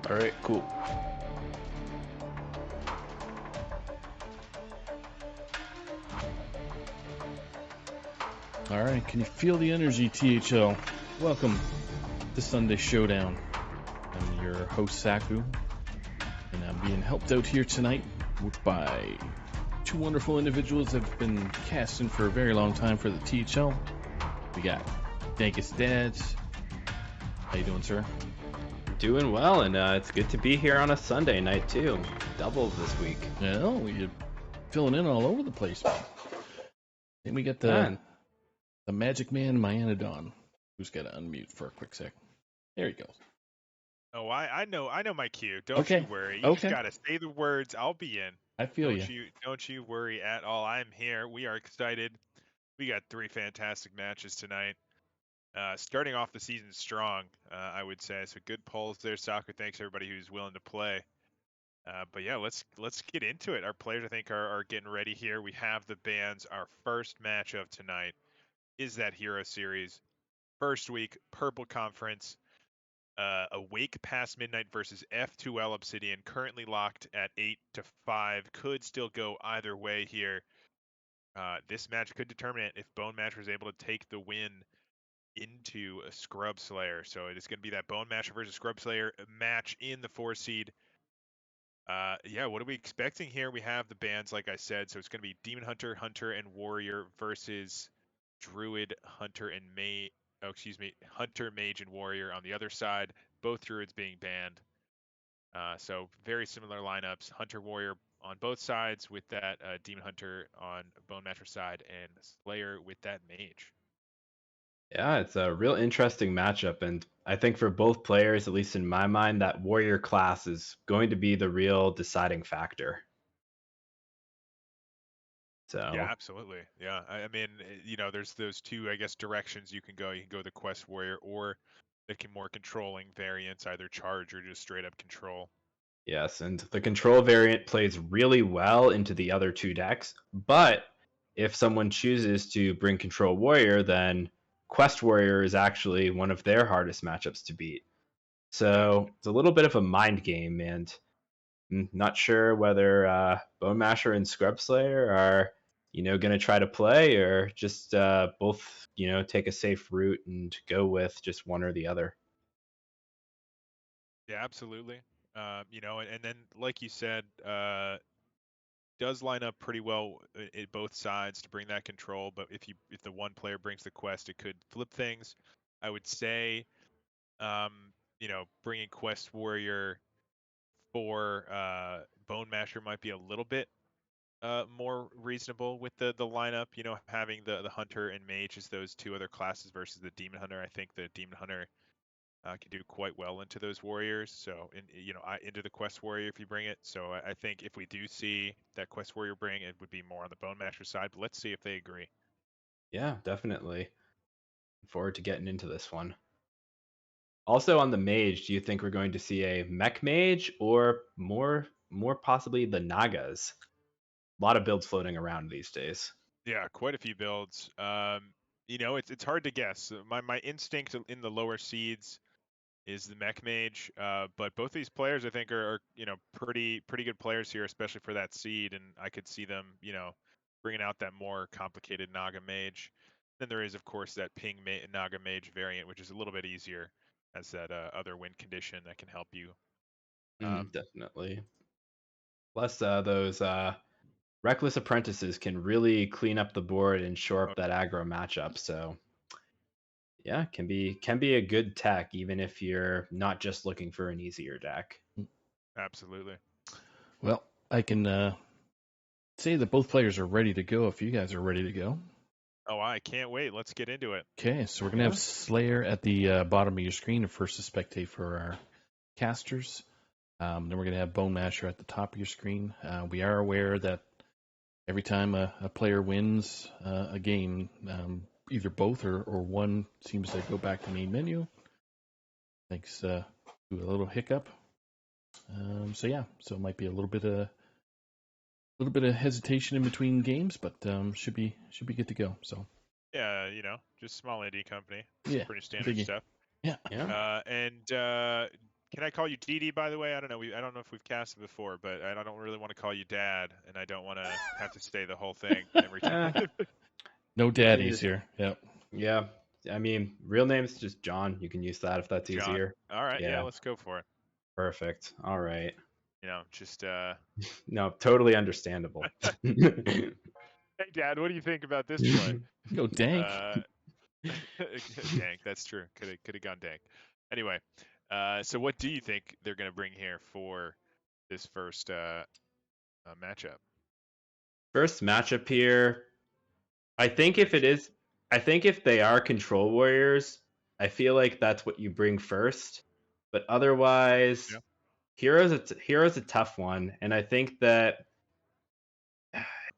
All right, cool. All right, can you feel the energy, THL? Welcome to Sunday Showdown. I'm your host, Saku, and I'm being helped out here tonight by two wonderful individuals that have been casting for a very long time for the THL. We got Dankus Dads. How you doing, sir? Doing well, and it's good to be here on a Sunday night too. Doubles this week. Well, you're filling in all over the place, man. Then we got Man, the Magic Man, Myanodon, who's got to unmute for a quick sec. There he goes. Oh, I know my cue. Don't Okay. you worry. You just Okay. gotta say the words. I'll be in. I feel you. Don't you worry at all. I'm here. We are excited. We got three fantastic matches tonight. Starting off the season strong, I would say. So good polls there, Soccer. Thanks everybody who's willing to play. But yeah, let's get into it. Our players, I think, are getting ready here. We have the bands. Our first match of tonight is that Hero Series. First week, Purple Conference. Awake Past Midnight versus F2L Obsidian, currently locked at 8-5. Could still go either way here. This match could determine it if Bone Masher is able to take the win into a Scrub Slayer. So it is going to be that Bone Masher versus Scrub Slayer match in the 4 seed. Yeah, what are we expecting here? We have the bands, like I said. So it's going to be Demon Hunter, Hunter, and Warrior versus Druid, Hunter, and Hunter, Mage, and Warrior on the other side. Both Druids being banned. So very similar lineups. Hunter, Warrior on both sides with that Demon Hunter on Bone Matcher side and Slayer with that Mage. yeah, it's a real interesting matchup, and I think for both players, at least in my mind, that Warrior class is going to be the real deciding factor. Yeah, So, absolutely. Yeah, I mean, there's those two, I guess, directions you can go. You can go the Quest Warrior or the more controlling variants, either charge or just straight up control. yes, and the control variant plays really well into the other two decks, but if someone chooses to bring Control Warrior, then Quest Warrior is actually one of their hardest matchups to beat. So it's a little bit of a mind game, and I'm not sure whether Bone Masher and Scrub Slayer are, going to try to play or just both, take a safe route and go with just one or the other. Yeah, absolutely. And then like you said, does line up pretty well at both sides to bring that control. But if the one player brings the quest, it could flip things. I would say, bringing Quest Warrior for Bone Masher might be a little bit more reasonable with the lineup. Having the Hunter and Mage as those two other classes versus the Demon Hunter. I think the Demon Hunter can do quite well into those warriors. So, into the Quest Warrior if you bring it. So I think if we do see that Quest Warrior bring, it would be more on the Bone Masher side. But let's see if they agree. Yeah, definitely. Looking forward to getting into this one. Also on the mage, do you think we're going to see a mech mage or more possibly the Nagas? A lot of builds floating around these days. Yeah, quite a few builds. It's hard to guess. My instinct in the lower seeds is the mech mage, but both these players I think are pretty good players here, especially for that seed, and I could see them bringing out that more complicated Naga mage. Then there is of course that Naga mage variant, which is a little bit easier, as that other win condition that can help you. Definitely. Plus, those reckless apprentices can really clean up the board and shore Oh, up that aggro matchup. So yeah, can be a good tech even if you're not just looking for an easier deck. absolutely. Well, I can say that both players are ready to go if you guys are ready to go. Oh, I can't wait. Let's get into it. Okay, so we're going to have Slayer at the bottom of your screen, first to spectate for our casters. Then we're going to have Bone Masher at the top of your screen. We are aware that every time a player wins a game, either both or one seems to go back to main menu. Thanks to a little hiccup. So it might be a little bit of hesitation in between games, but should be good to go. So Yeah, just small indie company. yeah, Pretty standard biggie. stuff. Yeah. Yeah. And Can I call you Dee Dee, by the way? I don't know. I don't know if we've casted before, but I don't really want to call you Dad, and I don't want to have to say the whole thing every Eh, time. No you can daddies just, here. Yep. yeah. I mean, real name's just John. You can use that if that's John. easier. All right, yeah, Yeah, let's go for it. perfect. All right. Just No, totally understandable. hey, Dad, what do you think about this play? No dank. Uh, dank, that's true. Could have gone dank. Anyway, so what do you think they're going to bring here for this first matchup? First matchup here. I think if it is, I think if they are control warriors, I feel like that's what you bring first. But otherwise, Yeah. hero's a tough one, and I think that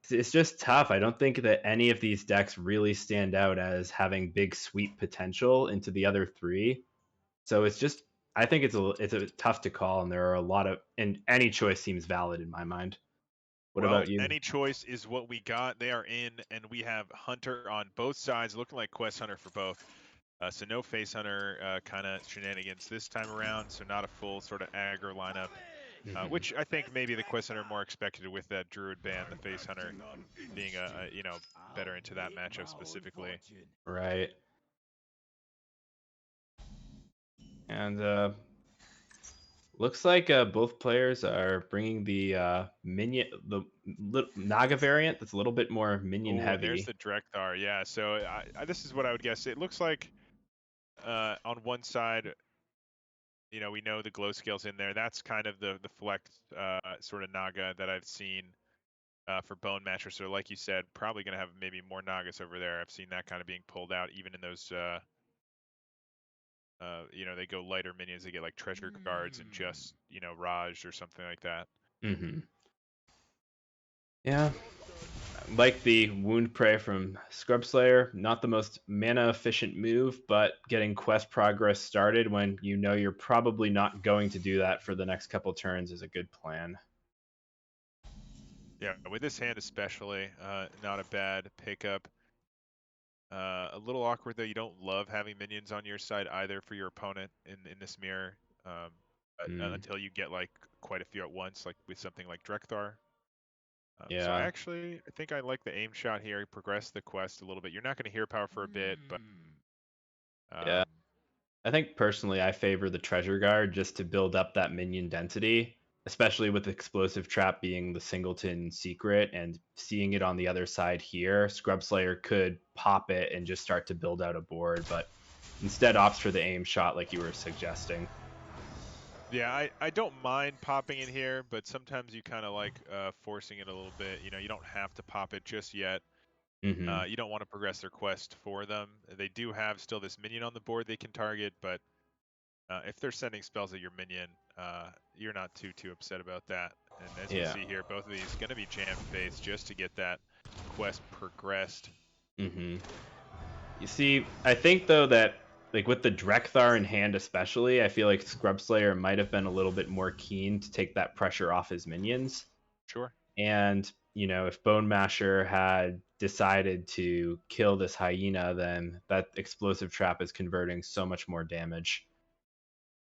it's just tough. I don't think that any of these decks really stand out as having big sweep potential into the other three. So it's just, I think it's a tough to call, and there are a lot of, and any choice seems valid in my mind. What Well, about you? any choice is what we got. They are in, and we have Hunter on both sides, looking like Quest Hunter for both. So no Face Hunter kind of shenanigans this time around. So not a full sort of aggro lineup, Mhm. which I think maybe the Quest Hunter more expected with that Druid ban, the Face Hunter being better into that matchup specifically. Right. And looks like both players are bringing the minion, Naga variant that's a little bit more minion Oh, and there's heavy. the Drekthar. Yeah. So this is what I would guess. It looks like on one side, we know the glow scale's in there. That's kind of the flex sort of Naga that I've seen for Bone Matcher. So like you said, probably going to have maybe more Nagas over there. I've seen that kind of being pulled out, even in those. They go lighter minions. They get like treasure guards and just Raj or something like that. Hmm. Yeah, like the Wound Prey from Scrub Slayer, not the most mana efficient move, but getting quest progress started when you know you're probably not going to do that for the next couple turns is a good plan. Yeah, with this hand especially, not a bad pickup. A little awkward though. You don't love having minions on your side either for your opponent in this mirror, Mm, until you get like quite a few at once, like with something like Drekthar. So yeah, I think I like the aim shot here. Progress the quest a little bit. You're not going to hear power for a bit, but yeah. um, I think personally I favor the Treasure Guard just to build up that minion density, especially with Explosive Trap being the singleton secret and seeing it on the other side here. Scrub Slayer could pop it and just start to build out a board, but instead opts for the aim shot like you were suggesting. yeah, I don't mind popping it here, but sometimes you kind of like forcing it a little bit. You don't have to pop it just yet. Hmm. You don't want to progress their quest for them. They do have still this minion on the board they can target, but if they're sending spells at your minion, you're not too upset about that. And as we Yeah. see here, both of these going to be jam phase just to get that quest progressed. Hmm. You see, I think though that like with the Drekthar in hand especially, I feel like Scrub Slayer might have been a little bit more keen to take that pressure off his minions. Sure. And, if Bone Masher had decided to kill this hyena, then that explosive trap is converting so much more damage.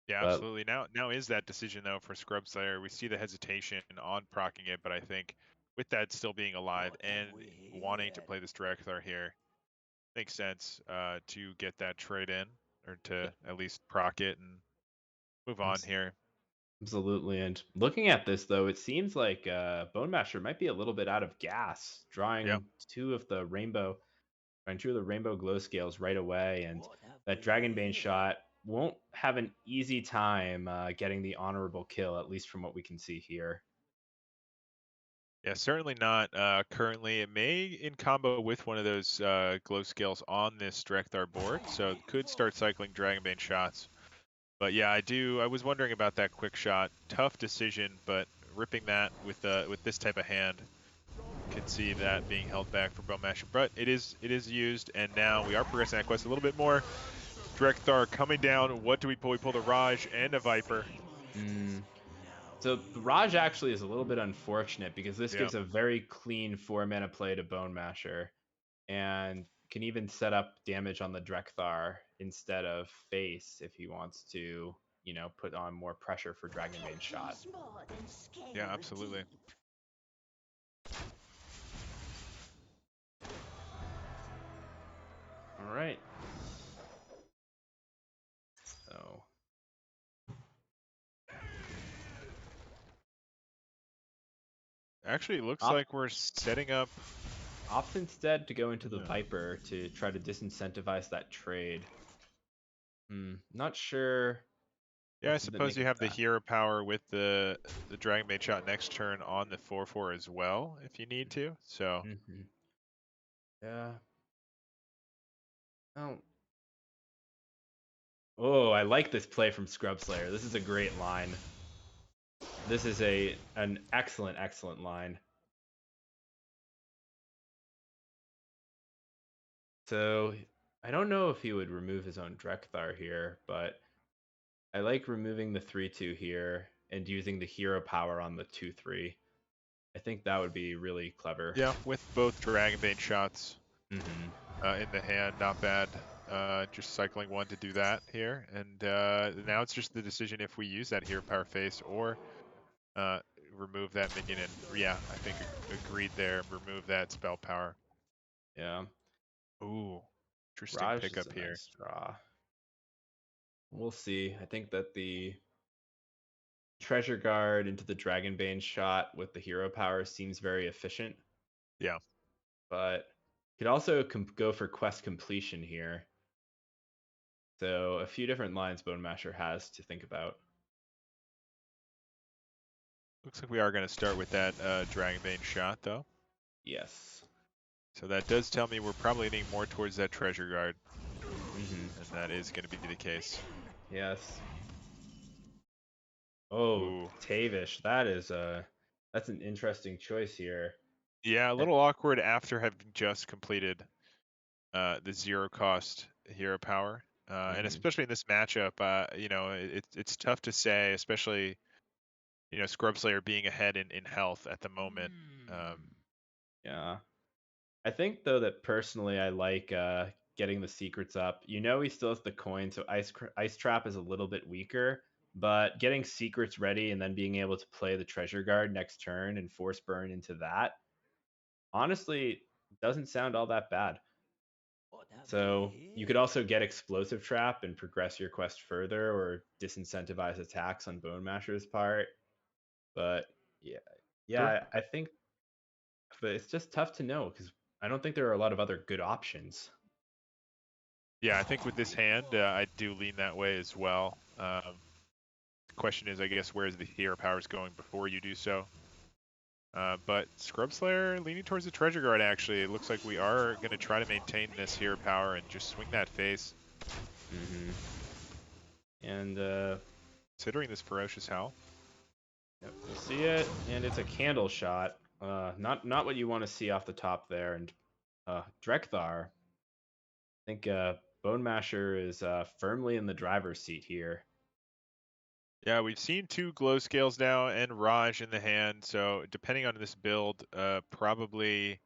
Yeah, But absolutely. Now is that decision though for Scrub Slayer. We see the hesitation on proccing it, but I think with that still being alive and wanting to play this Drekthar here, makes sense to get that trade in or to at least proc it and move on here. absolutely. And looking at this, though, it seems like Bone Masher might be a little bit out of gas, Yep. drawing two of the rainbow glow scales right away. And that Dragonbane shot won't have an easy time getting the honorable kill, at least from what we can see here. Yeah, certainly not currently. It may in combo with one of those glow scales on this Drekthar board, so it could start cycling Dragonbane shots. But yeah, I was wondering about that quick shot. Tough decision, but ripping that with this type of hand, could see that being held back for Bone Masher. But it is used, and now we are progressing that quest a little bit more. Drekthar coming down. What do we pull? We pull the Raj and a Viper. Mm. So the Raj actually is a little bit unfortunate because this Yep. gives a very clean 4 mana play to Bone Masher and can even set up damage on the Drekthar instead of face if he wants to. put on more pressure for Dragonbane shot. Yeah, absolutely. All right. So Actually, it looks Op- like we're setting up. opt instead to go into the Yeah. Viper to try to disincentivize that trade. Not sure Yeah, I what to suppose make you of have the that. hero power with the Dragonbane shot next turn on the 4/4 as well, if you need to. So Mm-hmm. Yeah. Oh. Oh, I like this play from Scrub Slayer. This is a great line. This is an excellent line. So I don't know if he would remove his own Drekthar here, but I like removing the 3/2 here and using the hero power on the 2/3. I think that would be really clever. yeah, with both Dragonbane shots Mm-hmm. in the hand, not bad. Just cycling one to do that here, and now it's just the decision if we use that hero power face or uh, remove that minion. And yeah, I think agreed there. Remove that spell power. Yeah. Ooh, interesting Raj is pickup a here. nice draw. We'll see. I think that the Treasure Guard into the Dragonbane shot with the hero power seems very efficient, Yeah. but could also go for quest completion here. So a few different lines Bone Masher has to think about. Looks like we are going to start with that Dragonbane shot, though. Yes. So that does tell me we're probably leaning more towards that Treasure Guard, Mm-hmm. and that is going to be the case. Yes. Oh, Ooh. Tavish, that's an interesting choice here. Yeah, a Eh, little awkward after having just completed the zero cost hero power. And mhm. especially in this matchup, it's tough to say, especially, Scrub Slayer being ahead in health at the moment. Yeah. I think though that personally I like getting the secrets up. He still has the coin, so Ice Trap is a little bit weaker, but getting secrets ready and then being able to play the Treasure Guard next turn and force burn into that honestly doesn't sound all that bad. So you could also get Explosive Trap and progress your quest further or disincentivize attacks on Bone Masher's part. But yeah, Sure. I think, but it's just tough to know because I don't think there are a lot of other good options. Yeah, I think with this hand, I do lean that way as well. The question is, I guess, where's the hero powers going before you do so? But Scrub Slayer leaning towards the Treasure Guard, actually. It looks like we are going to try to maintain this hero power and just swing that face. Mm-hmm. And Considering this Ferocious Howl. yep, we'll see it, and it's a candle shot. Not what you want to see off the top there. And Drekthar, I think Bone Masher is firmly in the driver's seat here. Yeah, we've seen two glow scales now and Raj in the hand, so depending on this build, probably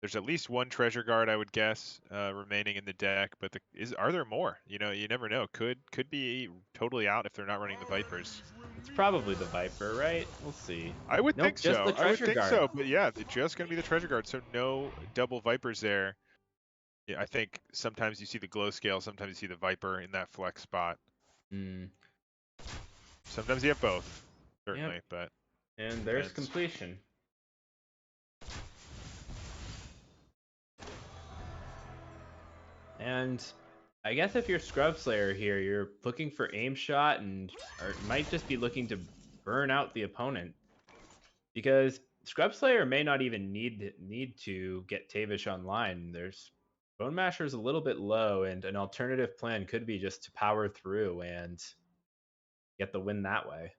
there's at least one Treasure Guard, I would guess, remaining in the deck. But are there more? You never know. Could be totally out if they're not running the Vipers. It's probably the Viper, right? We'll see. I would Nope, think just so. the I would Treasure think Guard. so. But yeah, it's just going to be the Treasure Guard, so no double Vipers there. Yeah, I think sometimes you see the glow scale, sometimes you see the Viper in that flex spot. Mm, Sometimes you have both, yep. certainly, but And there's depends. completion. And I guess if you're Scrub Slayer here, you're looking for aim shot and or might just be looking to burn out the opponent because Scrub Slayer may not even need to get Tavish online. There's Bone Masher is a little bit low, and an alternative plan could be just to power through and get the win that way.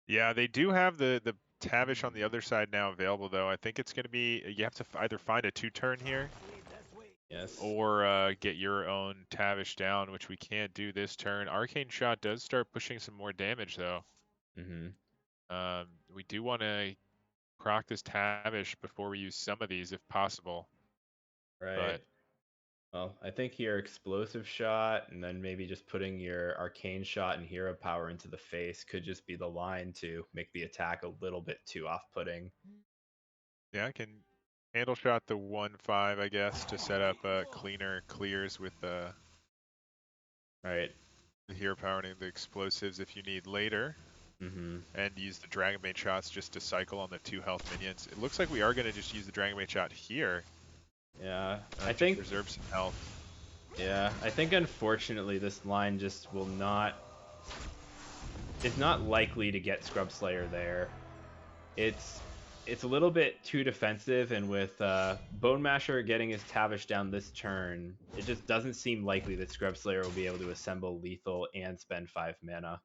Yeah, they do have the Tavish on the other side now available, though. I think it's going to be you have to either find a 2-turn here Yes. or get your own Tavish down, which we can't do this turn. Arcane Shot does start pushing some more damage, though. Mm-hmm. We do want to proc this Tavish before we use some of these if possible. Right. But Well, I think your explosive shot and then maybe just putting your arcane shot and hero power into the face could just be the line to make the attack a little bit too off-putting. Yeah, I can handle shot the 1/5, I guess, to set up cleaner clears with Right. the hero power and the explosives if you need later. Mm-hmm. And use the Dragonbane shots just to cycle on the 2 health minions. It looks like we are going to just use the Dragonbane shot here. Yeah, I I think think. preserve some health. Yeah, I think unfortunately this line just will not. It's not likely to get Scrub Slayer there. It's a little bit too defensive, and with Bone Masher getting his Tavish down this turn, it just doesn't seem likely that Scrub Slayer will be able to assemble lethal and spend 5 mana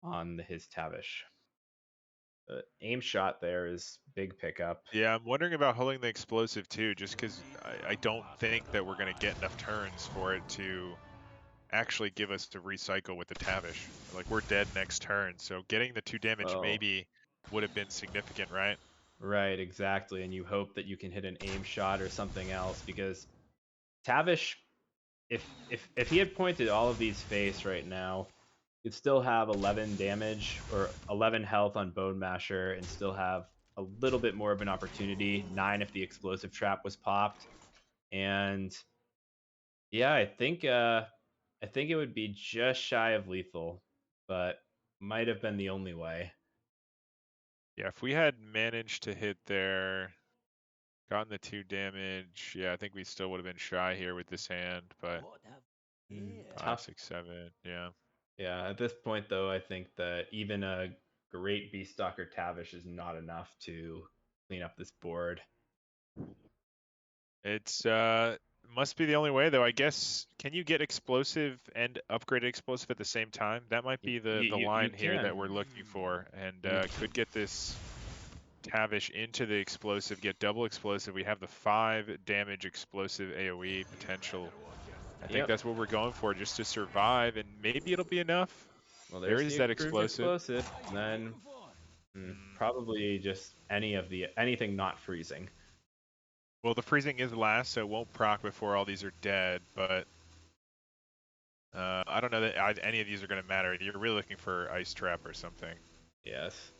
on his Tavish. The aim shot there is big pickup. Yeah, I'm wondering about holding the explosive too, just because I don't think that we're going to get enough turns for it to actually give us to recycle with the Tavish. Like, we're dead next turn, so getting the 2 damage Oh, maybe would have been significant, right? right, exactly. And you hope that you can hit an aim shot or something else because Tavish, if he had pointed all of these face right now, you'd still have 11 damage or 11 health on Bone Masher and still have a little bit more of an opportunity. 9 if the explosive trap was popped. And yeah, I think it would be just shy of lethal, but might have been the only way. Yeah, if we had managed to hit there, gotten the 2 damage, yeah, I think we still would have been shy here with this hand, but five, Tough. 6, 7, yeah. Yeah, at this point though, I think that even a great Beastalker Tavish is not enough to clean up this board. It's must be the only way though. I guess can you get explosive and upgraded explosive at the same time? That might be the You line here can. that we're looking for, and Mm, could get this Tavish into the explosive, get double explosive. We have the 5 damage explosive AoE potential. I think Yep. that's what we're going for just to survive, and maybe it'll be enough. Well, There there's is the that improved explosive. explosive. And then Mm. probably just anything not freezing. Well, the freezing is last, so it won't proc before all these are dead, but I don't know that any of these are going to matter. You're really looking for Ice Trap or something. Yes.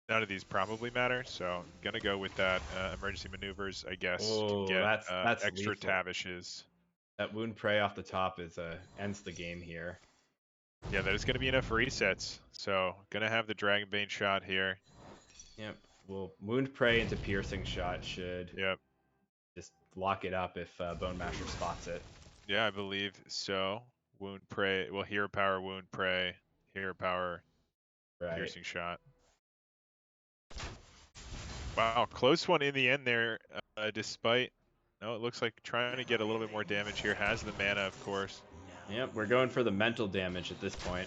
None of these probably matter, so I'm going to go with that emergency maneuvers, I guess, to Oh, get that's extra lethal. Tavishes. That wound prey off the top is ends the game here. Yeah, that is going to be enough resets. So, going to have the Dragonbane shot here. Yep. Well, wound prey into piercing shot should Yep. just lock it up if Bone Masher spots it. Yeah, I believe so. Wound prey. Well, hero power, wound prey, hero power, Right. piercing shot. Wow, close one in the end there, despite. No, it looks like trying to get a little bit more damage here. Has the mana, of course. Yep. We're going for the mental damage at this point.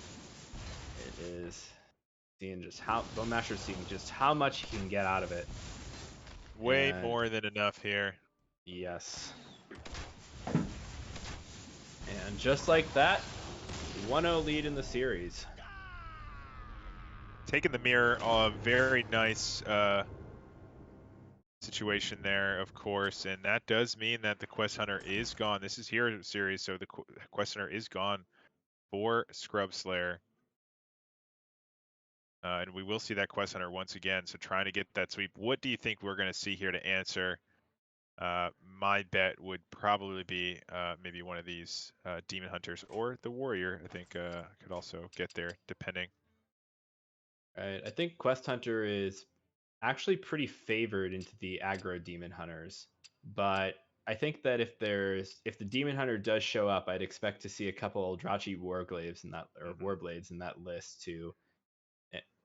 It is seeing just how Bone Masher's seeing just how much he can get out of it. Way And more than enough here. yes. And just like that, 1-0 lead in the series. Taking the mirror, very nice situation there, of course, and that does mean that the Quest Hunter is gone. This is Hero Series, so the Quest Hunter is gone for Scrub Slayer. And we will see that Quest Hunter once again, so trying to get that sweep. What do you think we're going to see here to answer? My bet would probably be maybe one of these Demon Hunters or the Warrior, I think could also get there, depending. Right. I think Quest Hunter is actually pretty favored into the aggro Demon Hunters, but I think that if the Demon Hunter does show up, I'd expect to see a couple Eldrachi Warglaives in that or Mm-hmm. Warblades in that list too,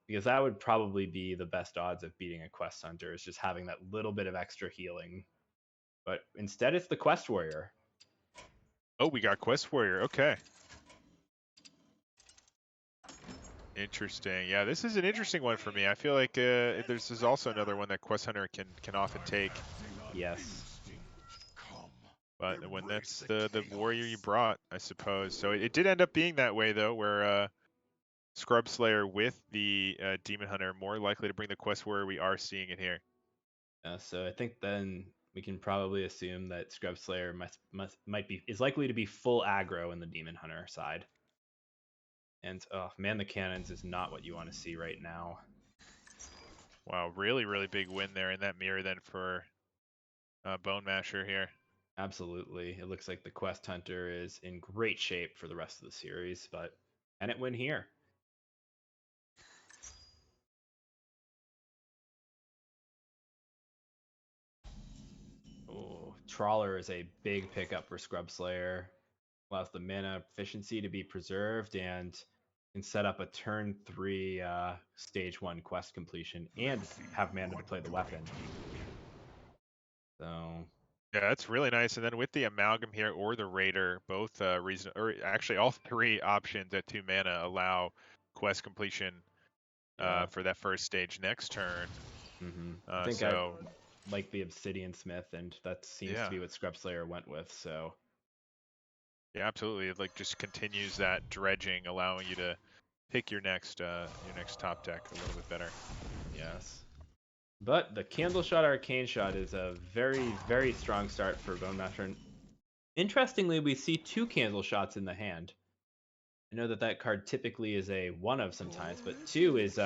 because that would probably be the best odds of beating a Quest Hunter is just having that little bit of extra healing. But instead, it's the Quest Warrior. Oh, we got Quest Warrior. Okay. Interesting. Yeah, this is an interesting one for me. I feel like this is also another one that Quest Hunter can often take. Yes. But when that's the warrior you brought, I suppose. So it did end up being that way though, where Scrub Slayer with the Demon Hunter more likely to bring the Quest Warrior. We are seeing it here. So I think then we can probably assume that Scrub Slayer is likely to be full aggro in the Demon Hunter side. And oh man, the cannons is not what you want to see right now. Wow, really big win there in that mirror then for Bone Masher here. Absolutely. It looks like the Quest Hunter is in great shape for the rest of the series, but can it win here? Oh, Trawler is a big pickup for Scrub Slayer. Allows the mana efficiency to be preserved and can set up a turn 3 stage 1 quest completion and have mana to play the weapon. So Yeah, that's really nice. And then with the Amalgam here or the Raider, both reason, or actually all 3 options at 2 mana allow quest completion yeah. for that first stage next turn. I think I So like the Obsidian Smith, and that seems to yeah, be what Scrub Slayer went with. So yeah, absolutely. It like just continues that dredging, allowing you to pick your next top deck a little bit better. yes. But the Candle Shot Arcane Shot is a very strong start for Bone Masher. And interestingly, we see 2 Candle Shots in the hand. I know that that card typically is a 1 of sometimes, but 2 is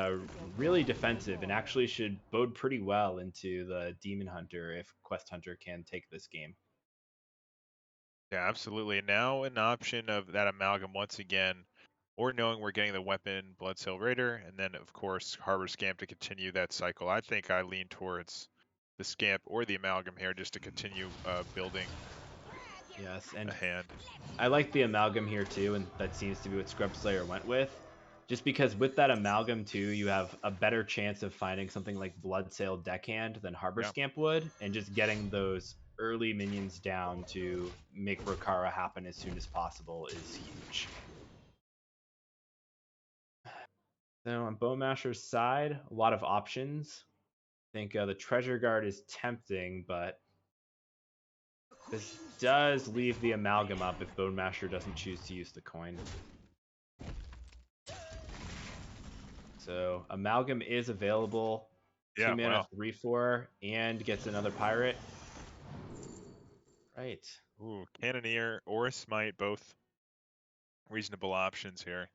really defensive and actually should bode pretty well into the Demon Hunter if Quest Hunter can take this game. Yeah, absolutely. And now an option of that Amalgam once again, or knowing we're getting the weapon Bloodsail Raider, and then of course Harbor Scamp to continue that cycle. I think I lean towards the Scamp or the Amalgam here just to continue building Yes, a and hand. I like the Amalgam here too, and that seems to be what Scrub Slayer went with. Just because with that Amalgam too, you have a better chance of finding something like Bloodsail Deckhand than Harbor Yeah. Scamp would, and just getting those early minions down to make Rokara happen as soon as possible is huge. So on Bone Masher's side, a lot of options. I think the Treasure Guard is tempting, but this does leave the Amalgam up if Bone Masher doesn't choose to use the coin. So Amalgam is available. Yeah, 2 mana, wow. 3/4, and gets another pirate. Right. Ooh, Cannoneer or Smite, both reasonable options here.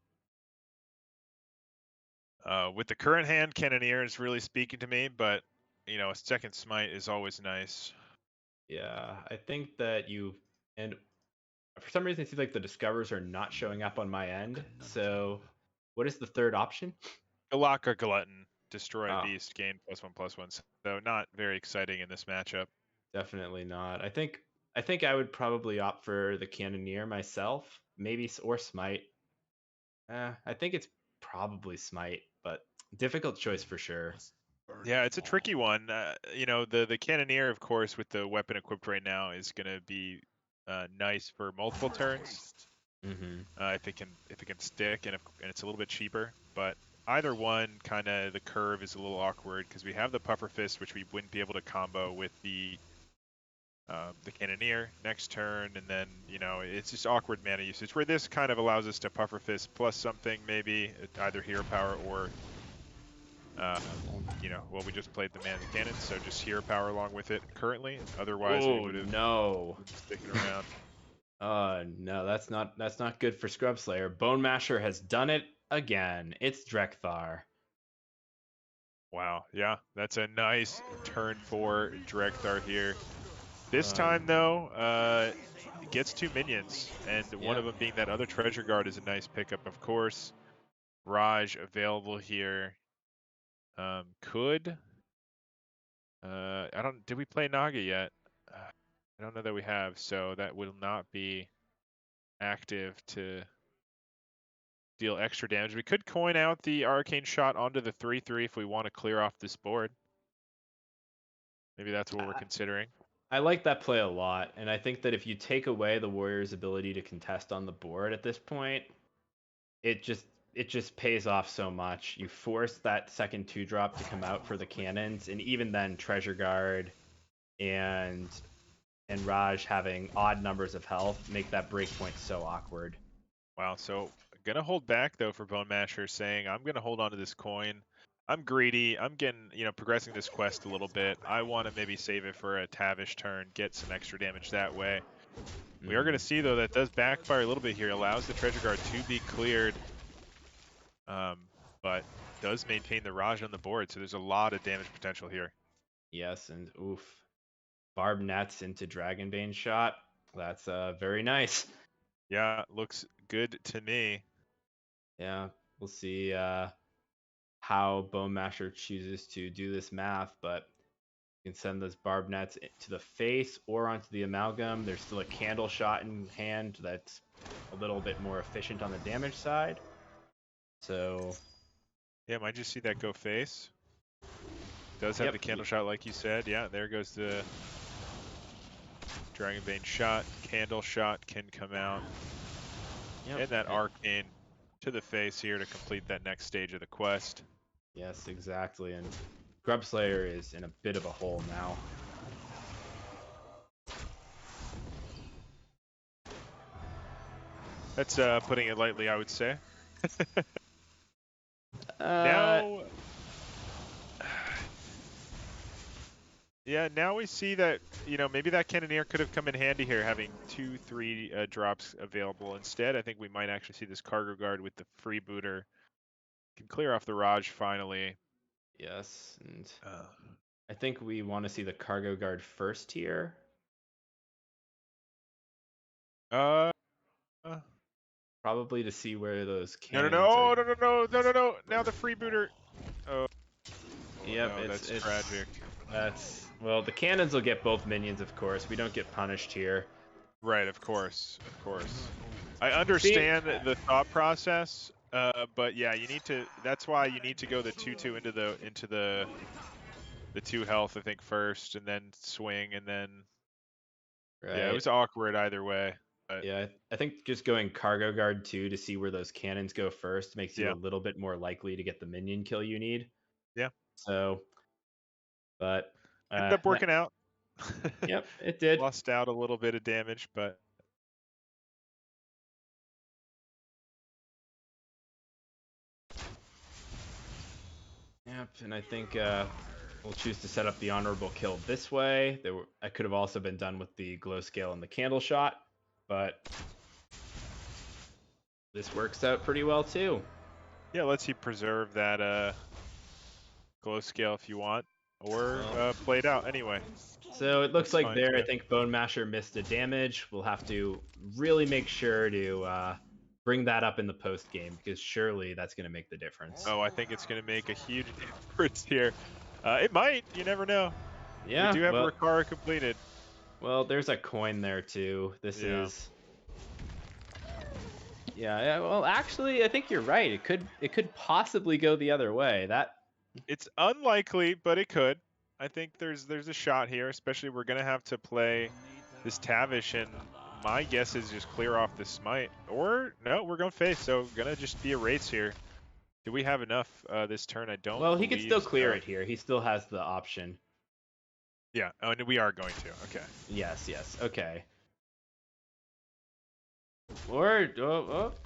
With the current hand, Cannoneer is really speaking to me, but you know, a second Smite is always nice. Yeah, I think that and for some reason it seems like the discovers are not showing up on my end. So what is the third option? Galaka Glutton, destroy a Oh, beast, gain +1/+1. So not very exciting in this matchup. definitely not. I think I would probably opt for the Cannoneer myself, maybe or Smite. I think it's probably Smite, but difficult choice for sure. Yeah, it's a tricky one. You know, the Cannoneer, of course, with the weapon equipped right now, is going to be nice for multiple turns if it can stick and it's a little bit cheaper. But either one, kind of the curve is a little awkward because we have the Puffer Fist, which we wouldn't be able to combo with the Cannoneer next turn, and then you know it's just awkward mana usage. Where this kind of allows us to Puffer Fist plus something, maybe either Hero Power or you know, well, we just played the Man the Cannon, so just Hero Power along with it currently. Otherwise, we Oh would have no. been sticking around. No, that's not good for Scrub Slayer. Bone Masher has done it again. It's Drekthar. Wow, yeah, that's a nice turn 4 Drekthar here. This Uh, time, though, it gets 2 minions, and one yeah. of them being that other Treasure Guard is a nice pickup, of course. Raj available here. Could I don't? Did we play Naga yet? I don't know that we have, so that will not be active to deal extra damage. We could coin out the Arcane Shot onto the 3/3 if we want to clear off this board. Maybe that's what we're I, considering. I like that play a lot, and I think that if you take away the Warrior's ability to contest on the board at this point, it just pays off so much. You force that second 2-drop to come out for the cannons, and even then Treasure Guard and Raj having odd numbers of health make that breakpoint so awkward. Wow, so gonna hold back though for Bone Masher, saying I'm gonna hold on to this coin. I'm greedy. I'm getting, progressing this quest a little bit. I want to maybe save it for a Tavish turn, get some extra damage that way. We are going to see, though, that does backfire a little bit here. Allows the Treasure Guard to be cleared, but does maintain the Raj on the board, so there's a lot of damage potential here. Yes, and oof. Barb nets into Dragonbane shot. That's very nice. Yeah, looks good to me. Yeah, we'll see how Bone Masher chooses to do this math, but you can send those barb nets to the face or onto the amalgam. There's still a candle shot in hand that's a little bit more efficient on the damage side. So Yeah, might just see that go face. Does have the candle shot, like you said. Yeah, there goes the Dragonbane shot. Candle shot can come out. Yep. And that arcane to the face here to complete that next stage of the quest. Yes, exactly. And Grub Slayer is in a bit of a hole now. That's putting it lightly, I would say. Uh, Yeah, now we see that, maybe that Cannoneer could have come in handy here, having 2-3 drops available. Instead, I think we might actually see this Cargo Guard with the Freebooter. Can clear off the Raj finally. Yes, and I think we want to see the Cargo Guard first here. Probably to see where those cannons No. Now the Freebooter. Oh, yep, no, that's tragic. Well, the cannons will get both minions, of course. We don't get punished here. Right, of course. I understand the thought process, but yeah, that's why you need to go the 2/2 into the 2 health, I think, first, and then swing, and then Right. Yeah, it was awkward either way. But yeah, I think just going Cargo Guard 2 to see where those cannons go first makes you a little bit more likely to get the minion kill you need. Yeah. So, but ended up working out. Yep, it did. Lost out a little bit of damage, but yep, and I think we'll choose to set up the honorable kill this way. I could have also been done with the glow scale and the candle shot, but this works out pretty well too. Yeah, lets you preserve that glow scale if you want, or play it out anyway. So it looks like there, I think Bone Masher missed a damage. We'll have to really make sure to bring that up in the post game, because surely that's going to make the difference. Oh, I think it's going to make a huge difference here. It might. You never know. Yeah. We do have Rikara completed. Well, there's a coin there too. This is. Yeah. Well, actually, I think you're right. It could possibly go the other way. It's unlikely, but it could. I think there's a shot here, especially we're gonna have to play this Tavish, and my guess is just clear off the smite. Or no, we're going face, so gonna just be a race here. Do we have enough this turn? I don't. Well, he can still clear it here. He still has the option. Yeah. Oh, and we are going to. Okay. Yes. Okay. Or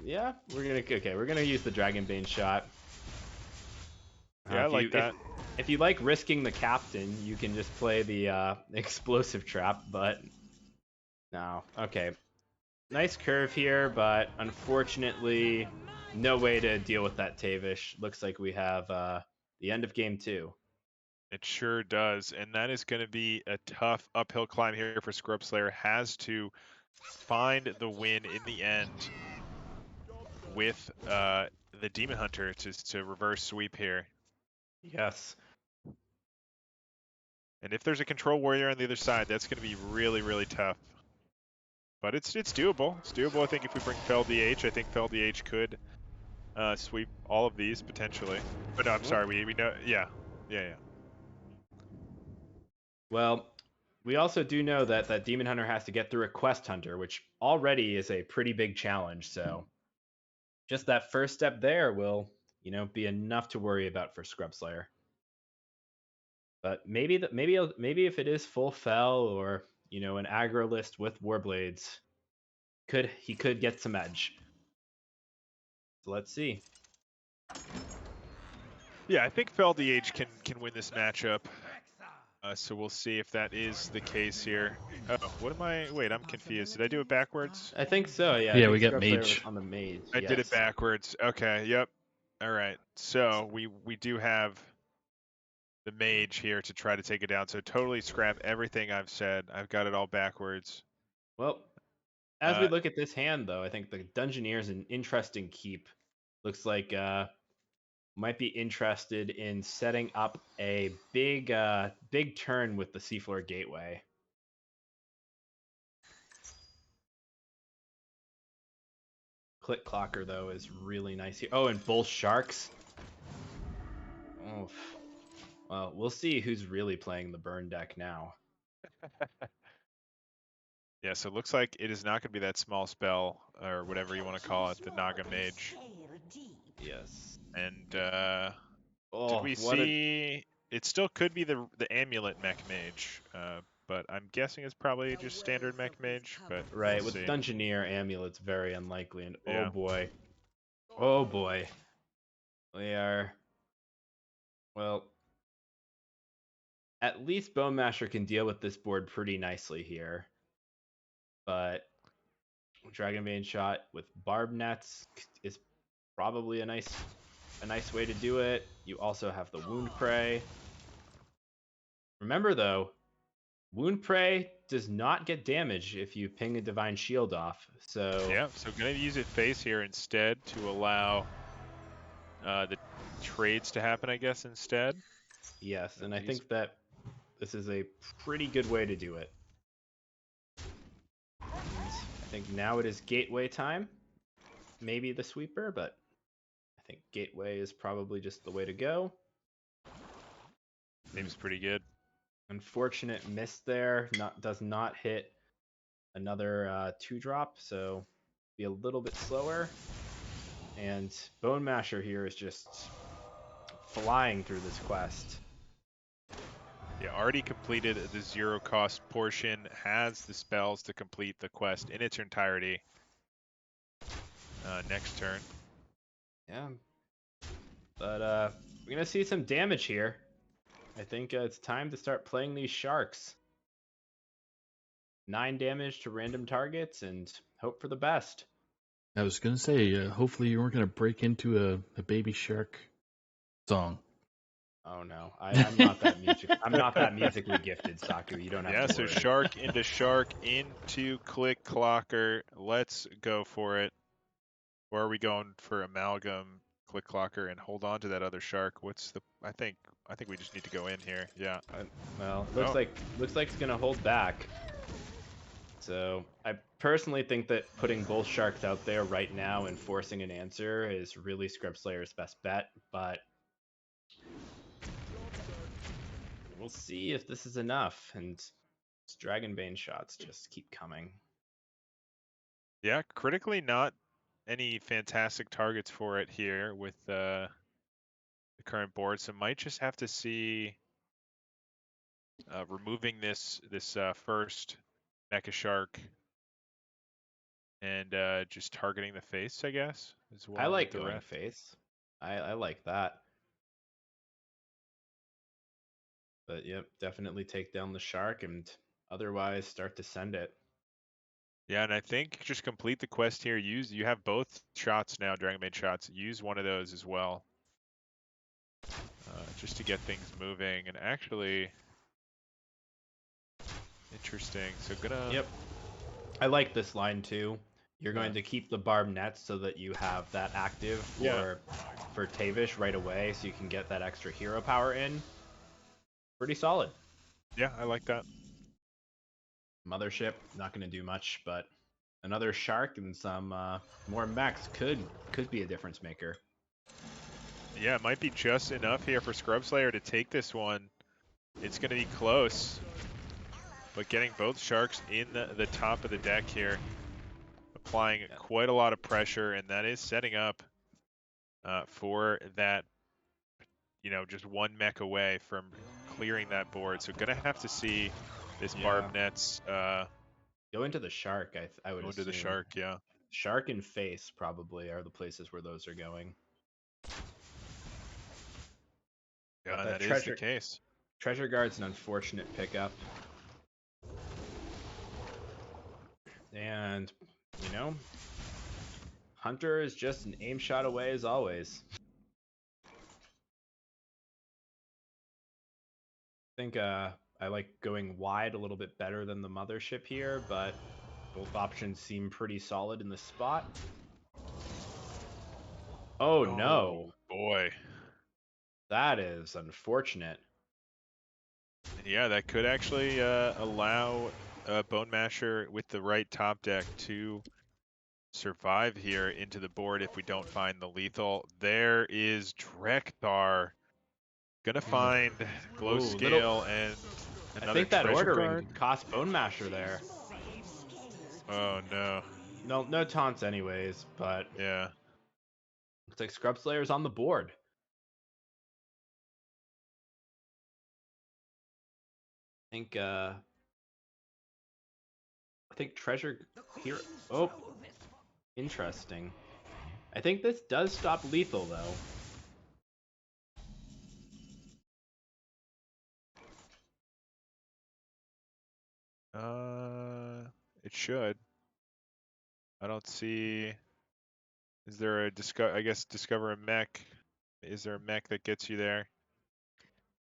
yeah, we're gonna use the Dragonbane shot. Yeah, I like that. If you like risking the captain, you can just play the explosive trap, but no. Okay. Nice curve here, but unfortunately, no way to deal with that Tavish. Looks like we have the end of game 2. It sure does, and that is going to be a tough uphill climb here for Scrub Slayer. Has to find the win in the end with the Demon Hunter to reverse sweep here. Yes. And if there's a Control Warrior on the other side, that's going to be really, really tough. But it's doable. It's doable, I think, if we bring Fel DH. I think Fel DH could sweep all of these, potentially. But no, I'm sorry, we know, yeah. Well, we also do know that Demon Hunter has to get through a Quest Hunter, which already is a pretty big challenge, so just that first step there will, be enough to worry about for Scrub Slayer. But maybe if it is full Fel or an aggro list with Warblades, he could get some edge. So let's see. Yeah, I think Fel DH can win this matchup. So we'll see if that is the case here. Oh, what am I? Wait, I'm confused. Did I do it backwards? I think so. Yeah, I Yeah, think we got Scrub Slayer was mage. on the mage. I did it Yes. backwards. Okay, yep. All right. So we do have the mage here to try to take it down. So totally scrap everything I've said. I've got it all backwards. Well, as we Uh, look at this hand, though, I think the Dungeoneer is an interesting keep. Looks like might be interested in setting up a big turn with the Seafloor Gateway. Click Clocker, though, is really nice here. Oh, and both Sharks. Oh, well, we'll see who's really playing the burn deck now. yeah, so it looks like it is not going to be that small spell or whatever you want to call it, the Naga Mage. Yes. And did Oh, we what a see? It still could be the Amulet Mech Mage, but I'm guessing it's probably just standard Mech Mage. But right we'll with see. Dungeoneer Amulet's very unlikely, and Yeah. oh boy, they are. Well, at least Bone Masher can deal with this board pretty nicely here, but Dragon Vein Shot with Barb Nets is probably a nice way to do it. You also have the Wound Prey. Remember though, Wound Prey does not get damage if you ping a Divine Shield off. So Yeah. So gonna use it face here instead to allow the trades to happen, I guess, instead. yes, Oh, and I geez. think that this is a pretty good way to do it. And I think now it is Gateway time. Maybe the Sweeper, but I think Gateway is probably just the way to go. Seems pretty good. Unfortunate miss there. Does not hit another 2-drop, so be a little bit slower. And Bone Masher here is just flying through this quest. Yeah, already completed the zero cost portion, has the spells to complete the quest in its entirety next turn. Yeah. But we're going to see some damage here. I think it's time to start playing these sharks. 9 damage to random targets and hope for the best. I was gonna say, hopefully you weren't gonna break into a Baby Shark song. Oh no, I'm not that music. I'm not that musically gifted, Saku. You don't have Yeah, to so worry. shark into Click Clocker. Let's go for it. Or are we going for Amalgam, Click Clocker, and hold on to that other shark? What's the? I think we just need to go in here. Yeah. Well, Oh. looks like it's gonna hold back. So I personally think that putting both sharks out there right now and forcing an answer is really Scrub Slayer's best bet. But we'll see if this is enough. And Dragonbane shots just keep coming. Yeah, critically not any fantastic targets for it here with the current board, so might just have to see removing this first Mecha Shark and just targeting the face, I guess, as I well with like the going rest. face. I like that. But yep, definitely take down the shark and otherwise start to send it. Yeah, and I think just complete the quest here. You have both shots now, Dragon Maid shots. Use one of those as well, just to get things moving. And actually, interesting. So gonna. Yep. I like this line too. You're going to keep the barb nets so that you have that active Yeah. for Tavish right away, so you can get that extra hero power in. Pretty solid. Yeah, I like that. Mothership not going to do much, but another shark and some more mechs could be a difference maker. Yeah, it might be just enough here for Scrub Slayer to take this one. It's going to be close, but getting both sharks in the top of the deck here, applying quite a lot of pressure, and that is setting up for that, just one mech away from clearing that board. So going to have to see this Barb Nets Go into the shark, I would go into assume. the shark, yeah. Shark and face probably are the places where those are going. But that is the case. Treasure Guard's an unfortunate pickup. And, you know, Hunter is just an aim shot away as always. I think I like going wide a little bit better than the Mothership here, but both options seem pretty solid in the spot. Oh no. Boy. That is unfortunate. Yeah, that could actually allow Bone Masher with the right top deck to survive here into the board if we don't find the lethal. There is Drekthar. Gonna find Glow Ooh, Scale and another I think that Treasure ordering Guard. could cost Bone Masher there. Oh no. No taunts anyways, but Yeah. looks like Scrub Slayer's on the board. I think Treasure here. Oh, interesting. I think this does stop lethal though. It should. I don't see. Is there a I guess discover a mech. Is there a mech that gets you there?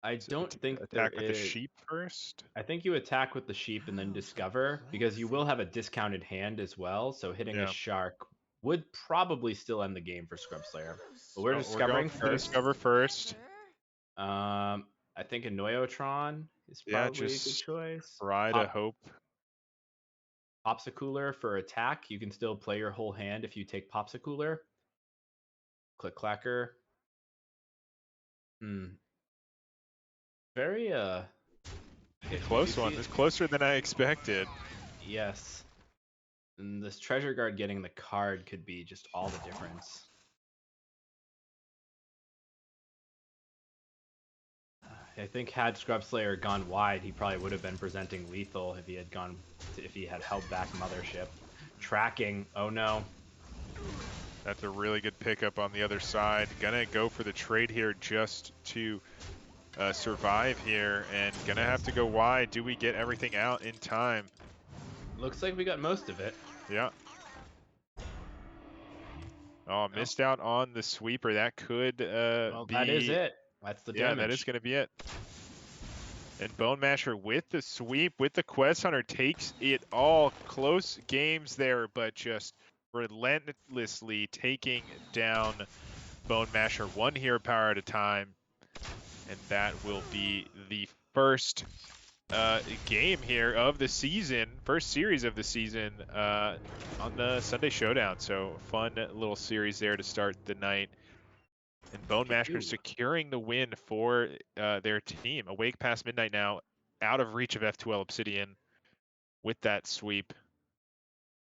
I don't think there Attack with the is. sheep first. I think you attack with the sheep and then discover, because you will have a discounted hand as well. So hitting a shark would probably still end the game for Scrub Slayer. But we're discovering first. Discover first. I think a Noyotron is probably a good choice. Try to hope. Popsicooler for attack. You can still play your whole hand if you take Popsicooler. Click Clacker. Very close one. It's closer than I expected. Yes. And this Treasure Guard getting the card could be just all the difference. I think had Scrub Slayer gone wide, he probably would have been presenting lethal if he had held back Mothership. Tracking. Oh no. That's a really good pickup on the other side. Gonna go for the trade here just to survive here, and gonna have to go wide. Do we get everything out in time? Looks like we got most of it. Yeah. Oh, missed out on the sweeper. That could well, be. That is it. That's the damage. Yeah, that is going to be it. And Bone Masher with the sweep, with the Quest Hunter, takes it all. Close games there, but just relentlessly taking down Bone Masher one hero power at a time. And that will be the first game here of the season, first series of the season on the Sunday Showdown. So fun little series there to start the night. And Bone Masher securing the win for their team. Awake past midnight now, out of reach of F2L Obsidian with that sweep.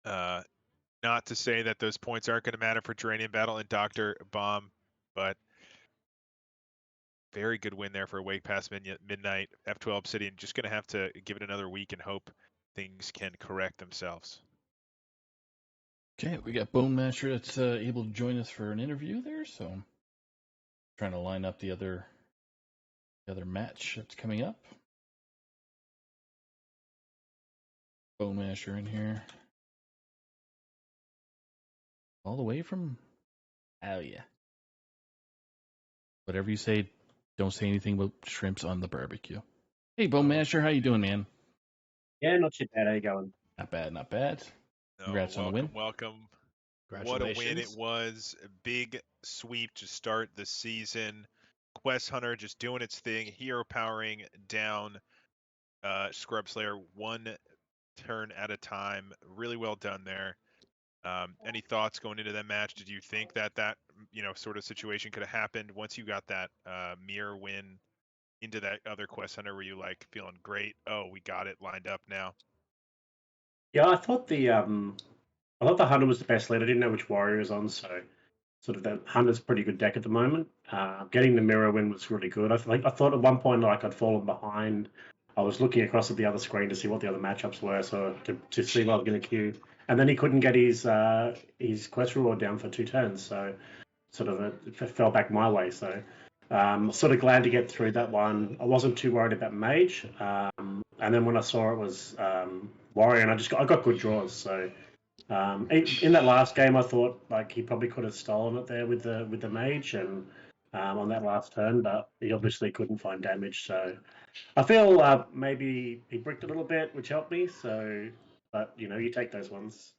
Not to say that those points aren't going to matter for Geranium Battle and Dr. Bomb, but very good win there for Awake past midnight. F2L Obsidian just going to have to give it another week and hope things can correct themselves. Okay, we got Bone Masher that's able to join us for an interview there, so trying to line up the other match that's coming up. Bone Masher in here. All the way from yeah. Whatever you say, don't say anything about shrimps on the barbecue. Hey, Bone Masher, how you doing, man? Yeah, not too bad. How you going? Not bad, not bad. Congrats on the win. Welcome. What a win it was. A big sweep to start the season. Quest Hunter just doing its thing. Hero powering down Scrub Slayer one turn at a time. Really well done there. Any thoughts going into that match? Did you think that sort of situation could have happened once you got that mirror win into that other Quest Hunter? Were you like feeling great? Oh, we got it lined up now. Yeah, I thought the Hunter was the best lead. I didn't know which warrior was on, so sort of that Hunter's a pretty good deck at the moment. Getting the mirror win was really good. I thought at one point like I'd fallen behind. I was looking across at the other screen to see what the other matchups were, so to see what I was going to queue. And then he couldn't get his quest reward down for 2 turns, so sort of it fell back my way. So Sort of glad to get through that one. I wasn't too worried about Mage, and then when I saw it was Warrior, and I got good draws. So in that last game, I thought like he probably could have stolen it there with the Mage and on that last turn, but he obviously couldn't find damage. So I feel maybe he bricked a little bit, which helped me. So, but you take those ones.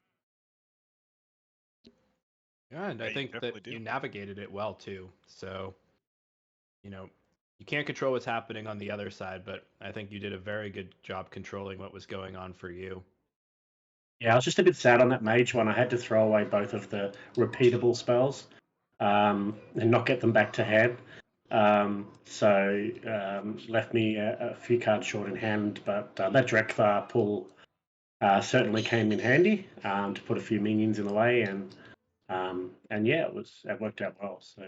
Yeah, and I Yeah, you think that definitely do. you navigated it well too. So, you can't control what's happening on the other side, but I think you did a very good job controlling what was going on for you. Yeah, I was just a bit sad on that Mage one. I had to throw away both of the repeatable spells and not get them back to hand. So left me a few cards short in hand, but that Drekthar pull certainly came in handy to put a few minions in the way, and yeah, it worked out well. So,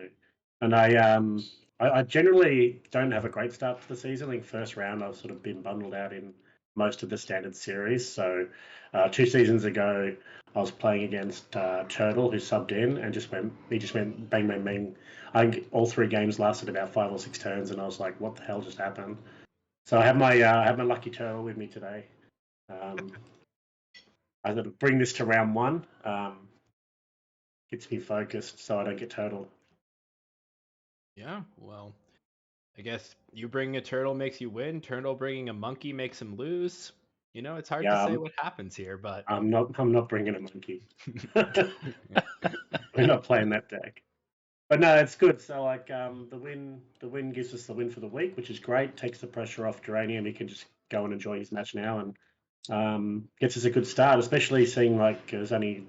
and I generally don't have a great start to the season. I think first round I've sort of been bundled out in most of the standard series. So 2 seasons ago I was playing against Turtle, who subbed in and he just went bang bang bang. I think all 3 games lasted about 5 or 6 turns, and I was like, what the hell just happened? So I have my lucky Turtle with me today. Um, I got to bring this to round one. Gets me focused so I don't get turtle. Yeah, well, I guess you bringing a turtle makes you win. Turtle bringing a monkey makes him lose. It's hard to Yeah, say what happens here, but I'm not bringing a monkey. We're not playing that deck. But no, it's good. So like the win gives us the win for the week, which is great. Takes the pressure off Geranium. He can just go and enjoy his match now, and gets us a good start. Especially seeing like there's only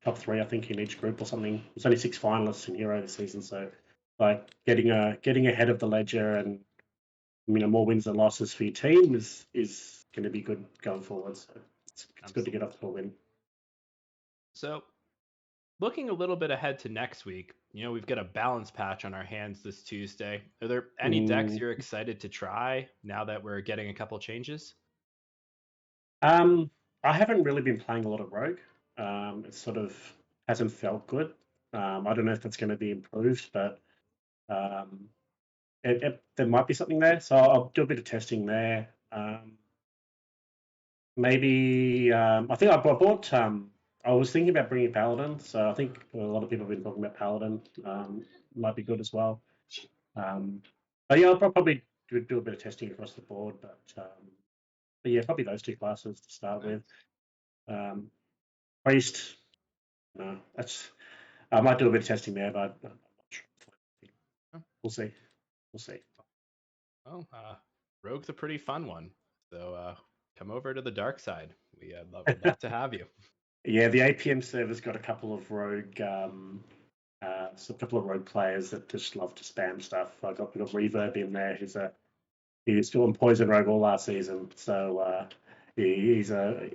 top 3 I think in each group or something. There's only 6 finalists in Hero this season, so like getting ahead of the ledger and more wins than losses for your team is going to be good going forward. So it's good to get absolutely. off to a win. So, looking a little bit ahead to next week, we've got a balance patch on our hands this Tuesday. Are there any decks Mm, you're excited to try now that we're getting a couple changes? um, I haven't really been playing a lot of Rogue. It sort of hasn't felt good. I don't know if that's going to be improved, but um, there might be something there. So I'll do a bit of testing there. Maybe I think I bought. I was thinking about bringing Paladin, so I think a lot of people have been talking about Paladin. Might be good as well. Um, but yeah, I'll probably do a bit of testing across the board. But yeah, probably those 2 classes to start with. Um, Priest, no, that's I might do a bit of testing there, but I'm not sure. Oh, We'll see. We'll see. well, Rogue's a pretty fun one. So come over to the dark side. We would love to have you. Yeah, the APM server's got a couple of rogue players that just love to spam stuff. We got Reverb in there. He was doing Poison Rogue all last season, so he's a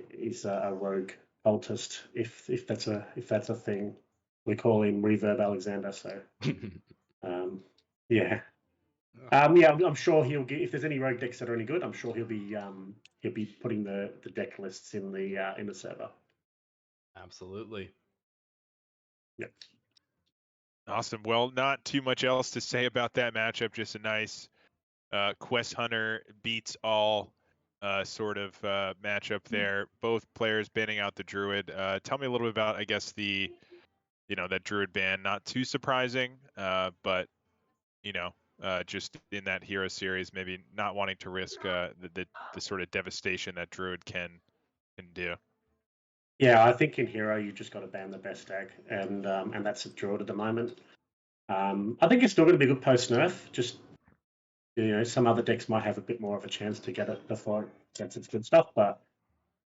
rogue cultist. If that's a thing, we call him Reverb Alexander. So um, yeah, yeah. I'm sure he'll get if there's any rogue decks that are any good. I'm sure he'll be putting the deck lists in the server. Absolutely. Yep. Awesome. Well, not too much else to say about that matchup. Just a nice Quest Hunter beats all sort of matchup there. Both players banning out the Druid. Tell me a little bit about, I guess, that Druid ban. Not too surprising, but just in that hero series, maybe not wanting to risk the sort of devastation that Druid can do. Yeah, I think in Hero you just got to ban the best deck, and that's a Druid at the moment. I think it's still going to be good post nerf. Just some other decks might have a bit more of a chance to get it before it gets its good stuff, but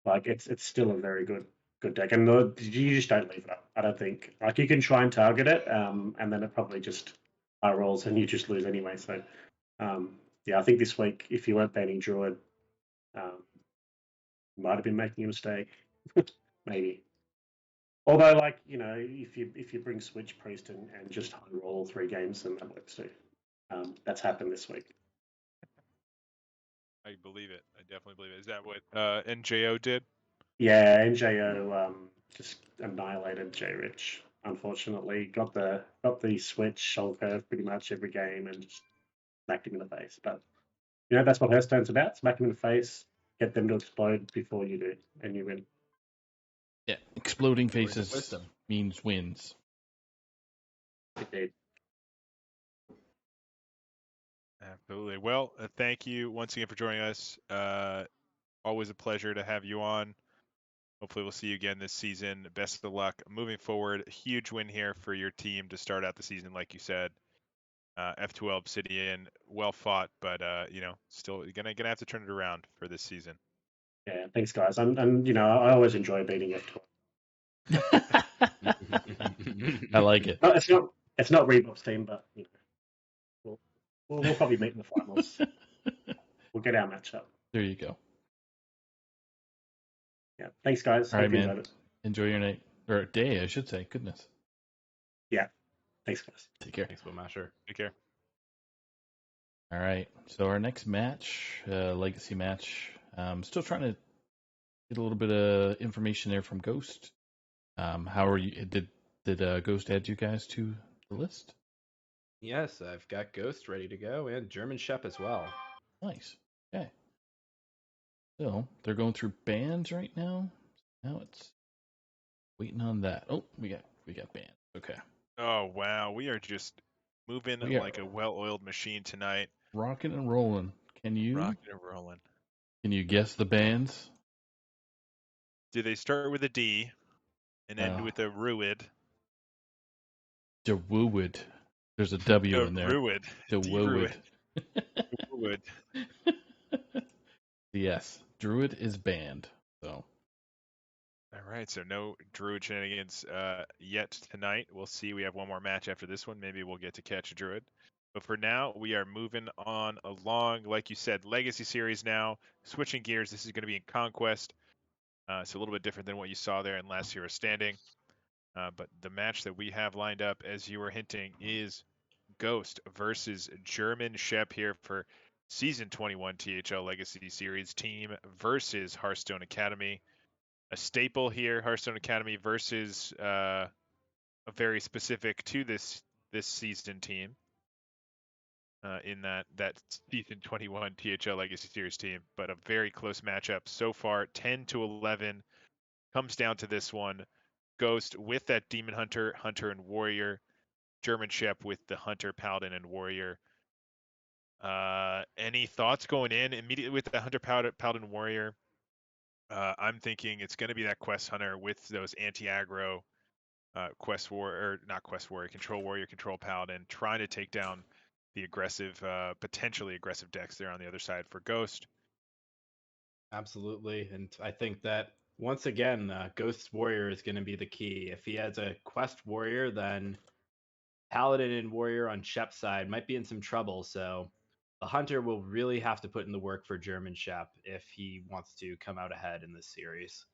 like it's still a very good deck, and you just don't leave it up. I don't think like you can try and target it, and then it probably just rolls and you just lose anyway. So yeah, I think this week if you weren't banning Druid, um, you might have been making a mistake, maybe. Although, like if you bring Switch Priest and just roll all 3 games, then that works too. That's happened this week. I believe it. I definitely believe it. Is that what NJO did? Yeah, NJO just annihilated J Rich. unfortunately. Got the switch, shoulder curve pretty much every game, and just smacked him in the face. But that's what Hearthstone's about: smack him in the face, get them to explode before you do, and you win. Yeah, exploding Words of faces wisdom. means wins. Indeed. Absolutely. Well, thank you once again for joining us. Always a pleasure to have you on. Hopefully, we'll see you again this season. Best of luck moving forward. Huge win here for your team to start out the season, like you said. F2L Obsidian, well fought, but still gonna have to turn it around for this season. Yeah, thanks, guys. And I always enjoy beating F2. I like it. No, it's not Reebok's team, but we'll probably meet in the finals. We'll get our matchup. There you go. Yeah, thanks, guys. All right, Hope you man. enjoyed it. Enjoy your night or day, I should say. Goodness. Yeah, thanks, guys. Take care. Thanks, Bowmasher. Take care. All right. So our next match, legacy match. Still trying to get a little bit of information there from Ghost. How are you? Did Ghost add you guys to the list? Yes, I've got Ghost ready to go and German Shep as well. Nice. Okay. So they're going through bands right now. Now it's waiting on that. Oh, we got bands. Okay. Oh wow, we are just moving We are like a well-oiled machine tonight. rocking and rolling. Can you Rocking and rolling. guess the bands? Do they start with a D and end with a Ruid? DeWood. There's a W in there. Ruid. DeWood. Ruid. Yes, Druid is banned. So All right, so no Druid shenanigans yet tonight. We'll see. We have one more match after this one. Maybe we'll get to catch a Druid. But for now, we are moving on along. Like you said, Legacy Series now. Switching gears, this is going to be in Conquest. It's a little bit different than what you saw there in Last Hero Standing. But the match that we have lined up, as you were hinting, is Ghost versus German Shep here for Season 21 THL Legacy Series team versus Hearthstone Academy. A staple here, Hearthstone Academy versus a very specific to this season team in that Season 21 THL Legacy Series team, but a very close matchup so far. 10-11 comes down to this one. Ghost with that Demon Hunter, and Warrior. German Shep with the Hunter, Paladin, and Warrior. Any thoughts going in immediately with the Hunter, Paladin, Warrior? I'm thinking it's going to be that Quest Hunter with those anti-aggro Quest Warrior, or not Quest Warrior, Control Warrior, Control Paladin, trying to take down the aggressive, potentially aggressive decks there on the other side for Ghost. Absolutely. And I think that once again, Ghost Warrior is going to be the key. If he has a Quest Warrior, then Paladin and Warrior on Shep's side might be in some trouble. So the Hunter will really have to put in the work for German Shep if he wants to come out ahead in this series.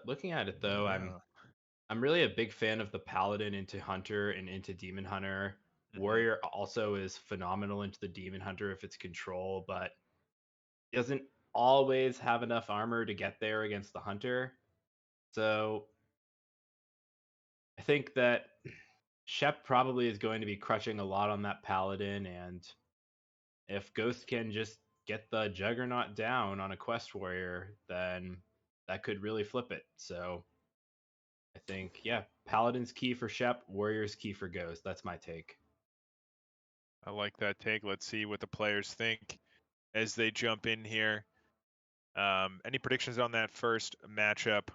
Looking at it though, I'm really a big fan of the Paladin into Hunter and into Demon Hunter. Warrior also is phenomenal into the Demon Hunter if it's control, but doesn't always have enough armor to get there against the Hunter. So I think that Shep probably is going to be crushing a lot on that Paladin, and if Ghost can just get the Juggernaut down on a Quest Warrior, then that could really flip it. So I think, yeah, Paladin's key for Shep, Warrior's key for Ghost. That's my take. I like that take. Let's see what the players think as they jump in here. Any predictions on that first matchup?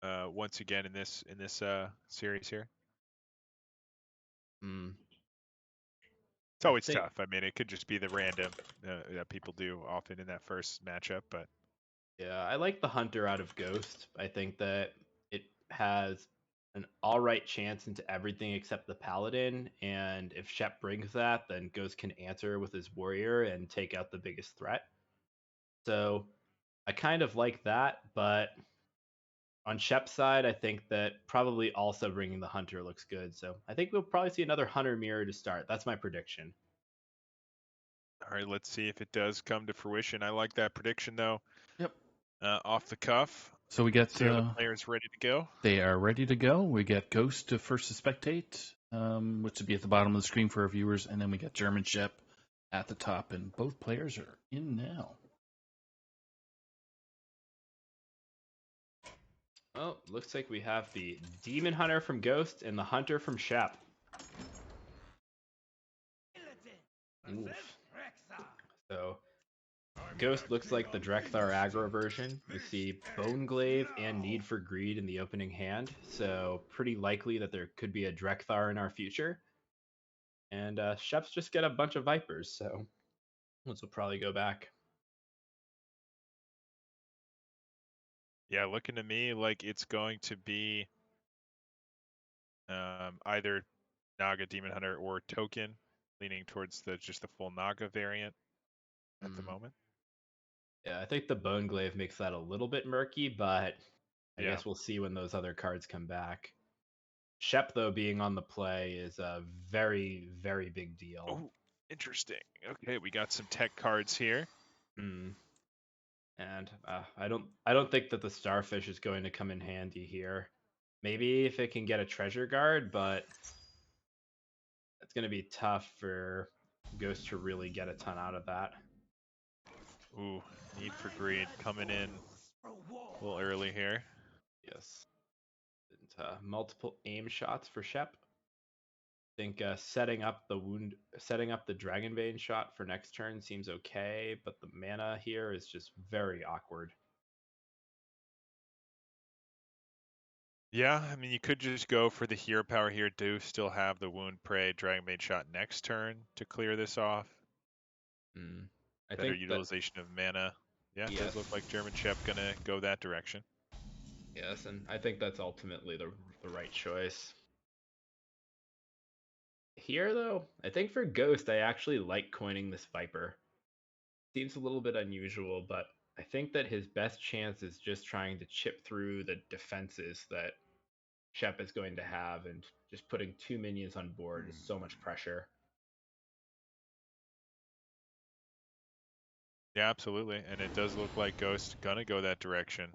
Once again in this series here. It's always tough. I mean, it could just be the random that people do often in that first matchup, but yeah, I like the Hunter out of Ghost. I think that it has an all right chance into everything except the Paladin, and if Shep brings that, then Ghost can answer with his Warrior and take out the biggest threat. So I kind of like that, but on Shep's side, I think that probably also bringing the Hunter looks good. So I think we'll probably see another Hunter mirror to start. That's my prediction. all right, let's see if it does come to fruition. I like that prediction though. Yep. Off the cuff, So we got Are the players ready to go? they are ready to go. We got Ghost to first to spectate, which would be at the bottom of the screen for our viewers, and then we got German Shep at the top, and both players are in now. Well, looks like we have the Demon Hunter from Ghost and the Hunter from Shep. Oof. So, Ghost looks like the Drekthar aggro version. We see Boneglaive and Need for Greed in the opening hand, so pretty likely that there could be a Drekthar in our future. And Shep's just got a bunch of Vipers, so this will probably go back. Yeah, looking to me like it's going to be either Naga Demon Hunter or Token, leaning towards just the full Naga variant at the moment. Yeah, I think the Boneglaive makes that a little bit murky, but I guess we'll see when those other cards come back. Shep, though, being on the play is a very, very big deal. Oh, interesting. Okay, we got some tech cards here. And I don't think that the Starfish is going to come in handy here. Maybe if it can get a treasure guard, but it's going to be tough for Ghost to really get a ton out of that. Ooh, Need for Greed coming in a little early here. Yes. And, multiple aim shots for Shep. I think setting up the Dragonbane shot for next turn seems okay, but the mana here is just very awkward. Yeah, I mean, you could just go for the hero power here. Do still have the Wound Prey Dragonbane shot next turn to clear this off. I Better think utilization of mana. Yeah, it does look like German Shep gonna go that direction. Yes, and I think that's ultimately the right choice. Here, though, I think for Ghost, I actually like coining this Viper. Seems a little bit unusual, but I think that his best chance is just trying to chip through the defenses that Shep is going to have, and just putting 2 minions on board is so much pressure. Yeah, absolutely. And it does look like Ghost gonna go that direction.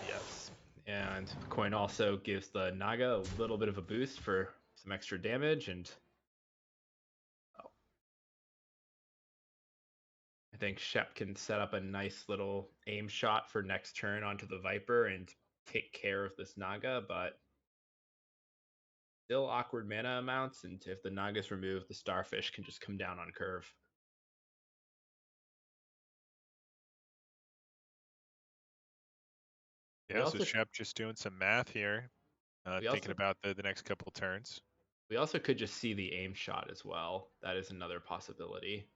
Yes. And coin also gives the Naga a little bit of a boost for some extra damage, and I think Shep can set up a nice little aim shot for next turn onto the Viper and take care of this Naga, but still awkward mana amounts, and if the Naga's removed, the Starfish can just come down on curve. Yeah, so Shep just doing some math here, thinking about the next couple turns. We also could just see the aim shot as well. That is another possibility.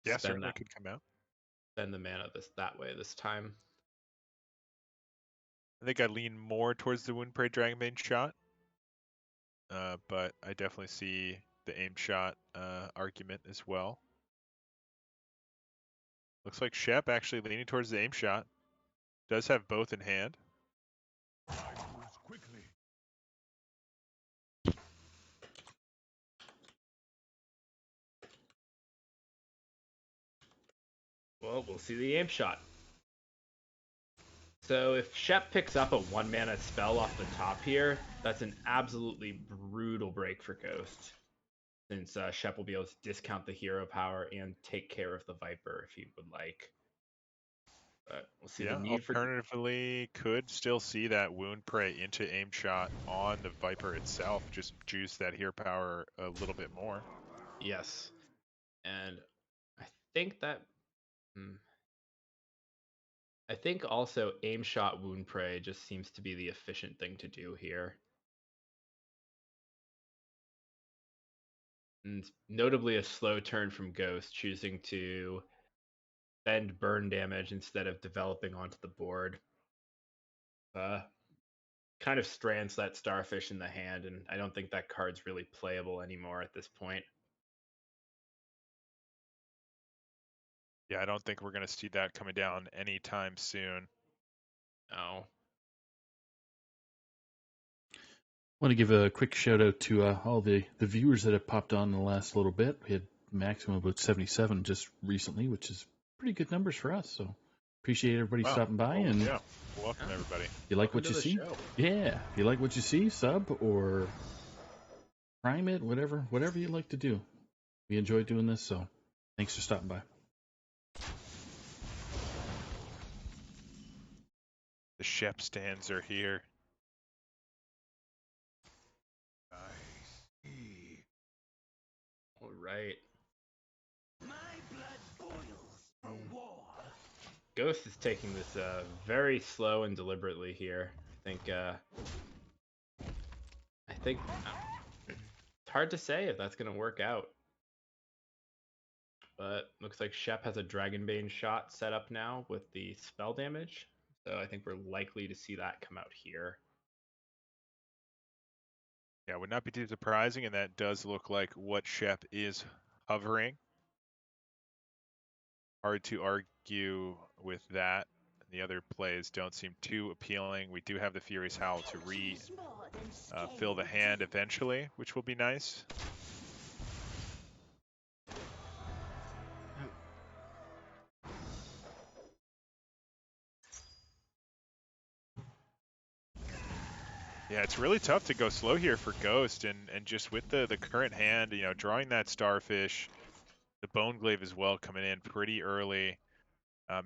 Yeah, certainly could come out. Spend the mana that way this time. I think I lean more towards the Wound Prey Dragonbane shot, but I definitely see the aim shot argument as well. Looks like Shep actually leaning towards the aim shot. Does have both in hand. Well, we'll see the aim shot. So if Shep picks up a 1-mana spell off the top here, that's an absolutely brutal break for Ghost. Since Shep will be able to discount the hero power and take care of the Viper if he would like. But we'll see the need for... Alternatively, could still see that Wound Prey into aim shot on the Viper itself, just juice that hero power a little bit more. Yes. And I think that... I think also aim shot Wound Prey just seems to be the efficient thing to do here. And notably a slow turn from Ghost, choosing to spend burn damage instead of developing onto the board. Kind of strands that Starfish in the hand, and I don't think that card's really playable anymore at this point. Yeah, I don't think we're going to see that coming down anytime soon. No. I want to give a quick shout out to all the viewers that have popped on in the last little bit. We had maximum about 77 just recently, which is pretty good numbers for us. So Appreciate everybody Wow. stopping by, Oh, and yeah. Welcome, everybody. if you like Welcome what to you the see, show. yeah, if you like what you see, sub or prime it, whatever you like to do. We enjoy doing this, so thanks for stopping by. The Shep stands are here. All right. Ghost is taking this very slow and deliberately here. I think it's hard to say if that's going to work out. But looks like Shep has a Dragonbane shot set up now with the spell damage. So I think we're likely to see that come out here. Yeah, would not be too surprising, and that does look like what Shep is hovering. Hard to argue with that. The other plays don't seem too appealing. We do have the Furious Howl to fill the hand eventually, which will be nice. Yeah, it's really tough to go slow here for Ghost, and just with the current hand, you know, drawing that Starfish, the Bone Glaive as well coming in pretty early,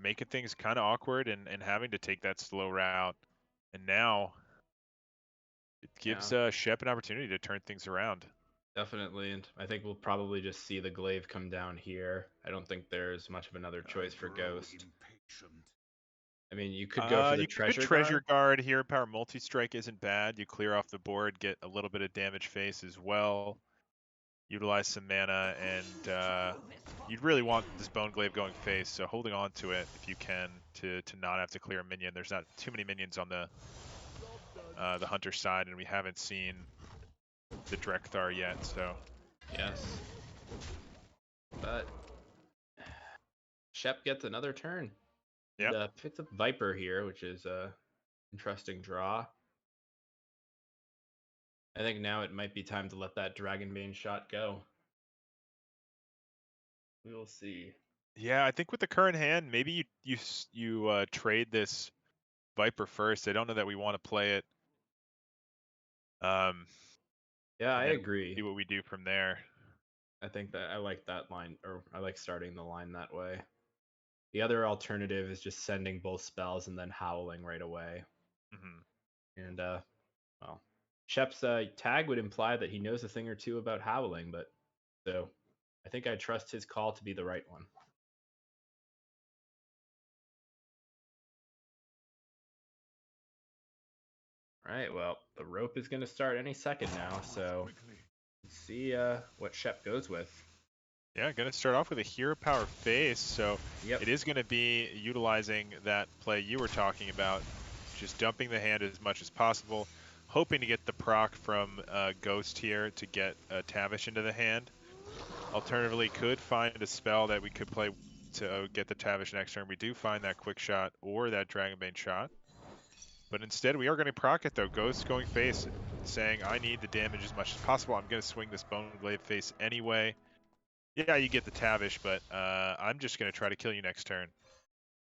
making things kind of awkward and having to take that slow route. And now it gives Shep an opportunity to turn things around. Definitely, and I think we'll probably just see the glaive come down here. I don't think there's much of another choice for Ghost. I mean, you could go for the You could treasure treasure guard. guard here. Power multi-strike isn't bad. You clear off the board, get a little bit of damage face as well. Utilize some mana, and you'd really want this Bone Glaive going face, so holding on to it if you can to not have to clear a minion. There's not too many minions on the Hunter side, and we haven't seen the Drekthar yet, so. Yes. But Shep gets another turn. Yeah. And picks up Viper here, which is a interesting draw. I think now it might be time to let that Dragonbane shot go. We will see. Yeah, I think with the current hand, maybe you trade this Viper first. I don't know that we want to play it. Yeah, I And then agree. see what we do from there. I think that I like that line, or I like starting the line that way. The other alternative is just sending both spells and then howling right away. Mm-hmm. And well, Shep's tag would imply that he knows a thing or two about howling, but so I think I trust his call to be the right one. All right, well, the rope is going to start any second now, so let's see what Shep goes with. Yeah, going to start off with a hero power face, so Yep. it is going to be utilizing that play you were talking about, just dumping the hand as much as possible, hoping to get the proc from Ghost here to get Tavish into the hand. Alternatively, could find a spell that we could play to get the Tavish next turn. We do find that quick shot or that Dragonbane shot. But instead, we are going to proc it, though. Ghost going face, saying, I need the damage as much as possible. I'm going to swing this Bone Glaive face anyway. Yeah, you get the Tavish, but I'm just going to try to kill you next turn.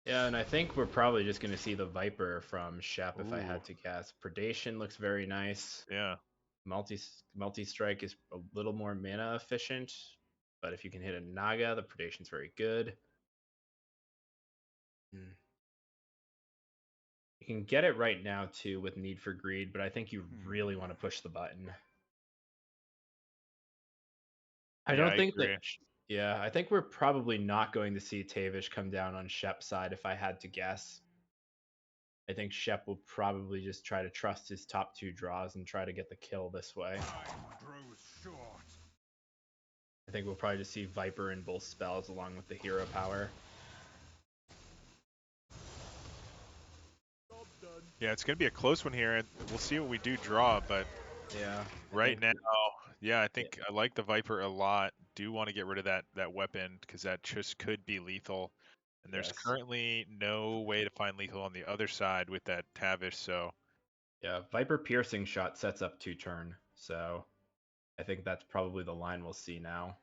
Yeah, and I think we're probably just going to see the Viper from Shep if I Ooh. had to guess. Predation looks very nice. Yeah. Multi-strike is a little more mana efficient, but if you can hit a Naga, the Predation's very good. You can get it right now, too, with Need for Greed, but I think you really want to push the button. I don't think that... Yeah, I think we're probably not going to see Tavish come down on Shep's side if I had to guess. I think Shep will probably just try to trust his top two draws and try to get the kill this way. I think we'll probably just see Viper in both spells along with the hero power. Yeah, it's going to be a close one here, and we'll see what we do draw, but yeah, right now, yeah, I think I like the Viper a lot. Do want to get rid of that weapon because that just could be lethal. And there's currently no way to find lethal on the other side with that Tavish, so... Yeah, Viper Piercing Shot sets up 2-turn, so I think that's probably the line we'll see now.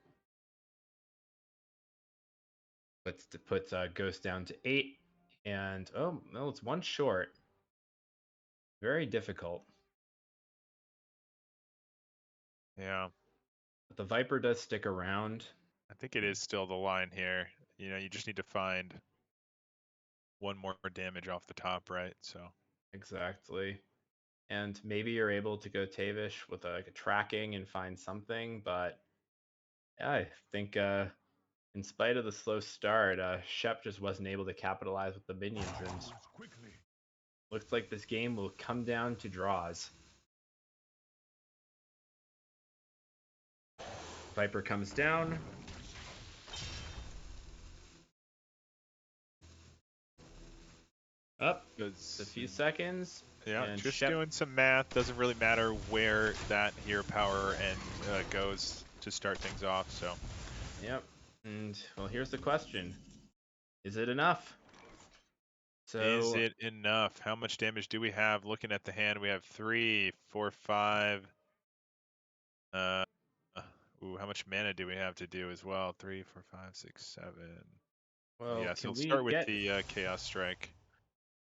Puts Ghost down to 8. And oh no, it's one short. Very difficult. Yeah, But the Viper does stick around. I think it is still the line here. You just need to find one more damage off the top, right? So Exactly. And maybe you're able to go Tavish with like a tracking and find something, but yeah, I think in spite of the slow start, Shep just wasn't able to capitalize with the minions, and looks like this game will come down to draws. Viper comes down. Up. It's a few seconds. yeah, And just Shep, doing some math. Doesn't really matter where that hero power and goes to start things off. So yep. And well, here's the question: is it enough? is So it enough? How much damage do we have? Looking at the hand, we have 3, 4, 5. Ooh, how much mana do we have to do as well? 3, 4, 5, 6, 7. well, Yes, can he'll we start with get the Chaos Strike.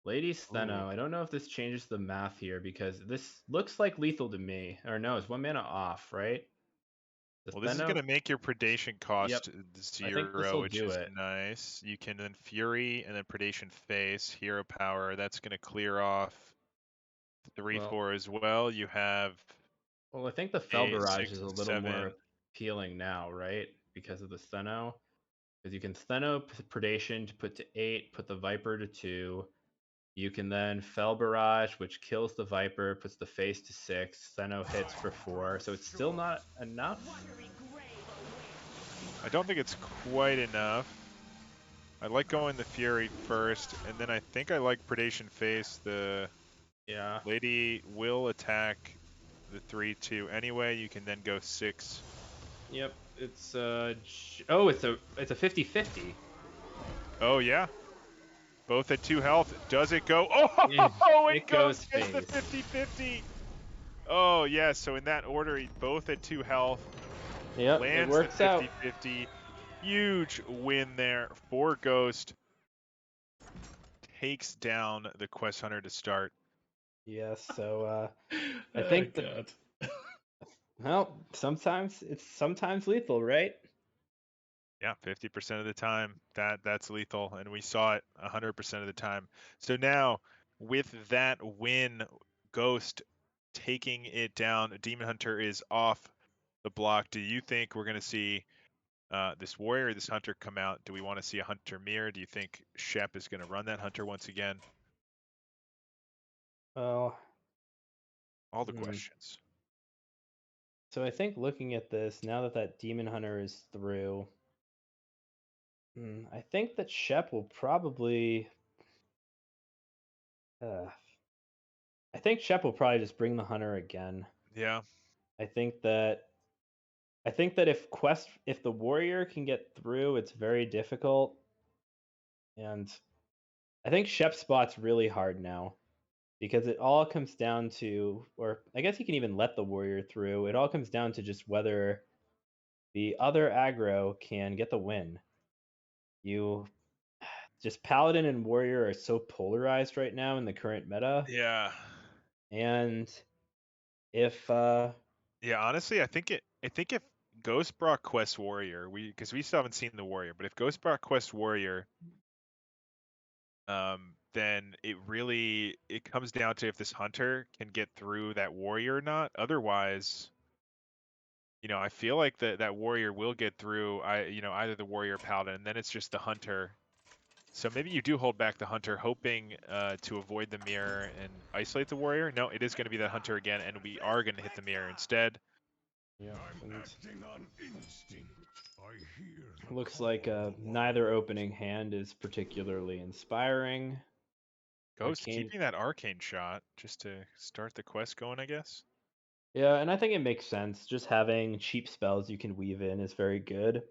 Lady Ooh. Steno? I don't know if this changes the math here because this looks like lethal to me. Or no, it's 1 mana off, right? The Well, this is Steno, going to make your predation yep. cost I think this 0, will which do is it. nice. You can then Fury and then predation face, hero power. That's going to clear off 3, Well, 4 as well. You have I think the Fell 8, Barrage 6, is a and little 7. more appealing now, right? Because of the Steno. Because you can Steno Predation to put to 8, put the Viper to 2. You can then Fell Barrage, which kills the Viper, puts the face to 6. Steno hits for 4. So it's still not enough. I don't think it's quite enough. I like going the Fury first, and then I think I like predation face. The Yeah. lady will attack the 3/2 anyway. You can then go 6. Yep. It's it's a 50-50. Oh yeah, both at 2 health. Does it go? Yeah, Oh, it it goes goes gets the face. 50-50. Oh yeah, so in that order, both at 2 health. Yep, it Lands the works out. 50-50. Huge win there for Ghost. Takes down the Quest Hunter to start. Yes, so I think that God. well, sometimes it's lethal, right? Yeah, 50% of the time that's lethal, and we saw it 100% of the time. So now, with that win, Ghost taking it down. Demon Hunter is off the block. Do you think we're going to see this warrior, this hunter come out? Do we want to see a hunter mirror? Do you think Shep is going to run that hunter once again? Well, All the questions. so I think looking at this, now that that Demon Hunter is through, I think that Shep will probably. I think Shep will probably just bring the Hunter again. Yeah. I think that. If the warrior can get through, it's very difficult, and I think Shep's spot's really hard now because it all comes down to, or I guess he can even let the warrior through. It all comes down to just whether the other aggro can get the win. You just paladin and warrior are so polarized right now in the current meta, Yeah. and if Yeah, honestly, I think if Ghost brought Quest Warrior, because we still haven't seen the warrior, but if Ghost brought Quest Warrior, then it comes down to if this hunter can get through that warrior or not. Otherwise, I feel like that warrior will get through. Either the warrior or paladin, and then it's just the hunter. So maybe you do hold back the hunter, hoping to avoid the mirror and isolate the warrior. No, it is going to be that hunter again, and we are going to hit the mirror instead. yeah, looks like neither opening hand is particularly inspiring. Ghost Arcane. keeping that arcane shot just to start the quest going, I guess. Yeah, and I think it makes sense. Just having cheap spells you can weave in is very good.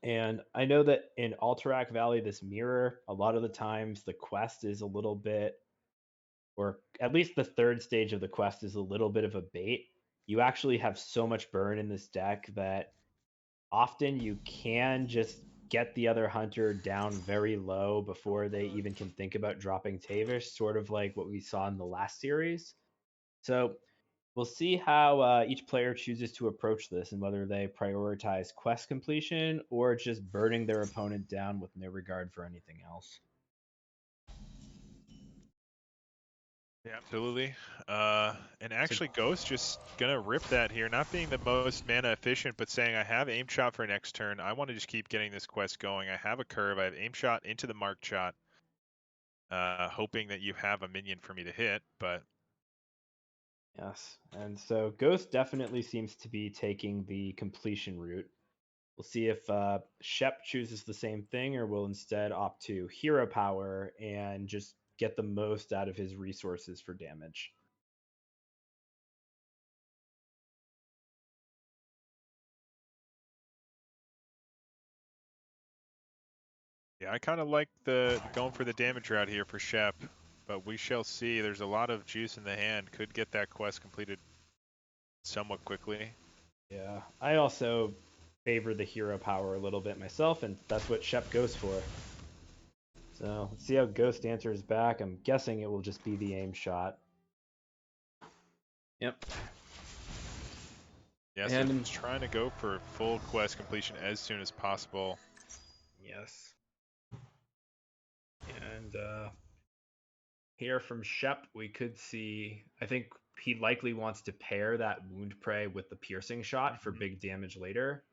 And I know that in Alterac Valley, this mirror, a lot of the times the quest is a little bit, or at least the third stage of the quest is a little bit of a bait. You actually have so much burn in this deck that often you can just get the other hunter down very low before they even can think about dropping Tavish, sort of like what we saw in the last series. So we'll see how each player chooses to approach this and whether they prioritize quest completion or just burning their opponent down with no regard for anything else. Yeah, absolutely. And actually, Ghost just gonna rip that here, not being the most mana efficient, but saying I have aim shot for next turn. I want to just keep getting this quest going. I have a curve. I have aim shot into the marked shot, hoping that you have a minion for me to hit. But Yes, and so Ghost definitely seems to be taking the completion route. We'll see if Shep chooses the same thing or will instead opt to hero power and just get the most out of his resources for damage. yeah, I kind of like the going for the damage route here for Shep. But we shall see. There's a lot of juice in the hand. Could get that quest completed somewhat quickly. Yeah, I also favor the hero power a little bit myself, and that's what Shep goes for. So let's see how Ghost answers back. I'm guessing it will just be the aim shot. Yep. Yeah, so And just trying to go for full quest completion as soon as possible. yes. And here from Shep, we could see. I think he likely wants to pair that wound prey with the piercing shot for Mhm. big damage later.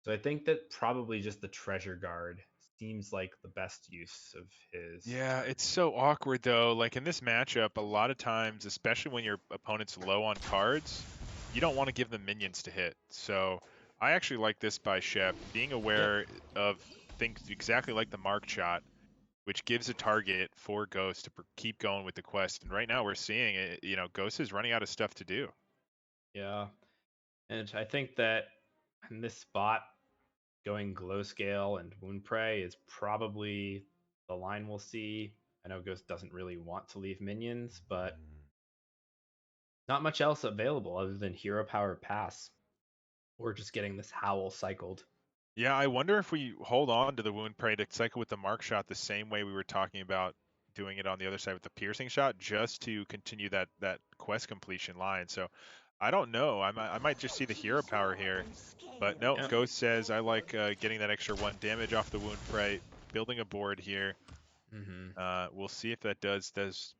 So I think that probably just the treasure guard seems like the best use of his. Yeah, turn it's here. so awkward though. Like in this matchup, a lot of times, especially when your opponent's low on cards, you don't want to give them minions to hit. So I actually like this by Shep, being Yep. aware of things exactly like the mark shot, which gives a target for Ghost to keep going with the quest. And right now we're seeing it, Ghost is running out of stuff to do. Yeah. And I think that in this spot, going glow scale and wound prey is probably the line we'll see. I know Ghost doesn't really want to leave minions, but not much else available other than hero power pass or just getting this howl cycled. Yeah, I wonder if we hold on to the wound prey to cycle with the mark shot the same way we were talking about doing it on the other side with the piercing shot, just to continue that quest completion line. So I don't know. I might just see the hero power here, but no. Yeah. Ghost says I like getting that extra 1 damage off the wound prey, building a board here. Mm-hmm. We'll see if that does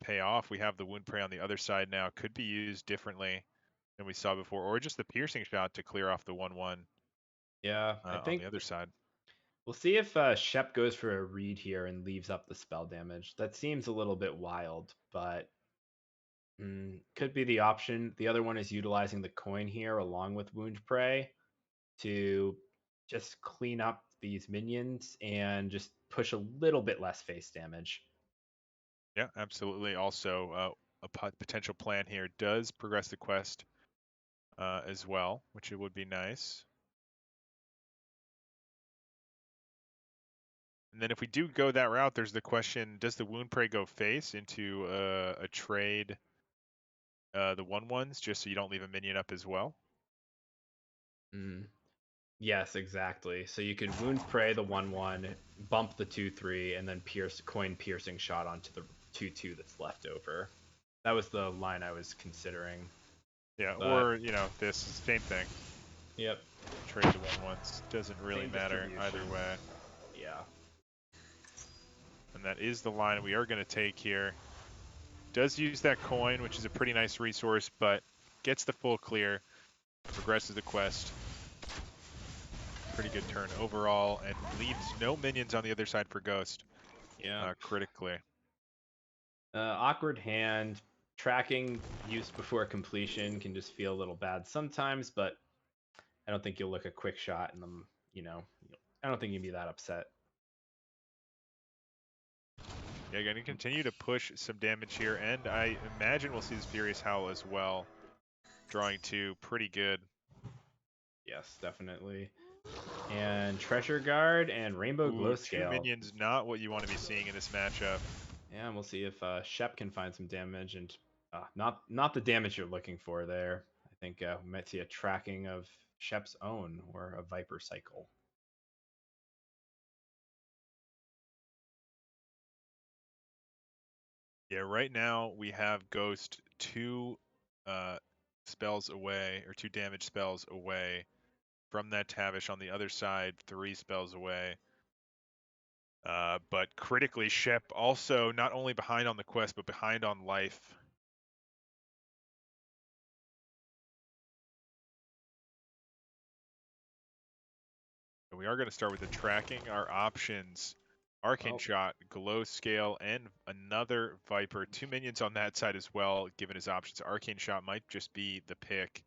pay off. We have the wound prey on the other side now. Could be used differently than we saw before, or just the piercing shot to clear off the 1/1 Yeah, I on the think other side. we'll see if Shep goes for a read here and leaves up the spell damage. That seems a little bit wild, but could be the option. The other one is utilizing the coin here along with Wound Prey to just clean up these minions and just push a little bit less face damage. Yeah, absolutely. Also, a potential plan here does progress the quest as well, which it would be nice. And then if we do go that route, there's the question: does the wound prey go face into a trade the 1/1s just so you don't leave a minion up as well? Mm. Yes, exactly. So you could Wound Prey the 1/1, bump the 2/3, and then coin piercing shot onto the 2/2 that's left over. That was the line I was considering. Yeah, But or this same thing. yep, Trade the 1/1s doesn't really same matter either distribution. way. Yeah. And that is the line we are going to take here. Does use that coin, which is a pretty nice resource, but gets the full clear, progresses the quest. Pretty good turn overall, and leaves no minions on the other side for Ghost. Yeah. Critically. Awkward hand. Tracking used before completion can just feel a little bad sometimes, but I don't think you'll look a quick shot and them, I don't think you'd be that upset. Yeah, going to continue to push some damage here, and I imagine we'll see this Furious Howl as well. Drawing 2, pretty good. Yes, definitely. And Treasure Guard and Rainbow Ooh, Glow 2 Scale. minions, not what you want to be seeing in this matchup. Yeah, and we'll see if Shep can find some damage and not the damage you're looking for there. I think we might see a tracking of Shep's own or a Viper Cycle. Yeah, right now we have Ghost 2 spells away, or 2 damage spells away from that Tavish. On the other side, 3 spells away. But critically, Shep also not only behind on the quest, but behind on life. And we are going to start with the tracking. Our options: Arcane Shot, Glow Scale, and another Viper. 2 minions on that side as well, given his options. Arcane Shot might just be the pick.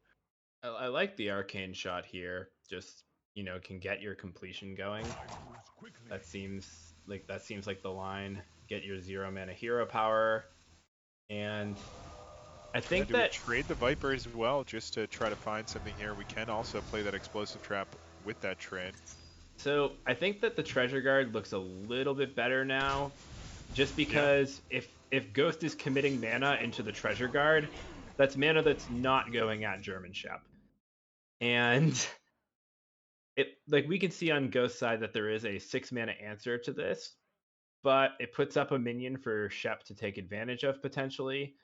I like the Arcane Shot here. Just, can get your completion going. That seems like the line. Get your 0 mana hero power. And I think Do we that trade the Viper as well, just to try to find something here? We can also play that Explosive Trap with that trade. So I think that the Treasure Guard looks a little bit better now, just because if Ghost is committing mana into the Treasure Guard, that's mana that's not going at German Shep. And we can see on Ghost's side that there is a 6 mana answer to this, but it puts up a minion for Shep to take advantage of potentially,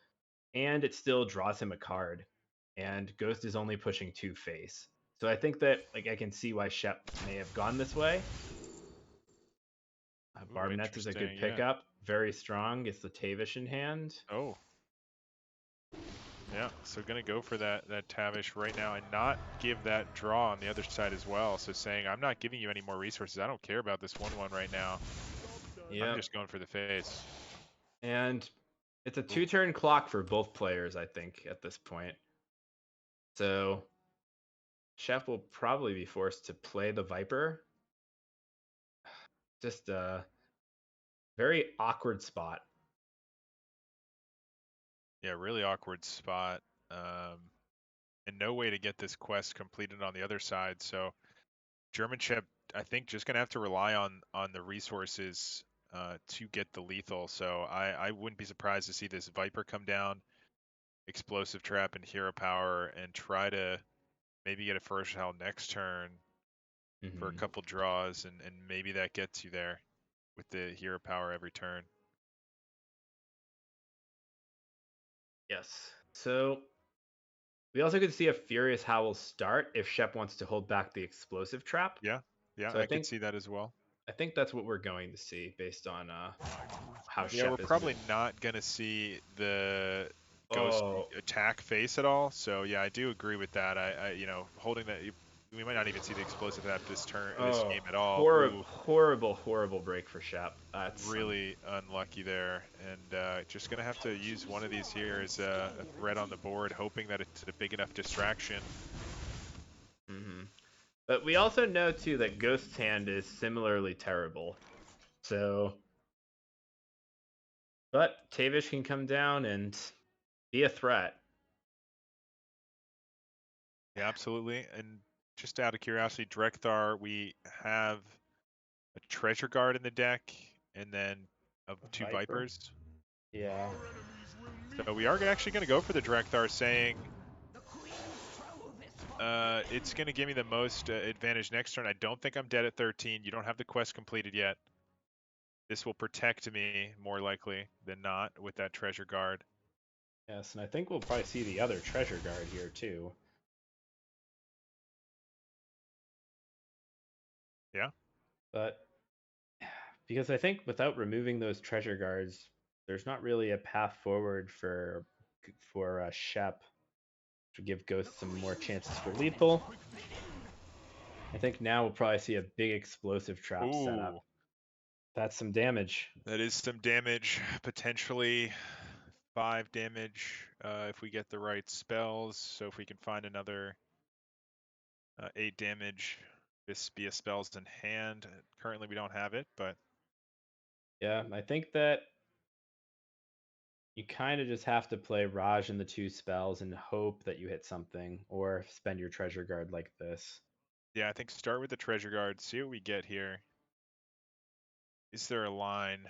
and it still draws him a card. And Ghost is only pushing 2 face. So I think that I can see why Shep may have gone this way. Barb Nets is a good pickup. Very strong. Gets the Tavish in hand. Oh. Yeah, so going to go for that Tavish right now and not give that draw on the other side as well. So saying, I'm not giving you any more resources. I don't care about this 1/1 right now. Yep. I'm just going for the face. And it's a 2-turn clock for both players, I think, at this point. So Chef will probably be forced to play the Viper. Just a very awkward spot. Yeah, really awkward spot. And no way to get this quest completed on the other side. So German Shep, I think, just going to have to rely on the resources to get the lethal. So I wouldn't be surprised to see this Viper come down, Explosive Trap and Hero Power, and try to maybe get a first hell next turn for a couple draws, and maybe that gets you there with the Hero Power every turn. Yes. So we also could see a Furious Howl start if Shep wants to hold back the Explosive Trap. Yeah, so I could see that as well. I think that's what we're going to see based on how Shep is. Yeah, we're probably not going to see the Ghost attack face at all. So yeah, I do agree with that. I holding that, we might not even see the Explosive at this game at all. Horrible break for Shep. That's really unlucky there, and just gonna have to use one of these here as a threat on the board, hoping that it's a big enough distraction. But we also know too that Ghost's hand is similarly terrible. So, but Tavish can come down and be a threat. Yeah, absolutely. And just out of curiosity, Drekthar, we have a Treasure Guard in the deck, and then two Vipers. Yeah. So we are actually going to go for the Drekthar, saying it's going to give me the most advantage next turn. I don't think I'm dead at 13. You don't have the quest completed yet. This will protect me more likely than not with that Treasure Guard. Yes, and I think we'll probably see the other Treasure Guard here too. Yeah. But because I think without removing those Treasure Guards, there's not really a path forward for Shep to give Ghost some more chances for lethal. I think now we'll probably see a big Explosive Trap setup. That's some damage. That is some damage, potentially 5 damage if we get the right spells. So if we can find another 8 damage, this be a spells in hand. Currently we don't have it, but yeah, I think that you kind of just have to play Raj in the 2 spells and hope that you hit something, or spend your Treasure Guard like this. Yeah, I think start with the Treasure Guard, see what we get here. Is there a line?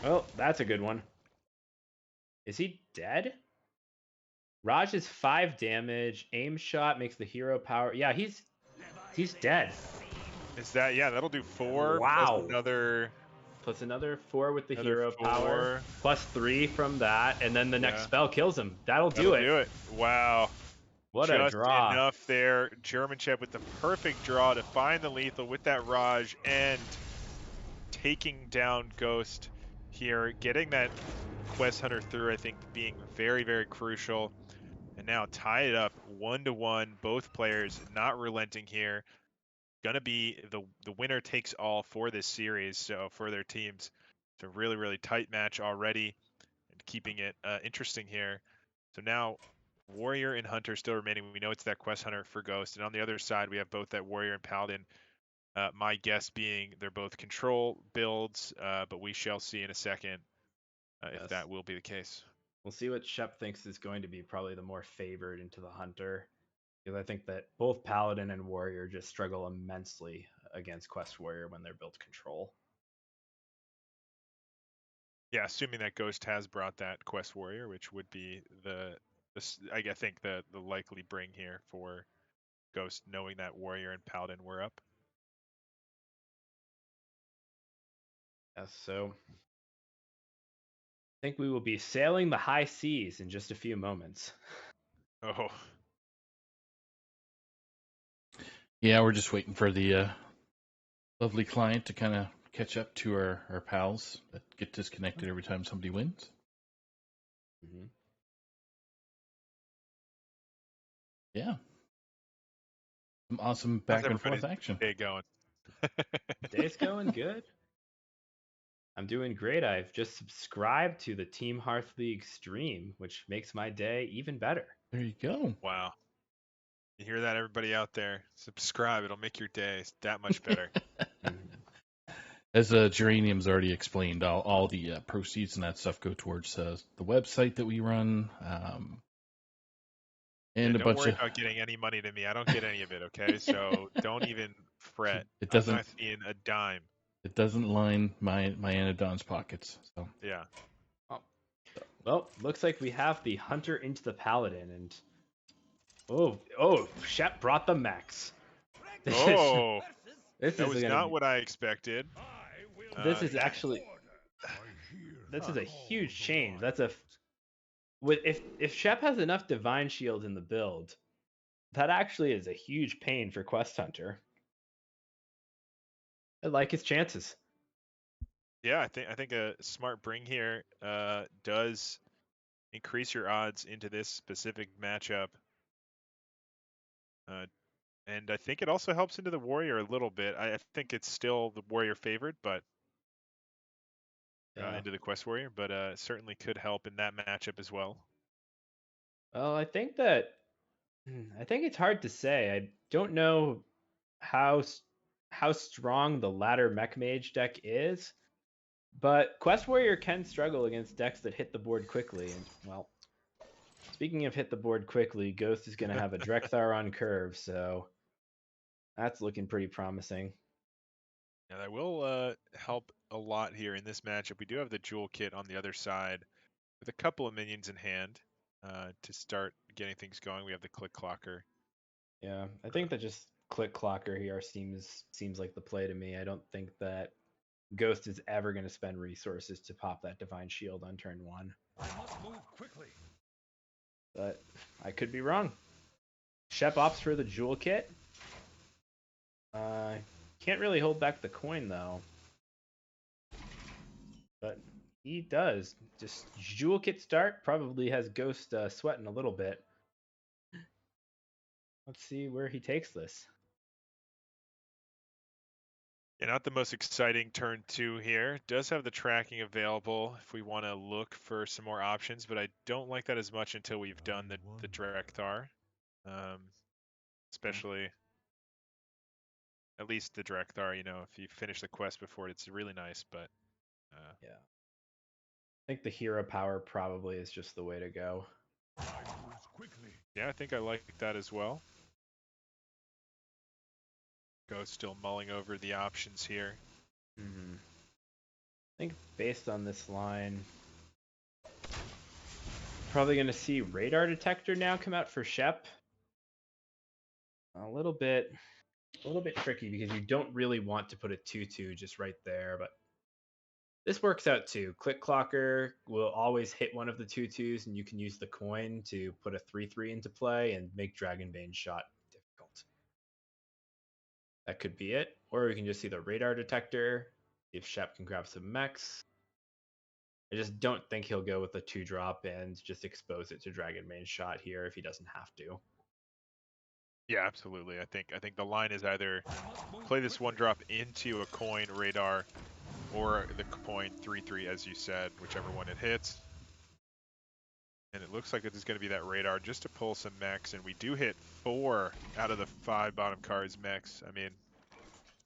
Well, that's a good one. Is he dead? Raj is 5 damage. Aim shot makes the hero power. Yeah, he's dead. Is that, yeah, that'll do 4. Wow. Plus another plus another 4 with the Another hero power, 4. plus 3 from that, and then the next Yeah. spell kills him. That'll That'll do it. Wow. What a Just draw. enough there. German Chef with the perfect draw to find the lethal with that Raj and taking down Ghost here. Getting that Quest Hunter through, I think, being very, very crucial. And now tie it up 1-1. Both players not relenting here. Gonna be the winner takes all for this series. So for their teams, it's a really, really tight match already, and keeping it interesting here. So now Warrior and Hunter still remaining. We know it's that Quest Hunter for Ghost, and on the other side we have both that Warrior and Paladin. My guess being they're both control builds, but we shall see in a second if that will be the case. We'll see what Shep thinks is going to be probably the more favored into the Hunter, because I think that both Paladin and Warrior just struggle immensely against Quest Warrior when they're built control. Yeah, assuming that Ghost has brought that Quest Warrior, which would be I think the likely bring here for Ghost, knowing that Warrior and Paladin were up. Yes, so I think we will be sailing the high seas in just a few moments. Oh, Yeah, we're just waiting for the lovely client to kind of catch up to our pals that get disconnected every time somebody wins. Mm-hmm. Yeah. Some awesome how's back and forth everybody's action. day going? Day's going good. I'm doing great. I've just subscribed to the Team Hearth League stream, which makes my day even better. There you go. Wow. You hear that, everybody out there? Subscribe. It'll make your day that much better. As Geranium's already explained, all the proceeds and that stuff go towards the website that we run, and a don't bunch worry of. about getting any money to me. I don't get any of it, okay? So don't even fret. It I'm doesn't. not seeing a dime. It doesn't line my Anadon's pockets. So Yeah. Well, looks like we have the Hunter into the Paladin, and Shep brought the mechs. Oh, This that is was gonna not be, what I expected. this is actually this is a huge change. That's a if Shep has enough Divine Shield in the build, that actually is a huge pain for Quest Hunter. I like his chances. Yeah, I think a smart bring here does increase your odds into this specific matchup. And I think it also helps into the Warrior a little bit. I think it's still the Warrior favored, but into the Quest Warrior, but certainly could help in that matchup as well. Well, I think it's hard to say. I don't know how strong the ladder Mech Mage deck is, but Quest Warrior can struggle against decks that hit the board quickly. And well, speaking of hit the board quickly, Ghost is going to have a Drekthar on curve, so that's looking pretty promising. Now that will help a lot here in this matchup. We do have the Jewel Kit on the other side with a couple of minions in hand to start getting things going. We have the Click Clocker. Yeah, I think that just Click Clocker here seems like the play to me. I don't think that Ghost is ever going to spend resources to pop that Divine Shield on turn 1. I must move quickly. But I could be wrong. Shep opts for the Jewel Kit. Can't really hold back the coin though. But he does. Just Jewel Kit start probably has Ghost sweating a little bit. Let's see where he takes this. Yeah, not the most exciting turn 2 here. Does have the tracking available if we want to look for some more options, but I don't like that as much until we've done the Drekthar. Especially, at least the Drekthar, if you finish the quest before it, it's really nice, but... Yeah. I think the hero power probably is just the way to go. Yeah, I think I like that as well. Ghost still mulling over the options here. Mm-hmm. I think based on this line, probably going to see Radar Detector now come out for Shep. A little bit tricky because you don't really want to put a 2/2 just right there, but This works out too. Click Clocker will always hit one of the 2/2s, and you can use the coin to put a 3/3 into play and make Dragonbane shot difficult. That could be it. Or we can just see the radar detector, see if Shep can grab some mechs. I just don't think he'll go with the 2-drop and just expose it to Dragonbane shot here if he doesn't have to. Yeah, absolutely. I think the line is either play this 1-drop into a coin radar, or the coin 3/3, as you said, whichever one it hits. And it looks like it's going to be that radar just to pull some mechs, and we do hit 4 out of the 5 bottom cards mechs. I mean,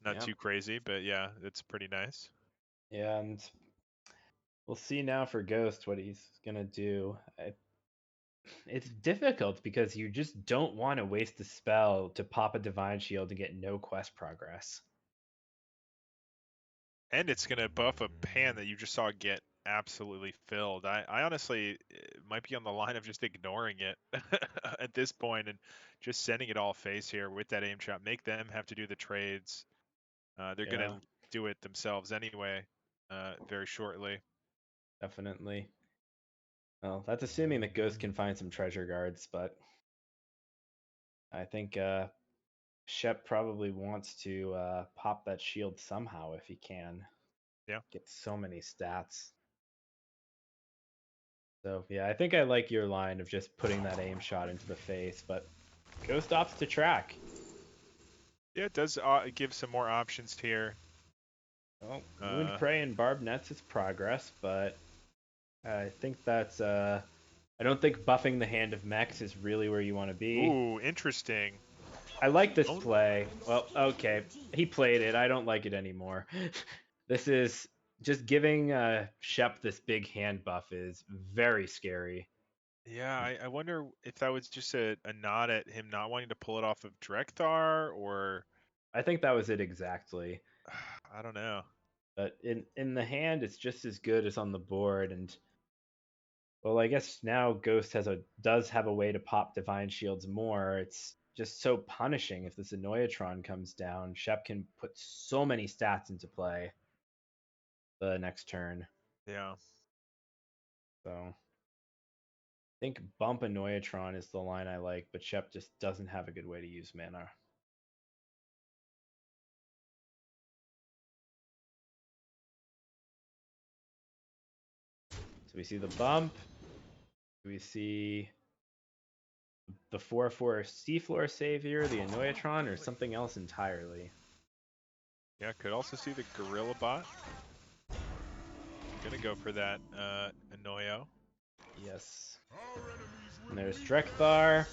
not too crazy, but yeah, it's pretty nice. Yeah, and we'll see now for Ghost what he's going to do. It's difficult because you just don't want to waste the spell to pop a Divine Shield and get no quest progress. And it's going to buff a pan that you just saw get absolutely filled. I honestly might be on the line of just ignoring it at this point and just sending it all face here with that aim shot. Make them have to do the trades. They're going to do it themselves anyway, very shortly. Definitely. Well, that's assuming that Ghost can find some treasure guards, but I think Shep probably wants to pop that shield somehow if he can. Yeah. Get so many stats. So, yeah, I think I like your line of just putting that aim shot into the face, but Ghost opts to track. Yeah, it does give some more options here. Well, Wound Prey and Barb Nets is progress, but I think that's I don't think buffing the Hand of Mechs is really where you want to be. Ooh, interesting. I like this play. Well, okay, he played it. I don't like it anymore. This is just giving Shep this big hand buff is very scary. Yeah, I wonder if that was just a nod at him not wanting to pull it off of Drekthar, or I think that was it exactly. I don't know. But in the hand, it's just as good as on the board, and well, I guess now Ghost does have a way to pop Divine Shields more. It's just so punishing if this Annoyatron comes down. Shep can put so many stats into play the next turn. Yeah. So I think Bump Annoyatron is the line I like, but Shep just doesn't have a good way to use mana. So we see the bump. We see the 4/4 Seafloor Savior, the Annoyatron, or something else entirely. Yeah, could also see the Gorilla Bot. Gonna go for that Annoyo. Yes. And there's Drekthar.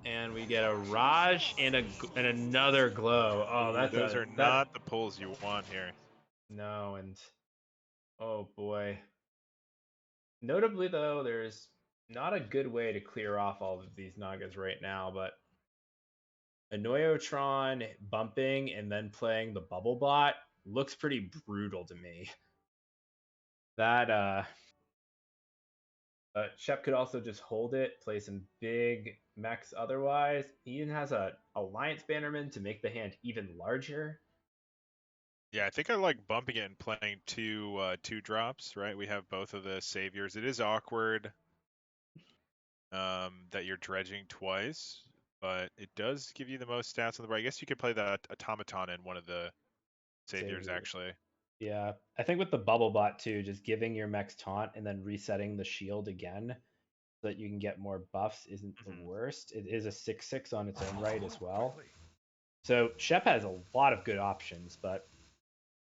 And we get a Raj and another Glow. Oh, those are not the pulls you want here. No, and oh boy. Notably though, there's not a good way to clear off all of these Nagas right now, but Annoyotron bumping and then playing the Bubble Bot looks pretty brutal to me. That Shep could also just hold it, play some big mechs otherwise. He even has a Alliance Bannerman to make the hand even larger. Yeah, I think I like bumping it and playing two drops, right? We have both of the saviors. It is awkward that you're dredging twice, but it does give you the most stats on the board. I guess you could play that automaton in one of the saviors, actually. Yeah, I think with the Bubble Bot too, just giving your mechs taunt and then resetting the shield again so that you can get more buffs isn't the worst. It is a 6/6 on its own right as well. So Shep has a lot of good options, but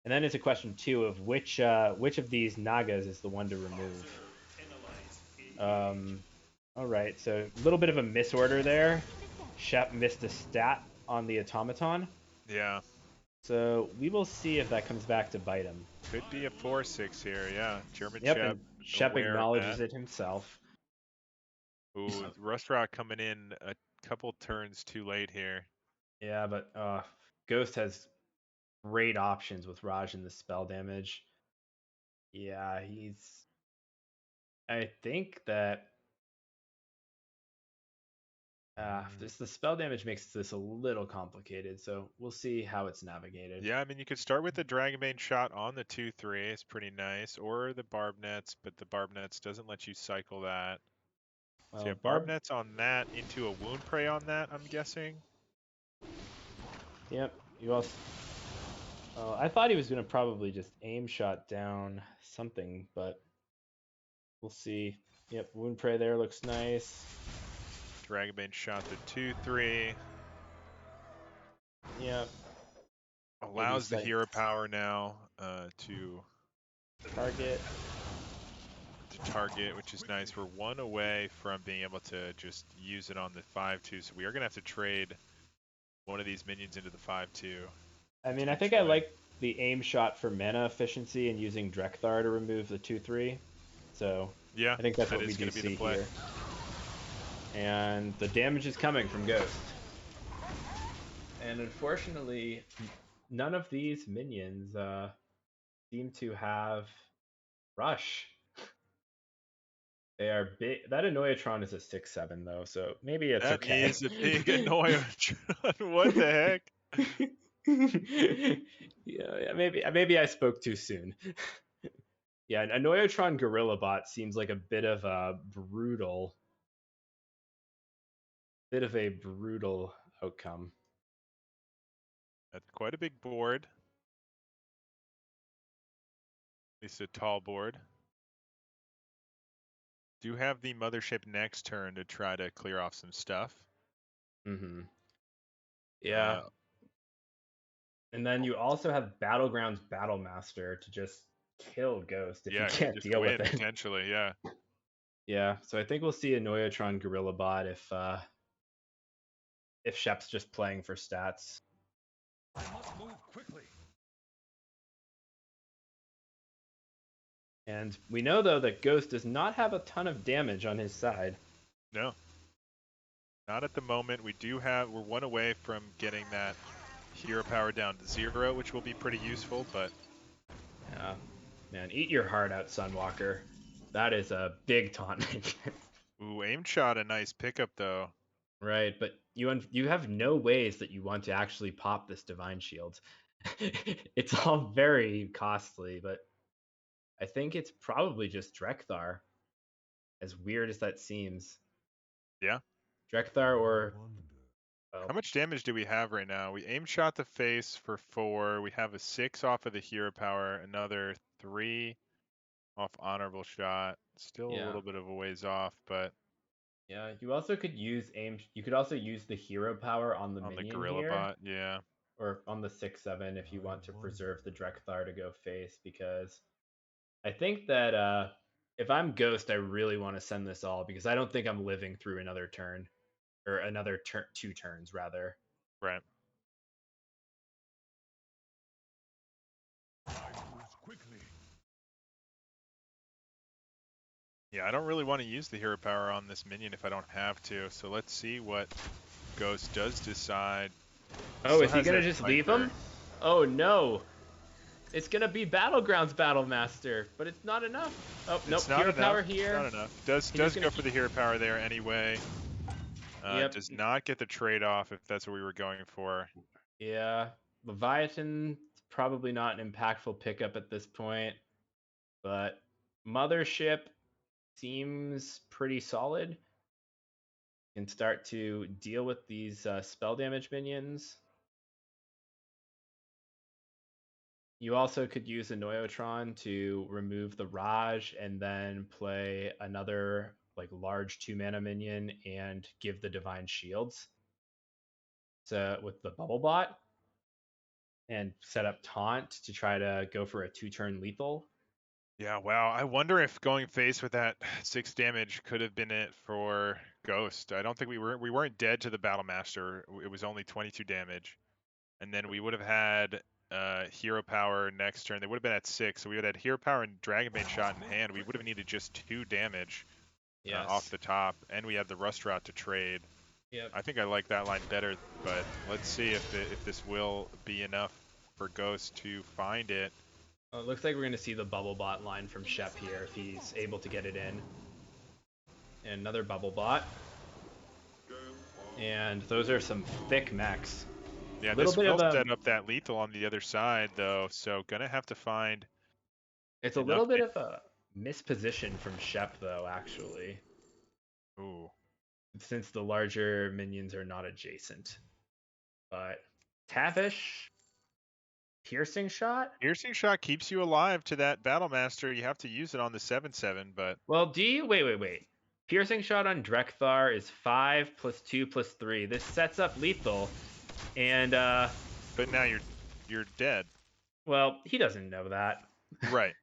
and then it's a question too of which of these Nagas is the one to remove. All right, so a little bit of a misorder there. Shep missed a stat on the automaton. Yeah. So we will see if that comes back to bite him. Could be a 4/6 here, yeah. German Yep, Shep. and Shep acknowledges it himself. Ooh, Rustrock coming in a couple turns too late here. Yeah, but Ghost has great options with Raj and the spell damage. Yeah, I think that The spell damage makes this a little complicated, so we'll see how it's navigated. Yeah, I mean, you could start with the Dragonbane shot on the 2/3. It's pretty nice. Or the Barb Nets, but the Barb Nets doesn't let you cycle that. Well, So yeah, Barb Nets on that into a Wound Prey on that, I'm guessing. Yep. You also. I thought he was going to probably just aim shot down something, but we'll see. Yep, Wound Prey there looks nice. Dragonbane shot the 2/3. Yep. Allows the hero power now to target, which is nice. We're one away from being able to just use it on the 5/2, so we are going to have to trade one of these minions into the 5/2. I mean, I think I like the aim shot for mana efficiency and using Drekthar to remove the 2/3. So yeah, I think that's what we do see here. And the damage is coming from Ghost. And unfortunately, none of these minions seem to have Rush. They are big. That Annoyatron is a 6/7 though, so maybe it's okay. That is a big Annoyatron. What the heck? yeah, maybe I spoke too soon. Yeah, an Annoyatron Gorilla Bot seems like a bit of a brutal outcome. That's quite a big board. At least a tall board. Do have the Mothership next turn to try to clear off some stuff. Mm-hmm. Yeah. And then you also have Battlegrounds Battlemaster to just kill Ghost if you can't deal with it. Potentially, yeah. Yeah, so I think we'll see a Noyatron Gorilla Bot if Shep's just playing for stats. I must move quickly. And we know though that Ghost does not have a ton of damage on his side. No. Not at the moment. We're one away from getting that hero power down to 0, which will be pretty useful, but yeah. Man, eat your heart out, Sunwalker. That is a big taunt. Ooh, aim shot, a nice pickup though. Right, but you have no ways that you want to actually pop this Divine Shield. It's all very costly, but I think it's probably just Drekthar. As weird as that seems. Yeah. Drekthar or... How much damage do we have right now? We aim shot the face for 4. We have a 6 off of the hero power, another 3 off honorable shot. Still a little bit of a ways off, but yeah, you also could use You could also use the hero power on the minion the Gorilla Bot, yeah. Or on the 6/7 if you want to preserve the Drekthar to go face, because I think that if I'm Ghost, I really want to send this all because I don't think I'm living through another turn. Or another 2 turns, rather. Right. Yeah, I don't really want to use the hero power on this minion if I don't have to. So let's see what Ghost does decide. Oh, is he going to just leave him? Oh, no. It's going to be Battlegrounds Battlemaster, but it's not enough. Oh, nope, hero power here. Not enough. Does go for the hero power there anyway. Does not get the trade-off if that's what we were going for. Yeah, Leviathan, probably not an impactful pickup at this point, but Mothership seems pretty solid. Can start to deal with these spell damage minions. You also could use a Noyotron to remove the Raj and then play another large 2-mana minion and give the Divine Shields. So with the Bubble Bot and set up Taunt to try to go for a 2-turn lethal. Yeah, wow. I wonder if going face with that 6 damage could have been it for Ghost. I don't think we weren't dead to the Battlemaster. It was only 22 damage. And then we would have had hero power next turn. They would have been at 6, so we would have had hero power and Dragonbane shot in hand. We would have needed just 2 damage off the top, and we had the Rust Rot to trade. Yep. I think I like that line better, but let's see if this will be enough for Ghost to find it. Well, it looks like we're going to see the Bubble Bot line from Shep here if he's able to get it in. And another Bubble Bot. and those are some thick mechs. Yeah, Little this bit will of a set up that lethal on the other side, though, so gonna have to find it's a enough. little bit of a misposition from Shep though, actually, Ooh. since the larger minions are not adjacent. But Tavish, piercing shot. Piercing shot keeps you alive to that Battlemaster. You have to use it on the 7/7, but Well, do you wait? Piercing shot on Drekthar is 5 plus 2 plus 3. This sets up lethal, and now you're dead. well, he doesn't know that. Right.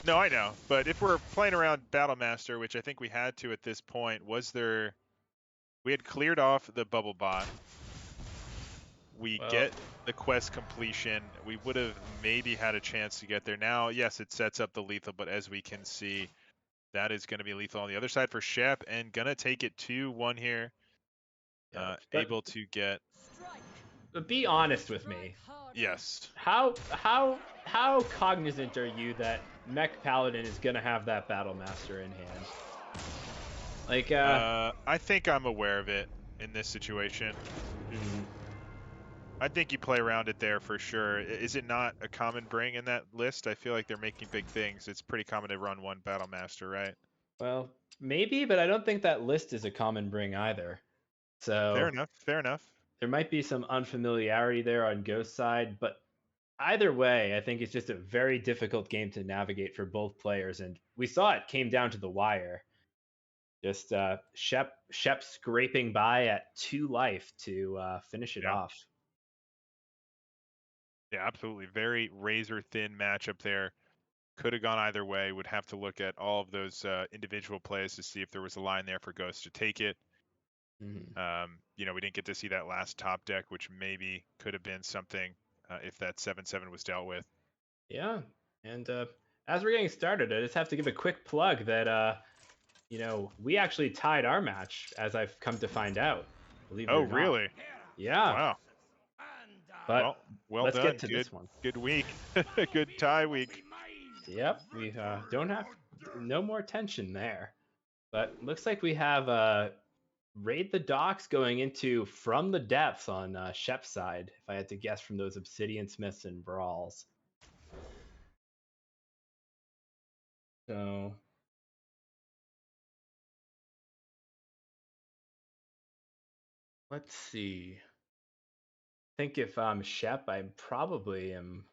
No, I know. But if we're playing around Battlemaster, which I think we had to at this point, we had cleared off the bubble bot. We Well, get the quest completion. We would have maybe had a chance to get there. Now, yes, it sets up the lethal, but as we can see, that is going to be lethal on the other side for Shep, and gonna take it 2-1 here. yeah, Able to get but be honest with me. yes. How cognizant are you that Mech Paladin is gonna have that Battlemaster in hand? Like, I think I'm aware of it in this situation. mm, I think you play around it there for sure. Is it not a common bring in that list? I feel like they're making big things. It's pretty common to run one Battlemaster, right? well, maybe, but I don't think that list is a common bring either. Fair So enough. Fair enough. there might be some unfamiliarity there on Ghost side, but either way, I think it's just a very difficult game to navigate for both players, and we saw it came down to the wire. Just Shep scraping by at 2 life to finish it Yeah. off. Yeah, absolutely. Very razor thin matchup there. Could have gone either way. Would have to look at all of those individual plays to see if there was a line there for Ghost to take it. Mm-hmm. We didn't get to see that last top deck, which maybe could have been something if that 7/7 was dealt with. Yeah, and as we're getting started, I just have to give a quick plug that we actually tied our match, as I've come to find out. Believe it Oh, or not. really? Yeah. Wow. But Well let's done. get to Good, this one. good week. Good tie week. Yep, we don't have no more tension there. But looks like we have Raid the Docks going into From the Depths on Shep's side, if I had to guess from those Obsidian Smiths and Brawls. So let's see. I think if I'm Shep, I probably am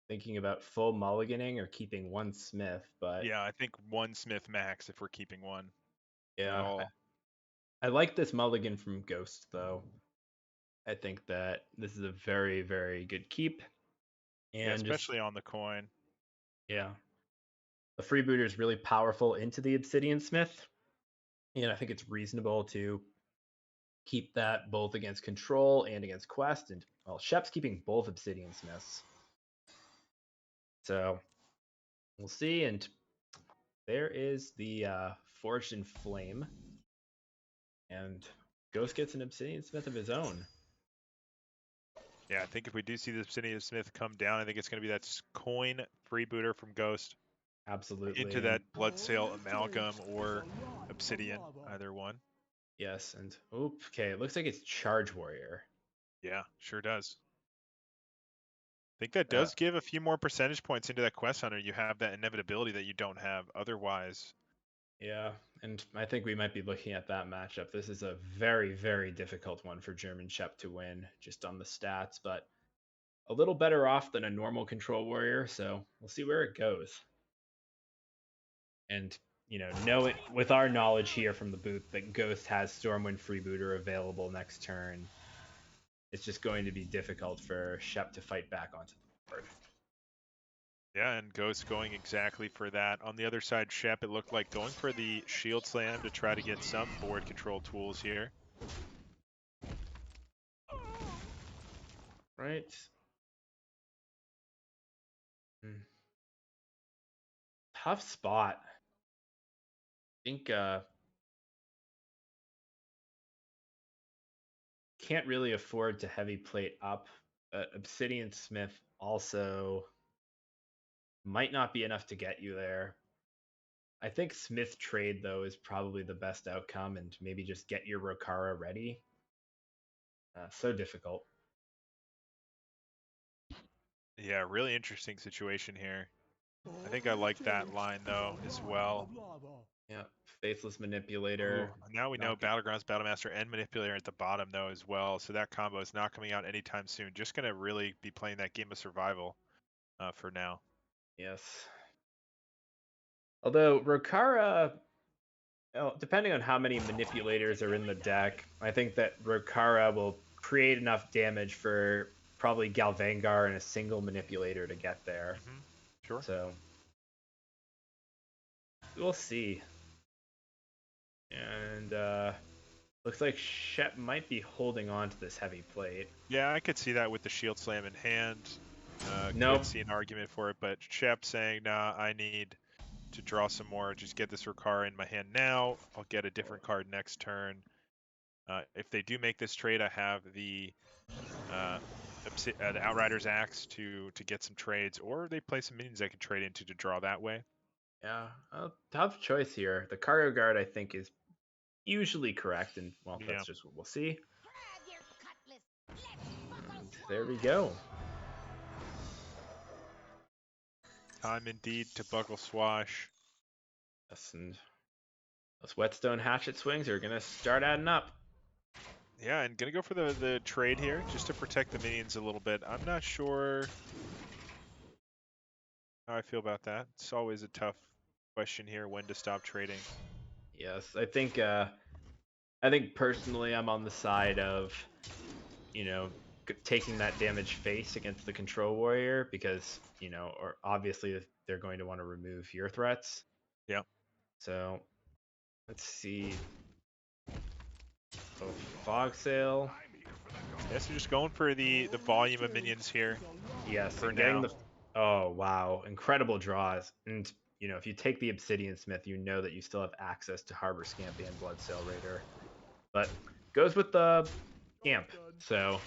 thinking about full mulliganing or keeping one Smith, but Yeah, I think one Smith max if we're keeping one at yeah, all. I like this mulligan from Ghost though. I think that this is a very, very good keep. Yeah, And just especially on the coin. yeah. The freebooter is really powerful into the Obsidian Smith. And I think it's reasonable to keep that both against Control and against Quest. And well, Shep's keeping both Obsidian Smiths. So we'll see. And there is the Forged in Flame. And Ghost gets an Obsidian Smith of his own. Yeah, I think if we do see the Obsidian Smith come down, I think it's going to be that coin freebooter from Ghost Absolutely. into that Bloodsail Amalgam or Obsidian, either one. Yes, and okay, it looks like it's Charge Warrior. Yeah, sure does. I think that does give a few more percentage points into that Quest Hunter. You have that inevitability that you don't have otherwise. Yeah, and I think we might be looking at that matchup. This is a very, very difficult one for German Shep to win, just on the stats, but a little better off than a normal Control Warrior, so we'll see where it goes. And, know it with our knowledge here from the booth that Ghost has Stormwind Freebooter available next turn. It's just going to be difficult for Shep to fight back onto the board. Yeah, and Ghost going exactly for that. On the other side, Shep, it looked like going for the Shield Slam to try to get some board control tools here. Right. Tough spot. I think can't really afford to heavy plate up. Obsidian Smith also might not be enough to get you there. I think Smith trade though is probably the best outcome, and maybe just get your Rokara ready. So difficult. Yeah, really interesting situation here. I think I like that line though as well. Yeah, Faithless Manipulator. Oh, now we know Not good. Battlegrounds, Battlemaster, and Manipulator at the bottom though as well. So that combo is not coming out anytime soon. Just gonna really be playing that game of survival for now. Yes. Although Rokara, depending on how many manipulators are in the deck, I think that Rokara will create enough damage for probably Galvangar and a single manipulator to get there. Sure. So we'll see. And looks like Shep might be holding on to this heavy plate. Yeah, I could see that with the shield slam in hand. Nope. Could see an argument for it, but Shep saying, "Nah, I need to draw some more. Just get this Rukara in my hand now. I'll get a different card next turn." If they do make this trade, I have the Outrider's Axe to get some trades, or they play some minions I can trade into to draw that way. Yeah, tough choice here. The Cargo Guard, I think, is usually correct, and well, Yeah. that's just what we'll see. And there we go. Time indeed to buckle swash. Yes, and those Whetstone Hatchet swings are gonna start adding up. Yeah, and gonna go for the trade here just to protect the minions a little bit. I'm not sure how I feel about that. It's always a tough question here when to stop trading. Yes, I think personally I'm on the side of, taking that damage face against the Control Warrior because, or obviously they're going to want to remove your threats. Yeah. So let's see. Oh, Fog Sail. Yeah, so just going for the volume of minions here. Yes, For and getting now. oh wow, incredible draws. And if you take the Obsidian Smith, you know that you still have access to Harbor Scamp and Bloodsail Raider. But goes with the Scamp. So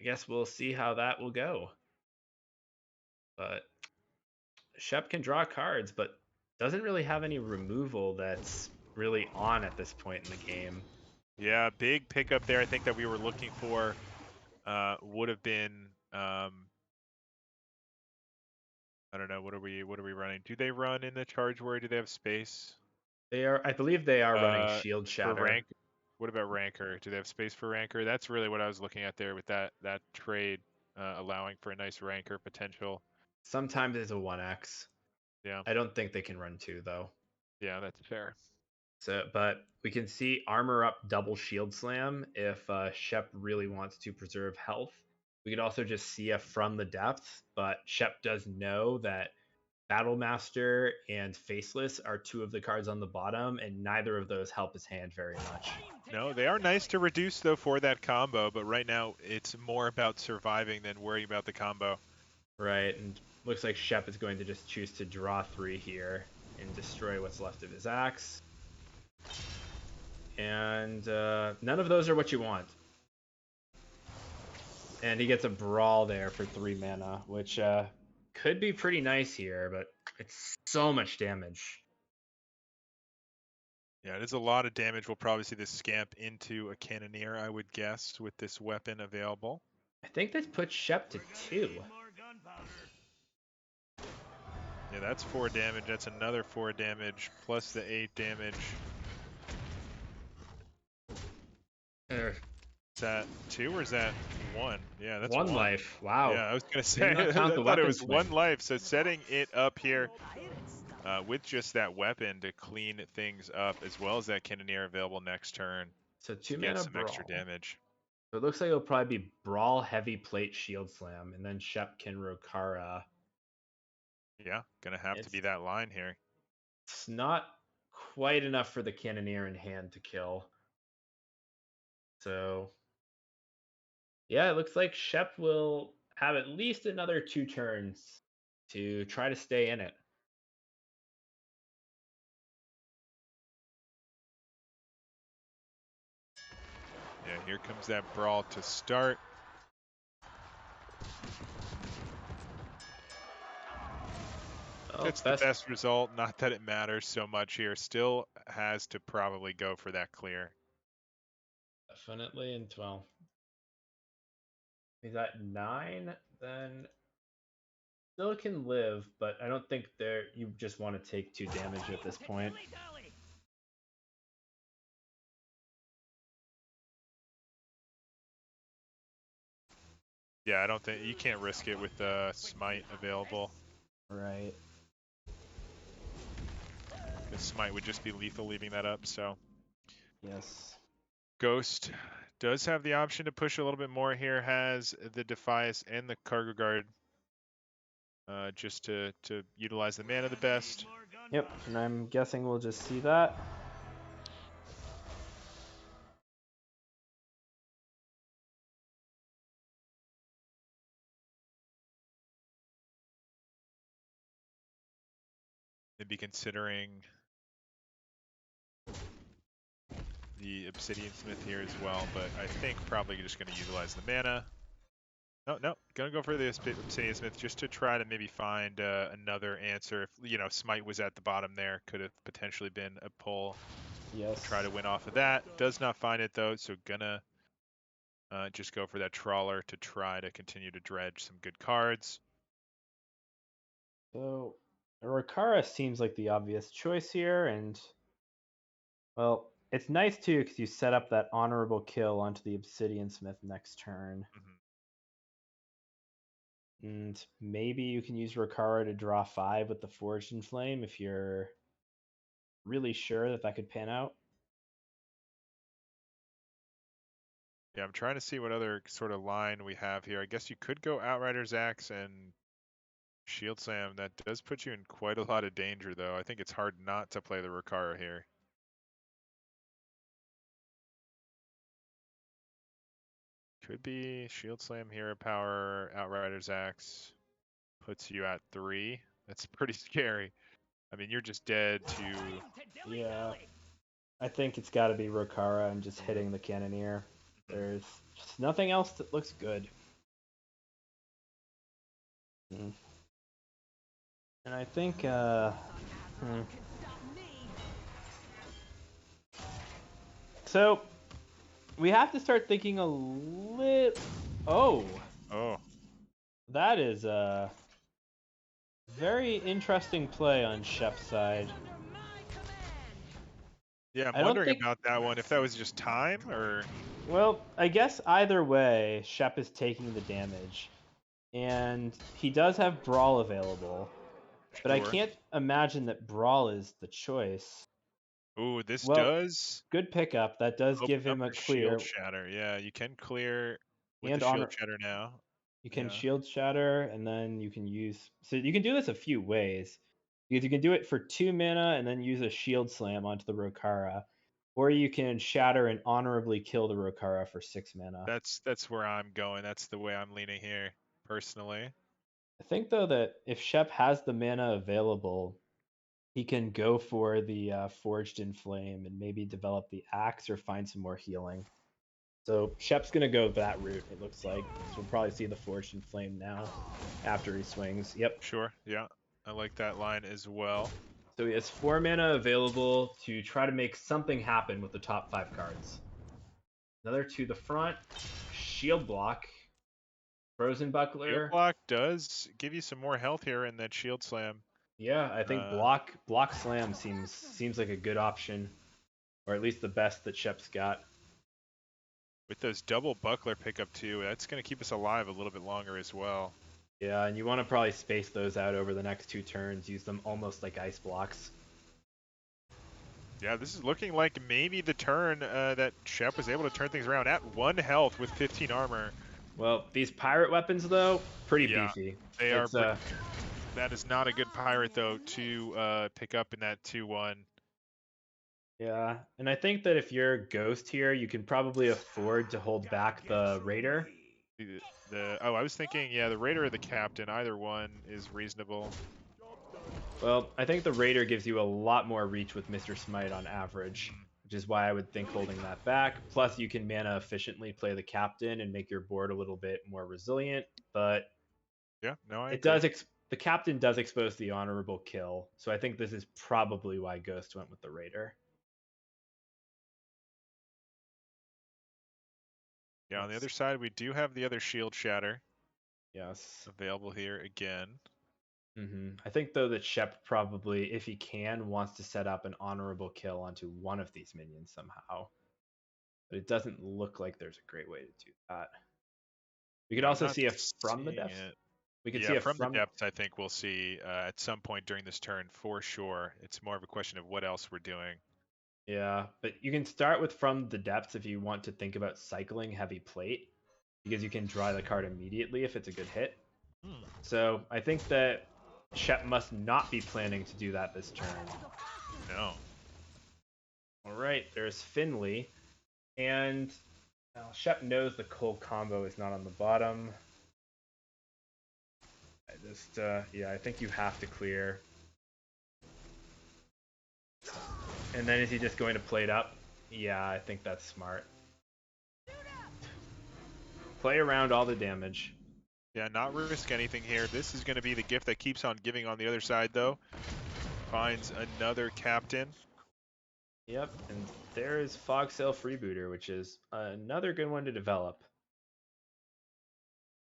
I guess we'll see how that will go. But Shep can draw cards, but doesn't really have any removal that's really on at this point in the game. Yeah, big pickup there. I think that we were looking for would have been I don't know, what are we running? Do they run in the charge warrior? Do they have space? I believe they are running Shield For Shatter. rank, what about Ranker? Do they have space for Ranker? That's really what I was looking at there with that trade, allowing for a nice Ranker potential. Sometimes it's a 1x. Yeah. I don't think they can run 2 though. Yeah, that's fair. So, but we can see Armor Up double Shield Slam if Shep really wants to preserve health. We could also just see a From the Depths, but Shep does know that Battlemaster and Faceless are 2 of the cards on the bottom, and neither of those help his hand very much. No, they are nice to reduce though for that combo, but right now it's more about surviving than worrying about the combo. Right, and looks like Shep is going to just choose to draw 3 here and destroy what's left of his axe. And none of those are what you want. And he gets a Brawl there for 3 mana, which could be pretty nice here, but it's so much damage. Yeah, it is a lot of damage. We'll probably see this scamp into a Cannoneer, I would guess, with this weapon available. I think this puts Shep to 2. Yeah, that's 4 damage. That's another 4 damage, plus the 8 damage. Is that 2 or is that 1? Yeah, that's 1 life. Wow. Yeah, I was going to say, Did not I count the thought it weapon was swing. 1 life. So setting it up here with just that weapon to clean things up, as well as that Cannoneer available next turn. So 2 Get mana some Brawl. extra damage. So it looks like it'll probably be Brawl, Heavy Plate, Shield Slam, and then Shep can Rokara. Yeah, going to have to be that line here. It's not quite enough for the Cannoneer in hand to kill. So, yeah, it looks like Shep will have at least another 2 turns to try to stay in it. Yeah, here comes that Brawl to start. Oh, It's the best result. Not that it matters so much here. Still has to probably go for that clear. Definitely. And well, he's at 9, then still can live, but I don't think you just want to take 2 damage at this point. Yeah, I don't think you can't risk it with smite available. Right. Because smite would just be lethal leaving that up. So Yes. Ghost does have the option to push a little bit more here. Has the Defias and the Cargo Guard just to utilize the mana the best. Yep, and I'm guessing we'll just see that. Maybe considering the Obsidian Smith here as well, but I think probably just going to utilize the mana. No, gonna go for the Obsidian Smith just to try to maybe find another answer. If Smite was at the bottom there, could have potentially been a pull. Yes. Try to win off of that. Does not find it though, so gonna just go for that Trawler to try to continue to dredge some good cards. So Rokara seems like the obvious choice here, and well, it's nice too because you set up that honorable kill onto the Obsidian Smith next turn. Mm-hmm. And maybe you can use Rokara to draw 5 with the Forged in Flame if you're really sure that could pan out. Yeah, I'm trying to see what other sort of line we have here. I guess you could go Outrider's Axe and Shield Slam. That does put you in quite a lot of danger, though. I think it's hard not to play the Rokara here. Could be Shield Slam, Hero Power, Outrider's Axe. Puts you at 3. That's pretty scary. I mean, you're just dead to... Yeah. I think it's got to be Rokara and just hitting the Cannoneer. There's just nothing else that looks good. And I think, So, we have to start thinking a little... Oh! Oh. That is a very interesting play on Shep's side. Yeah, I'm I don't wondering think... about that one. If that was just time, or... Well, I guess either way, Shep is taking the damage. And he does have Brawl available. But I Sure. can't imagine that Brawl is the choice. Ooh, this Well, does good pickup. That does open give up him a the clear. Shield Shatter. Yeah, you can clear with And the Shield honor. Shatter now. You can Yeah. Shield Shatter, and then you can use. So you can do this a few ways. Because you can do it for 2 mana and then use a Shield Slam onto the Rokara. Or you can Shatter and honorably kill the Rokara for 6 mana. That's where I'm going. That's the way I'm leaning here, personally. I think, though, that if Shep has the mana available, he can go for the Forged in Flame and maybe develop the Axe or find some more healing. So Shep's going to go that route, it looks like. So we'll probably see the Forged in Flame now after he swings. Yep. Sure, yeah. I like that line as well. So he has 4 mana available to try to make something happen with the top 5 cards. Another to the front. Shield Block. Frozen Buckler. Shield Block does give you some more health here in that Shield Slam. Yeah, I think block Slam seems like a good option. Or at least the best that Shep's got. With those double Buckler pickup too, that's going to keep us alive a little bit longer as well. Yeah, and you want to probably space those out over the next 2 turns. Use them almost like ice blocks. Yeah, this is looking like maybe the turn that Shep was able to turn things around at 1 health with 15 armor. Well, these pirate weapons, though, pretty beefy. They are. That is not a good pirate, though, to pick up in that 2-1. Yeah, and I think that if you're Ghost here, you can probably afford to hold back the Raider. I was thinking, yeah, the Raider or the Captain, either one is reasonable. Well, I think the Raider gives you a lot more reach with Mr. Smite on average, which is why I would think holding that back. Plus, you can mana efficiently play the Captain and make your board a little bit more resilient. But yeah, no, I it agree. does. The Captain does expose the honorable kill, so I think this is probably why Ghost went with the Raider. Yeah, on the other side, we do have the other shield shatter Yes. available here again. I think though that Shep probably, if he can, wants to set up an honorable kill onto one of these minions somehow. But it doesn't look like there's a great way to do that. We could I'm also not see it from the seeing depths. it. We could Yeah, see it from the from depths, I think we'll see at some point during this turn for sure. It's more of a question of what else we're doing. Yeah, but you can start with from the depths if you want to think about cycling heavy plate, because you can draw the card immediately if it's a good hit. So I think that Shep must not be planning to do that this turn. No. All right, there's Finley, and Shep knows the cold combo is not on the bottom. I think you have to clear. And then is he just going to plate up? Yeah, I think that's smart. Play around all the damage. Yeah, not risk anything here. This is going to be the gift that keeps on giving on the other side, though. Finds another captain. Yep, and there is Fog Cell Freebooter, which is another good one to develop.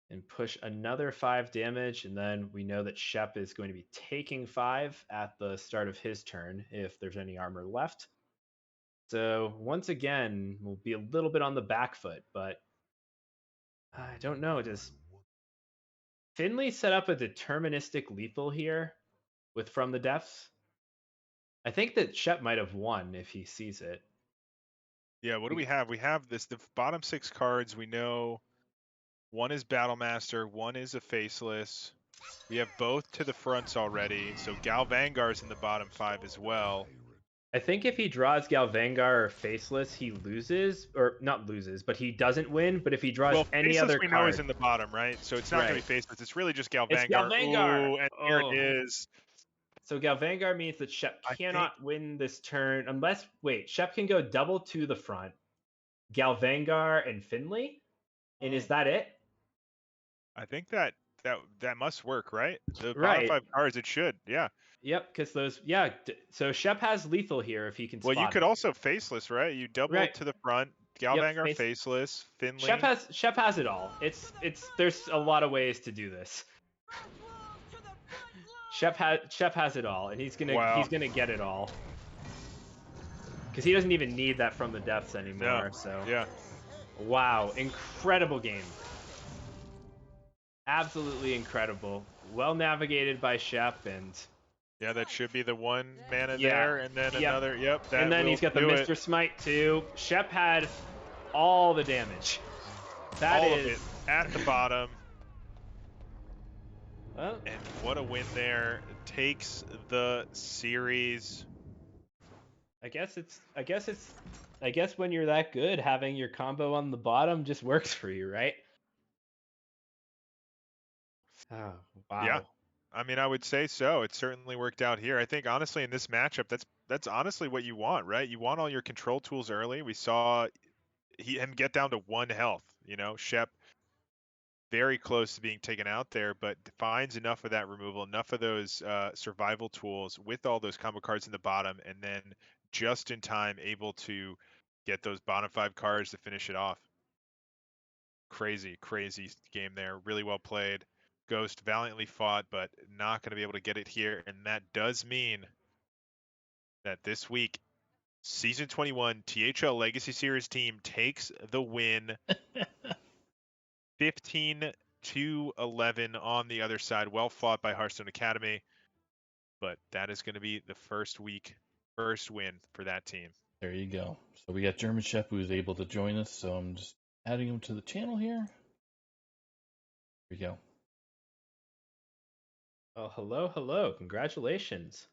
And push another 5 damage, and then we know that Shep is going to be taking 5 at the start of his turn if there's any armor left. So once again, we'll be a little bit on the back foot, but I don't know. Does Finley set up a deterministic lethal here with From the Depths? I think that Shep might have won if he sees it. Yeah, what do we have? We have the bottom 6 cards. We know one is Battle Master, one is a Faceless. We have both to the fronts already. So Gal Vanguard's in the bottom 5 as well. I think if he draws Galvangar or Faceless, he loses, or not loses, but he doesn't win. But if he draws any Faceless other we card, know is in the bottom, right? So it's not going to be Faceless. It's really just Gal It's Vanguard. Galvangar! Ooh, and here it is. So Galvangar means that Shep I cannot win this turn unless Shep can go double to the front, Galvangar and Finley, and is that it? I think that must work, right? The bottom Right. 5 cards, it should, yeah. Yep, because those, so Shep has lethal here if he can Well, spot you could it. also Faceless, right? You double Right. to the front, Galvangar Faceless, Finley. Shep has it all. It's there's a lot of ways to do this. Shep has it all, and he's gonna get it all. Because he doesn't even need that From the Depths anymore. No. So yeah. Wow, incredible game. Absolutely incredible. Well navigated by Shep, and yeah, that should be the one mana there, and then another. Yep, that and then he's got the Mr. Smite too. Shep had all the damage. All of it at the bottom. Well, and what a win there! Takes the series. I guess when you're that good, having your combo on the bottom just works for you, right? Oh, wow. Yeah. I mean, I would say so. It certainly worked out here. I think honestly in this matchup, that's honestly what you want, right? You want all your control tools early. We saw him get down to 1 health. You know, Shep very close to being taken out there, but finds enough of that removal, enough of those survival tools with all those combo cards in the bottom, and then just in time able to get those bottom 5 cards to finish it off. Crazy game there. Really well played. Ghost valiantly fought, but not going to be able to get it here. And that does mean that this week, Season 21 THL Legacy Series team takes the win. 15-11 on the other side. Well fought by Hearthstone Academy. But that is going to be the first win for that team. There you go. So we got German Chef who's able to join us. So I'm just adding him to the channel here. Here we go. Oh, hello. Congratulations.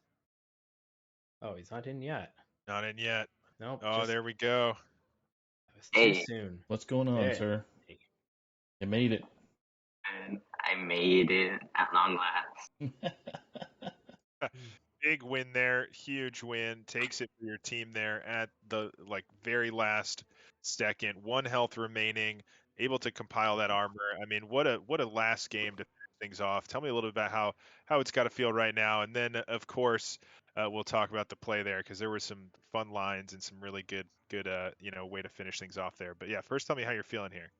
Oh, he's not in yet. Not in yet. Nope. Oh, there we go. That was too soon. What's going on, Hey. sir? You made it. And I made it at long last. Big win there, huge win. Takes it for your team there at the very last second. 1 health remaining, able to compile that armor. I mean, what a last game to finish things off. Tell me a little bit about how it's got to feel right now. And then, of course, we'll talk about the play there because there were some fun lines and some really good way to finish things off there. But yeah, first tell me how you're feeling here.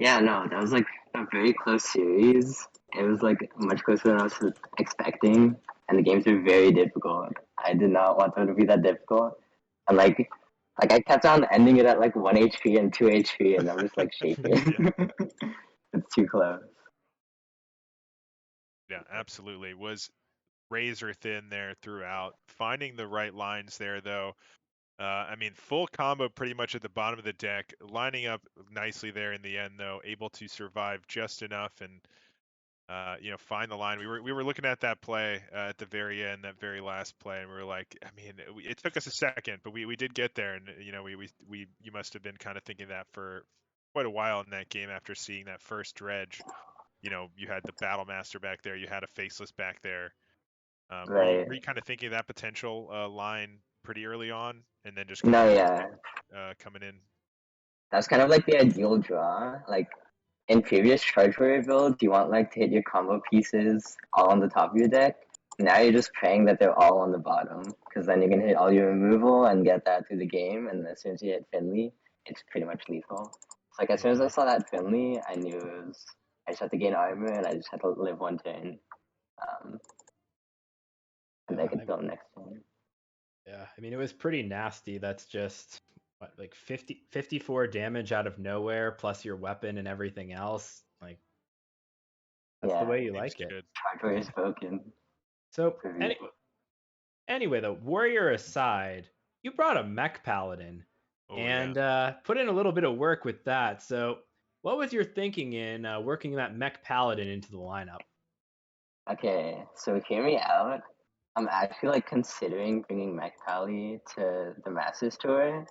Yeah, no, that was like a very close series. It was like much closer than I was expecting, and the games were very difficult. I did not want them to be that difficult, and like I kept on ending it at like 1 HP and 2 HP, and I'm just like shaking. It's too close. Yeah, absolutely. Was razor thin there throughout. Finding the right lines there, though. I mean, full combo pretty much at the bottom of the deck, lining up nicely there in the end, though, able to survive just enough and find the line. We were looking at that play at the very end, that very last play, and we were like, I mean, it took us a second, but we did get there, and you must have been kind of thinking that for quite a while in that game after seeing that first dredge. You had the Battle Master back there, you had a Faceless back there. Were you Right. were you kind of thinking that potential line pretty early on, and then just kind No, of yeah. coming in? That's kind of like the ideal draw. Like in previous Charge Warrior builds, you want like to hit your combo pieces all on the top of your deck. Now you're just praying that they're all on the bottom, because then you can hit all your removal and get that through the game. And as soon as you hit Finley, it's pretty much lethal. So like as soon as I saw that Finley, I knew it was. I just had to gain armor and I just had to live one turn, um, and Yeah, make it go next turn. yeah. I mean, it was pretty nasty. That's just what, like 54 damage out of nowhere, plus your weapon and everything else. Like that's the Yeah, way you Seems like it. good. Charge Warrior is broken. So For real. anyway, though, warrior aside, you brought a mech paladin Oh yeah. and put in a little bit of work with that. So what was your thinking in working that mech paladin into the lineup? Okay, so hear me out. I'm actually like considering bringing Mech Pally to the Masters Tour,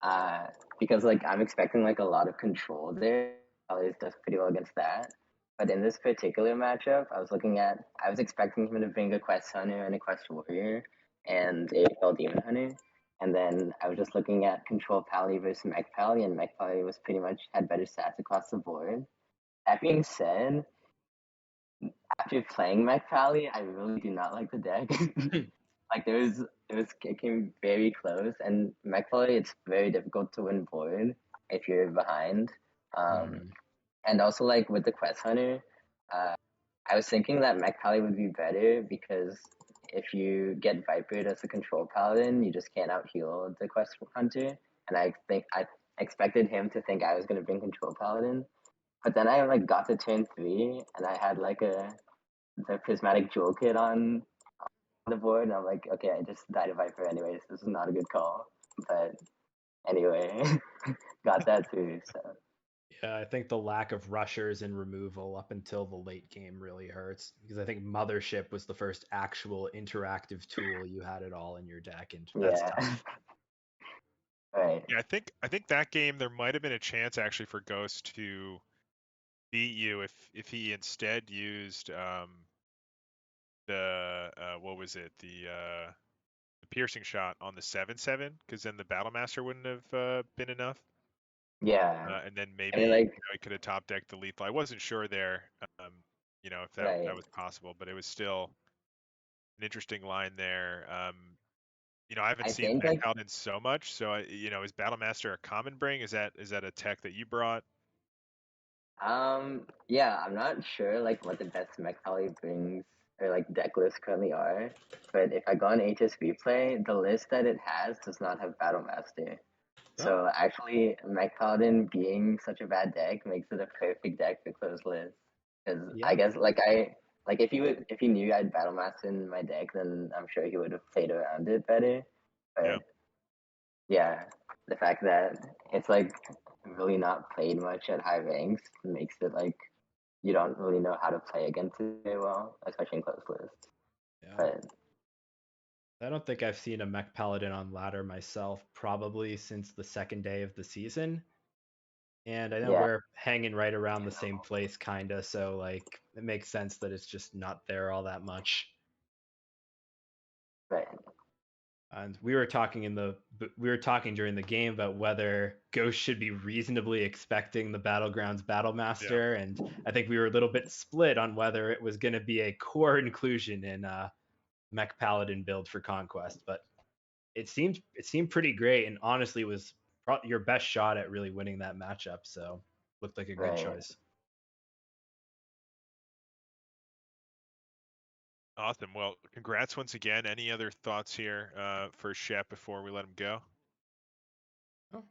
uh, because like I'm expecting like a lot of control there. Pally does pretty well against that. But in this particular matchup, I was expecting him to bring a Quest Hunter and a Quest Warrior and a Fell Demon Hunter. And then I was just looking at Control Pally versus Mech Pally, and Mech Pally was pretty much had better stats across the board. That being said, after playing Mech Pally, I really do not like the deck. Like it came very close, and Mech Pally, it's very difficult to win board if you're behind. Mhm. And also like with the Quest Hunter, uh, I was thinking that Mech Pally would be better because if you get Vipered as a control paladin, you just can't out heal the Quest Hunter. And I think I expected him to think I was gonna bring control paladin, but then I like got to turn 3 and I had like the prismatic jewel kit on the board, and I'm like, okay, I just died a Viper anyways. This is not a good call. But anyway, got that too. So Yeah, I think the lack of rushers and removal up until the late game really hurts because I think Mothership was the first actual interactive tool you had it all in your deck, and that's yeah, tough. right. Yeah, I think that game there might have been a chance actually for Ghost to beat you if he instead used the what was it the piercing shot on the 7/7 because then the Battle Master wouldn't have been enough. Yeah, And then I mean, maybe like, he could have top decked the lethal. I wasn't sure there, if that right. was possible, but it was still an interesting line there. I haven't I seen think Mech like, Paladin so much, so is Battle Master a common bring? Is that a tech that you brought? yeah, I'm not sure like what the best mech Pally brings or like deck lists currently are, but if I go on HSV play, the list that it has does not have Battle Master. Oh, So actually, Mech Paladin being such a bad deck makes it a perfect deck for close lists. Because I yeah. guess like if he knew I had Battle Master in my deck, then I'm sure he would have played around it better. Yeah. But yeah, the fact that it's like really not played much at high ranks makes it like you don't really know how to play against it very well, especially in close lists. Yeah. But I don't think I've seen a mech paladin on ladder myself probably since the second day of the season. And I know yeah, we're hanging right around the same place, kinda, so like it makes sense that it's just not there all that much. right. And we were talking during the game about whether Ghost should be reasonably expecting the Battlegrounds Yeah. Battlemaster, and I think we were a little bit split on whether it was going to be a core inclusion in mech paladin build for Conquest, but it seemed pretty great, and honestly was your best shot at really winning that matchup. So looked like a good Right. choice. Awesome. Well, congrats once again. Any other thoughts here for Shep before we let him go? Oh.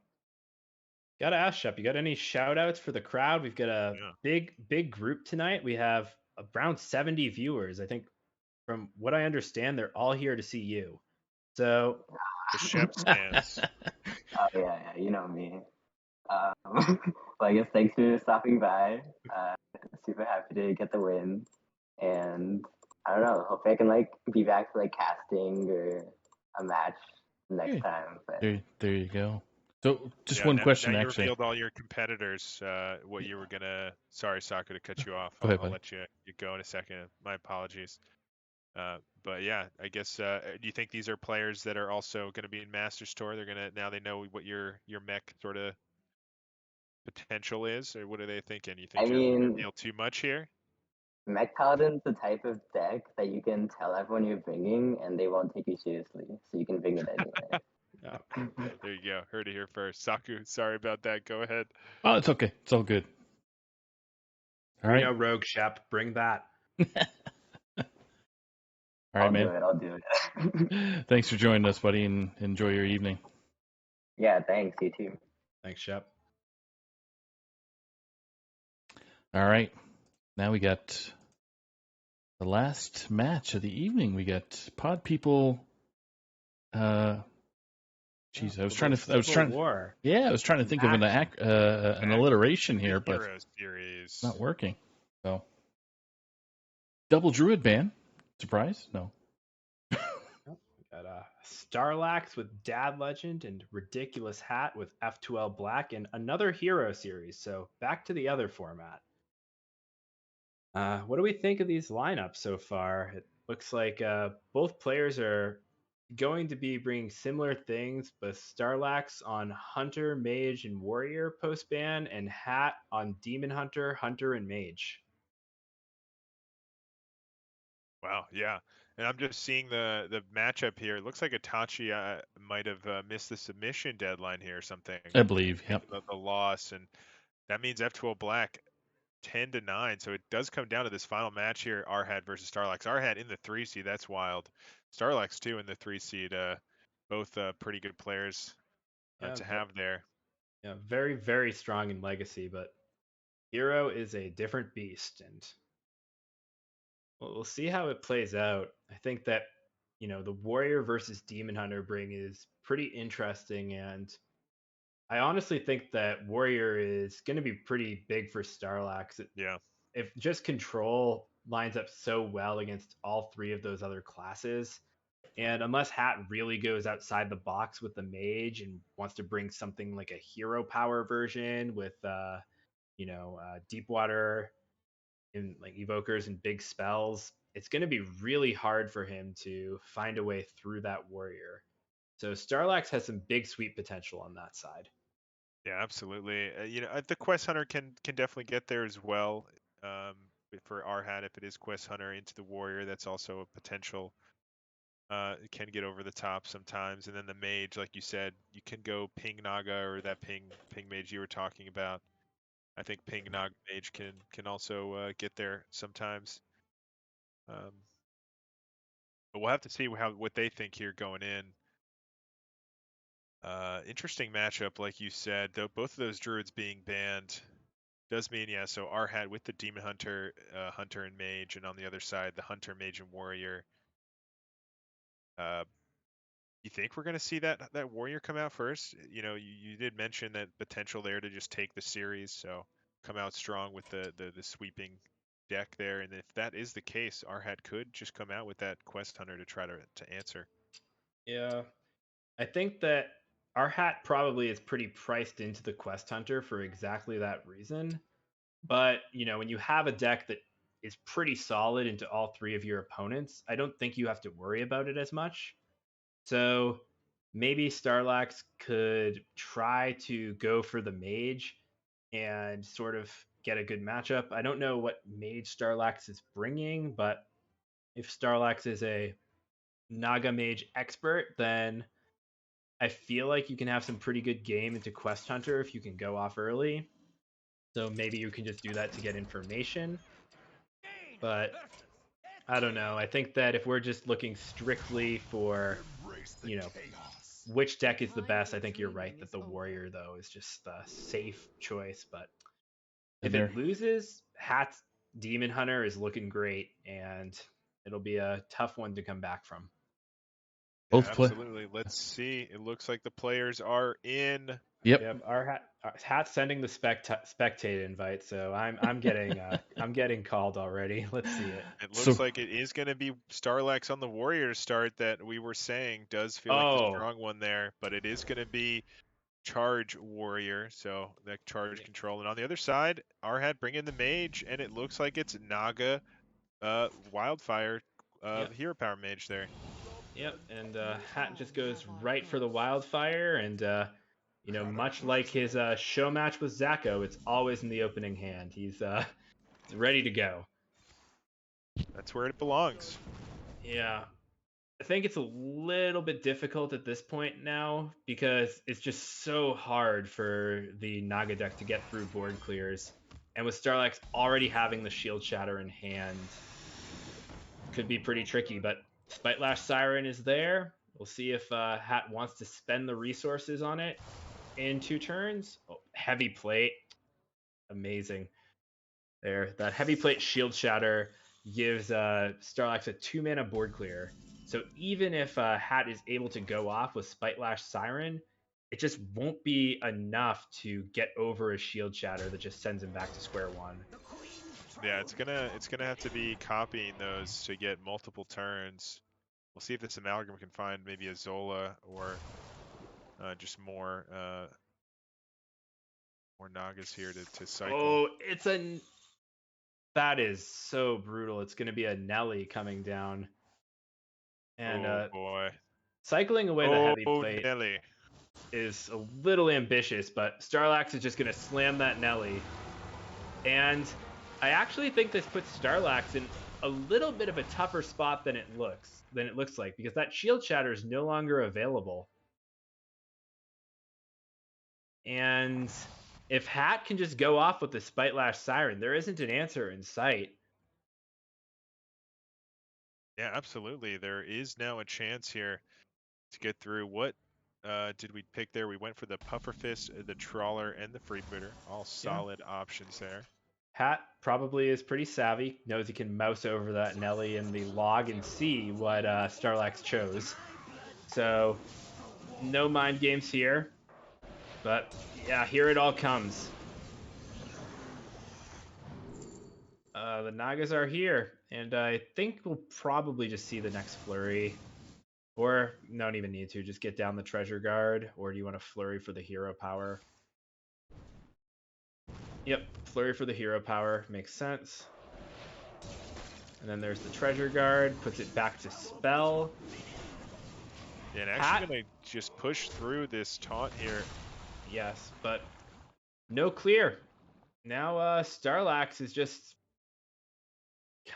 Gotta ask Shep, you got any shout outs for the crowd? We've got a Yeah. big group tonight. We have around 70 viewers. I think from what I understand, they're all here to see you. So The Shep stands. Oh yeah, you know me. Well, I guess thanks for stopping by. Super happy to get the win, and I don't know. Hopefully, I can like be back for like casting or a match next Okay. time. But There you go. So just Yeah, one now question, you actually. revealed all your competitors. What you were gonna. Sorry, Sokka, to cut you off. Go ahead, I'll buddy. let you go in a second. My apologies. But yeah, I guess. Do you think these are players that are also going to be in Masters Tour? They're gonna now they know what your mech sort of potential is, or what are they thinking? You I think you're mean, reveal too much here? Mech Paladin's the type of deck that you can tell everyone you're bringing, and they won't take you seriously. So you can bring it anyway. Okay, there you go. Heard it here first. Saku, sorry about that. Go ahead. Oh, it's okay. It's all good. All right. Rogue Shep, bring that. All right, man. I'll do it. Thanks for joining us, buddy, and enjoy your evening. Yeah, thanks. You too. Thanks, Shep. All right. Now we got the last match of the evening. We got Pod People. I was trying to. War. Yeah, I was trying to think of an alliteration here, but Hero series. not working. So, double Druid ban. Surprise? No. Got Starlax with Dad Legend and Ridiculous Hat with F2L Black and another Hero series. So back to the other format. What do we think of these lineups so far? It looks like both players are going to be bringing similar things, but Starlax on Hunter, Mage, and Warrior post ban, and Hat on Demon Hunter, Hunter, and Mage. Wow, yeah. And I'm just seeing the matchup here. It looks like Itachi might have missed the submission deadline here or something. I believe. Yep. Thinking about the loss, and that means F12 Black 10-9. So it does come down to this final match here: Arhat versus Starlax. Arhat in the 3 seed. That's wild. Starlax too in the 3 seed. Both pretty good players to have there. Yeah, very, very strong in Legacy, but Hero is a different beast, and we'll see how it plays out. I think that the Warrior versus Demon Hunter bring is pretty interesting, and I honestly think that Warrior is going to be pretty big for Starlax. Yeah. If just Control lines up so well against all three of those other classes, and unless Hat really goes outside the box with the Mage and wants to bring something like a Hero Power version with Deep Water and like evokers and big spells, it's going to be really hard for him to find a way through that Warrior. So Starlax has some big sweep potential on that side. Yeah, absolutely. The Quest Hunter can definitely get there as well. For Arhat, if it is Quest Hunter into the Warrior, that's also a potential. It can get over the top sometimes, and then the Mage, like you said, you can go Ping Naga or that Ping Mage you were talking about. I think Ping Naga Mage can also get there sometimes. But we'll have to see what they think here going in. Interesting matchup, like you said. Though both of those druids being banned does mean, yeah. So Arhat with the Demon Hunter, Hunter and Mage, and on the other side the Hunter, Mage, and Warrior. You think we're going to see that Warrior come out first? You did mention that potential there to just take the series, so come out strong with the sweeping deck there. And if that is the case, Arhat could just come out with that Quest Hunter to try to answer. Yeah, I think that Arhat probably is pretty priced into the Quest Hunter for exactly that reason. But, when you have a deck that is pretty solid into all three of your opponents, I don't think you have to worry about it as much. So maybe Starlax could try to go for the Mage and sort of get a good matchup. I don't know what Mage Starlax is bringing, but if Starlax is a Naga Mage expert, then I feel like you can have some pretty good game into Quest Hunter if you can go off early. So maybe you can just do that to get information. But I don't know. I think that if we're just looking strictly for, you know, which deck is the best, I think you're right that the Warrior, though, is just the safe choice. But if There. it loses, Hat's Demon Hunter is looking great, and it'll be a tough one to come back from. Both play. Absolutely. Let's see. It looks like the players are in. Yep. Our Hat's sending the spectate invite, so I'm getting called already. Let's see it. It looks So- like it is going to be Starlax on the Warrior to start that we were saying does feel like the strong one there, but it is going to be Charge Warrior, so that charge control. And on the other side, Arhat bring in the Mage, and it looks like it's Naga Wildfire Hero Power Mage there. Yep, and Hat just goes right for the Wildfire, and you know, much like his show match with Zacho, it's always in the opening hand. He's ready to go. That's where it belongs. Yeah. I think it's a little bit difficult at this point now because it's just so hard for the Naga deck to get through board clears. And with Starlax already having the Shield Shatter in hand, could be pretty tricky. But Spite Lash Siren is there. We'll see if Hat wants to spend the resources on it in 2 turns. Oh, heavy plate. Amazing. There. That heavy plate Shield Shatter gives Starlax a 2-mana board clear. So even if Hat is able to go off with Spite Lash Siren, it just won't be enough to get over a Shield Shatter that just sends him back to square one. Yeah, it's gonna have to be copying those to get multiple turns. We'll see if this Amalgam can find maybe a Zola or just more Nagas here to cycle. Oh, that is so brutal. It's going to be a Nelly coming down. And oh boy, cycling away the heavy plate Nelly is a little ambitious, but Starlax is just going to slam that Nelly. And I actually think this puts Starlax in a little bit of a tougher spot than it looks like, because that Shield Shatter is no longer available. And if Hat can just go off with the Spite Lash Siren, there isn't an answer in sight. Yeah, absolutely. There is now a chance here to get through. What did we pick there? We went for the Pufferfist, the Trawler, and the Freebooter. All solid options there. Hat probably is pretty savvy, knows he can mouse over that Nelly in the log and see what Starlax chose. So, no mind games here. But, yeah, here it all comes. The Nagas are here, and I think we'll probably just see the next flurry. Or, don't even need to, just get down the Treasure Guard, or do you want to flurry for the hero power? Yep, flurry for the hero power, makes sense. And then there's the Treasure Guard, puts it back to spell. Yeah, and actually going to just push through this taunt here. Yes, but no clear. Now Starlax is just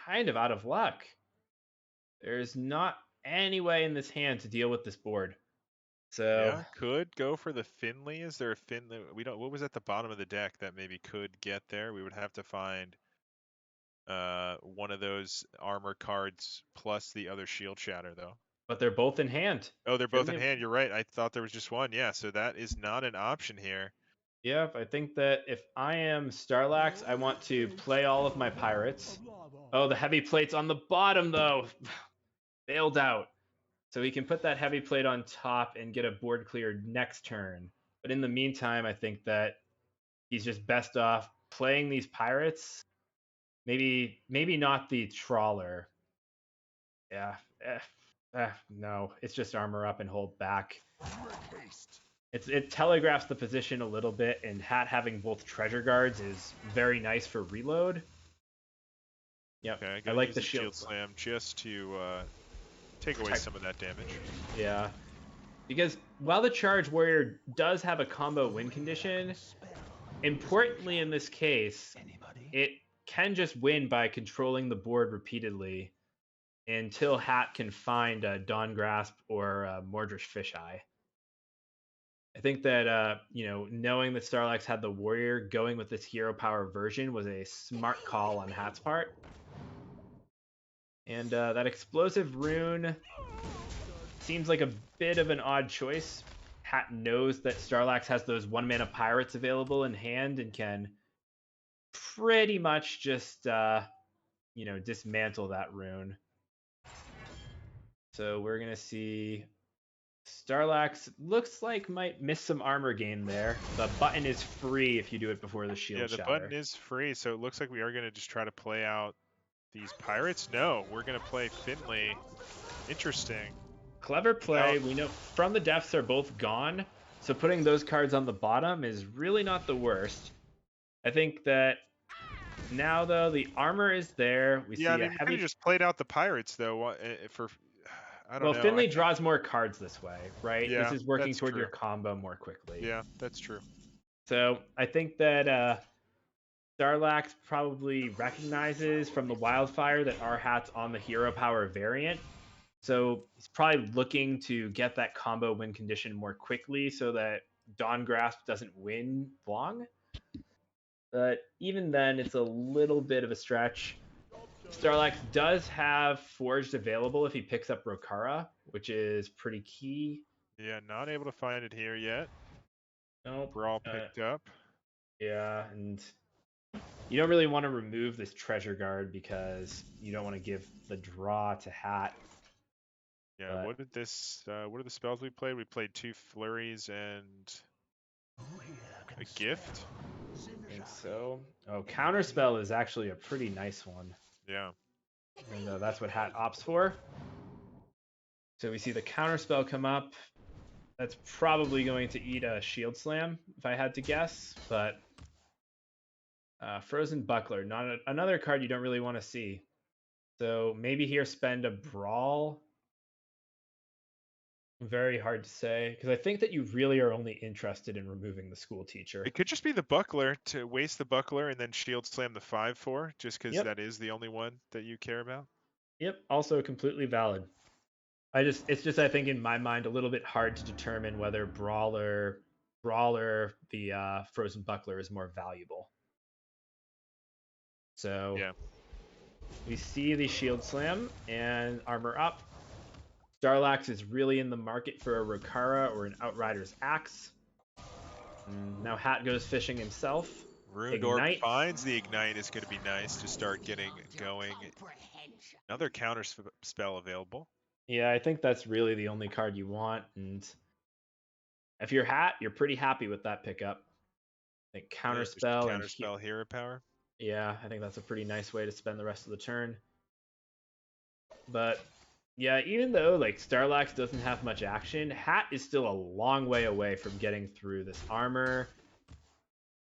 kind of out of luck. There's not any way in this hand to deal with this board. So yeah, could go for the Finley. Is there a Finley? We don't. What was at the bottom of the deck that maybe could get there? We would have to find one of those armor cards plus the other Shield Shatter, though. But they're both in hand. Oh, they're both in hand. You're right. I thought there was just one. Yeah, so that is not an option here. Yeah, I think that if I am Starlax, I want to play all of my pirates. Oh, the heavy plate's on the bottom, though. Bailed out. So he can put that heavy plate on top and get a board cleared next turn. But in the meantime, I think that he's just best off playing these pirates. Maybe not the Trawler. Yeah. No, it's just armor up and hold back. It telegraphs the position a little bit, and Hat having both Treasure Guards is very nice for reload. Yep, okay, I like the shield slam just to take away some of that damage. Yeah, because while the Charge Warrior does have a combo win condition, importantly in this case, it can just win by controlling the board repeatedly. until Hat can find Dawn Grasp or Mordrish Fisheye. I think that knowing that Starlax had the Warrior, going with this hero power version was a smart call on Hat's part. And that explosive rune seems like a bit of an odd choice. Hat knows that Starlax has those 1-mana pirates available in hand and can pretty much just dismantle that rune. So we're gonna see Starlax looks like might miss some armor gain there. The button is free if you do it before the shield Yeah, the shatter. button is free, so it looks like we are going to just try to play out these pirates. No, we're going to play Finley. Interesting. Clever play. We know From the Depths are both gone, so putting those cards on the bottom is really not the worst. I think that now, though, the armor is there. We see Yeah, I a mean, we could heavy. have just played out the pirates, though, for... I don't Well, know. Finley draws more cards this way, right? Yeah, This is working that's toward your true. combo more quickly. Yeah, that's true. So I think that Starlax probably recognizes from the Wildfire that our Hat's on the hero power variant. So he's probably looking to get that combo win condition more quickly so that Dawn Grasp doesn't win long. But even then, it's a little bit of a stretch. Starlax does have Forged available if he picks up Rokara, which is pretty key. Yeah, not able to find it here yet. Nope. Brawl picked up. Yeah, and you don't really want to remove this treasure guard because you don't want to give the draw to Hat. Yeah, But what did this? What are the spells we played? We played 2 flurries and a gift. I think so. Oh, Counterspell is actually a pretty nice one. Yeah. And that's what Hat opts for. So we see the Counterspell come up. That's probably going to eat a Shield Slam, if I had to guess. But Frozen Buckler, another card you don't really want to see. So maybe here spend a Brawl. Very hard to say, because I think that you really are only interested in removing the school teacher. It could just be the buckler, to waste the buckler and then shield slam the 5/4, just because Yep. that is the only one that you care about. Yep, also completely valid. It's just I think in my mind a little bit hard to determine whether Brawler, the Frozen Buckler is more valuable. So Yeah. we see the Shield Slam and armor up. Starlax is really in the market for a Rokara or an Outrider's Axe. Now Hat goes fishing himself. Ruined Orb finds the Ignite is going to be nice to start getting going. Another counter spell available. Yeah, I think that's really the only card you want. And if you're Hat, you're pretty happy with that pickup. I think Counterspell and Counterspell hero power. Yeah, I think that's a pretty nice way to spend the rest of the turn. But yeah, even though like Starlax doesn't have much action, Hat is still a long way away from getting through this armor.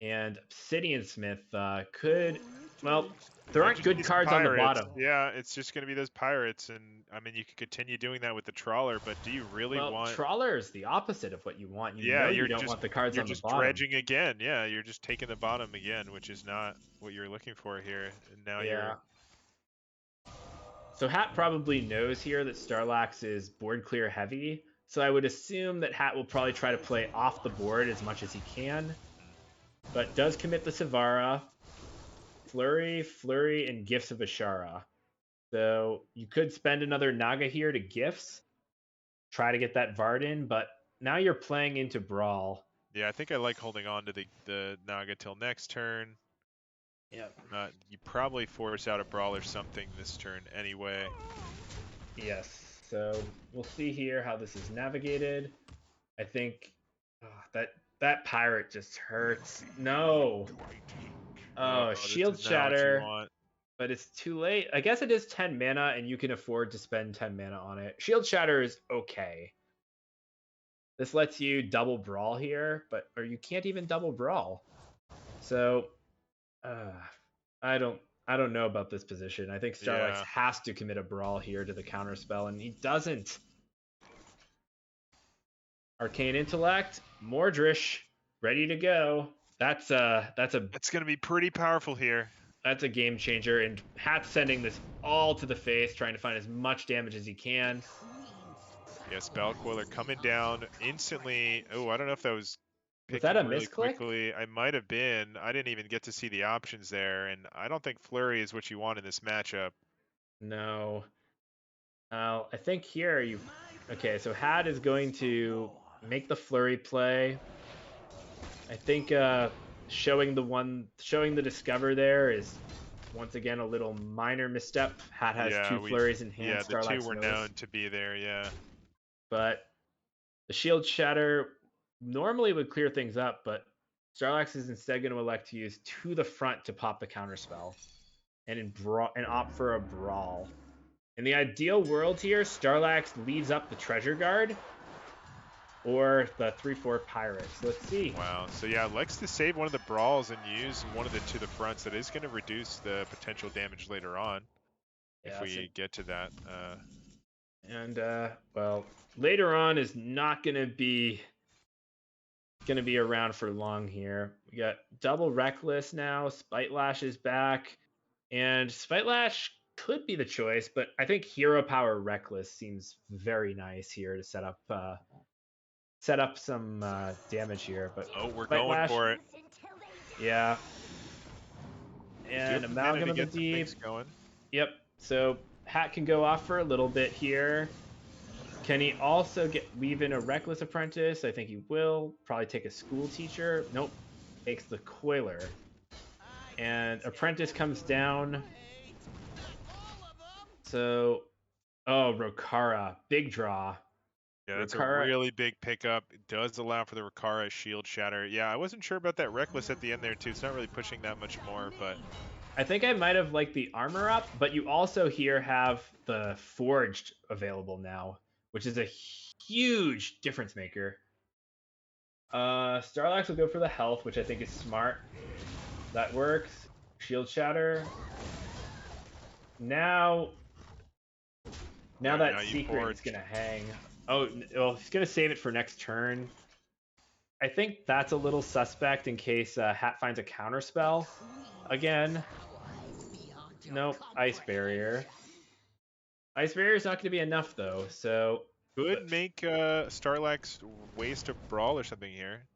And Obsidian Smith could, well, there aren't good cards on the bottom. Yeah, it's just going to be those pirates, and I mean you could continue doing that with the trawler, but do you really want? Trawler is the opposite of what you want. You don't want the cards on the bottom. You're just dredging again. Yeah, you're just taking the bottom again, which is not what you're looking for here. And now you're. So Hat probably knows here that Starlax is board clear heavy, so I would assume that Hat will probably try to play off the board as much as he can, but does commit the Savara, Flurry, and Gifts of Ashara. So you could spend another Naga here to Gifts, try to get that Varden, but now you're playing into Brawl. Yeah, I think I like holding on to the Naga till next turn. Yeah. You probably force out a Brawl or something this turn anyway. Yes. So we'll see here how this is navigated. I think that pirate just hurts. No. Oh, Shield Shatter. But it's too late. I guess it is 10 mana, and you can afford to spend 10 mana on it. Shield Shatter is okay. This lets you double Brawl here, or you can't even double Brawl. So, I don't know about this position. I think Starlax has to commit a Brawl here to the counterspell, and he doesn't. Arcane Intellect, Mordrish, ready to go. That's going to be pretty powerful here. That's a game changer, and Hat's sending this all to the face, trying to find as much damage as he can. Yeah, Spell Coiler coming down instantly. Oh, I don't know if that was Was that picking a really misclick? quickly. I might have been. I didn't even get to see the options there, and I don't think Flurry is what you want in this matchup. No. I think here you... Okay, so Hat is going to make the flurry play. I think showing the discover there is once again a little minor misstep. Hat has Yeah, two flurries in hand. yeah, the two Starlax were knows. known to be there. Yeah. But the shield shatter normally would clear things up, but Starlax is instead going to elect to use to the front to pop the counterspell and opt for a brawl. In the ideal world here, Starlax leads up the treasure guard or the 3/4 pirates. Let's see. Wow. So yeah, likes to save one of the brawls and use one of the to the fronts. That is going to reduce the potential damage later on if we get to that. Well, later on is not going to be around for long here. We got double reckless now. Spite Lash is back, and Spite Lash could be the choice, but I think Hero Power Reckless seems very nice here to set up some damage here. But Oh, we're Spite going Lash, for it. yeah. And Amalgam of the Deep. Going. Yep. So Hat can go off for a little bit here. Can he also weave in a Reckless Apprentice? I think he will. Probably take a School Teacher. Nope. Takes the Coiler. And Apprentice comes down. So, Rokara. Big draw. Yeah, that's Rokara, a really big pickup. It does allow for the Rokara shield shatter. Yeah, I wasn't sure about that Reckless at the end there, too. It's not really pushing that much more, but... I think I might have liked the armor up, but you also here have the Forged available now, which is a huge difference maker. Starlax will go for the health, which I think is smart. That works. Shield shatter. Now that secret is gonna hang. Oh, well, he's gonna save it for next turn. I think that's a little suspect in case Hat finds a counterspell again. Nope, Ice Barrier. Ice Barrier is not going to be enough though, so could make Starlax waste a brawl or something here.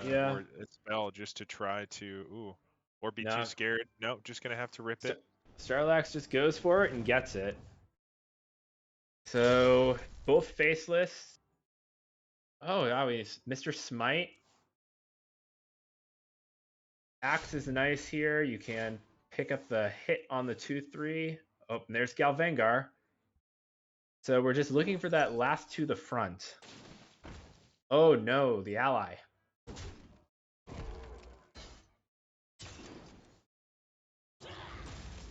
Yeah. Or a spell just to try to or be too scared. No, just gonna have to rip it. Starlax just goes for it and gets it. So both faceless. Oh, wow, he's Mr. Smite. Axe is nice here. You can pick up the hit on the 2/3. Oh, and there's Galvangar. So we're just looking for that last to the front. Oh no, the ally.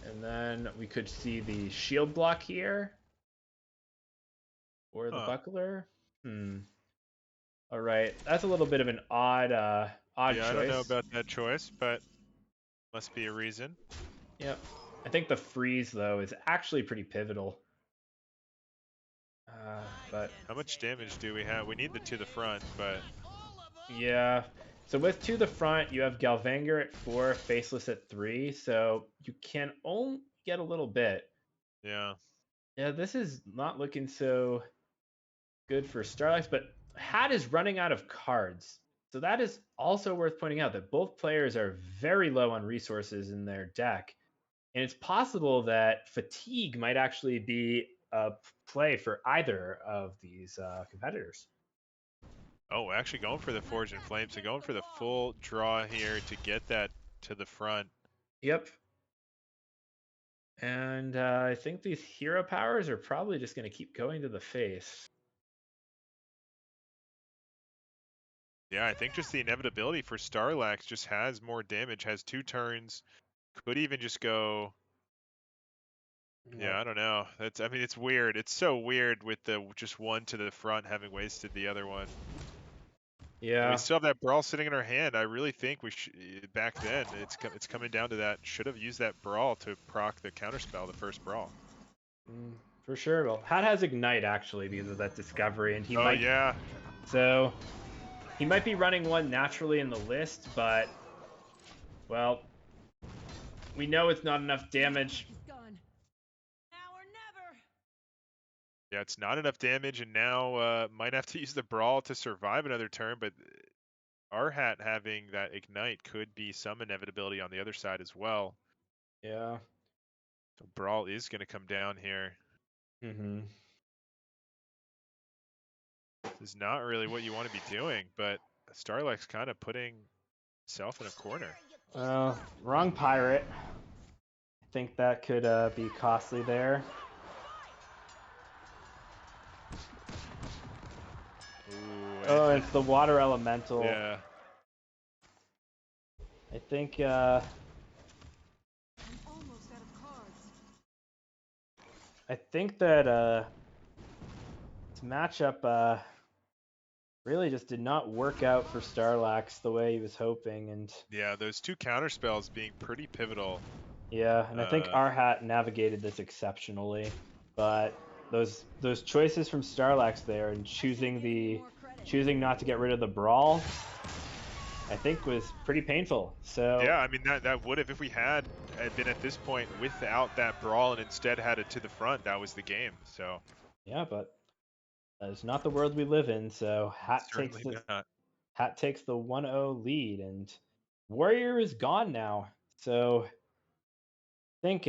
And then we could see the shield block here. Or the buckler. All right, that's a little bit of an odd choice. I don't know about that choice, but must be a reason. Yep. I think the freeze though is actually pretty pivotal. But how much damage do we have? We need the to the front, but yeah. So with to the front, you have Galvangar at 4, Faceless at 3, so you can only get a little bit. Yeah. Yeah, this is not looking so good for Starlax, but Hat is running out of cards. So that is also worth pointing out that both players are very low on resources in their deck. And it's possible that Fatigue might actually be a play for either of these competitors. Oh, actually going for the Forge and Flame. So going for the full draw here to get that to the front. Yep. And I think these hero powers are probably just going to keep going to the face. Yeah, I think just the inevitability for Starlax just has more damage, has 2 turns, could even just go... Yeah, I don't know. It's weird. It's so weird with the just one to the front having wasted the other one. Yeah. And we still have that brawl sitting in our hand. I really think we should, back then, it's coming down to that. Should have used that brawl to proc the counterspell, the first brawl. For sure. Well, Hat has Ignite actually because of that discovery, and he might. Yeah. So he might be running one naturally in the list, but well, We know it's not enough damage. Yeah, it's not enough damage, and now might have to use the brawl to survive another turn, but Arhat having that ignite could be some inevitability on the other side as well. Yeah. So brawl is going to come down here. Mm-hmm. This is not really what you want to be doing, but Starlack's kind of putting himself in a corner. Wrong pirate. I think that could be costly there. Ooh, Oh, it's the water elemental. yeah. I think that this matchup really just did not work out for Starlax the way he was hoping, and Yeah, those two counter spells being pretty pivotal. yeah, and I think Arhat navigated this exceptionally, but those choices from Starlax there and choosing not to get rid of the brawl, I think was pretty painful. So Yeah, I mean that would have, if we had been at this point without that brawl and instead had it to the front, that was the game. So yeah, but that is not the world we live in. So certainly not. Hat takes the 1-0 lead, and Warrior is gone now. So I think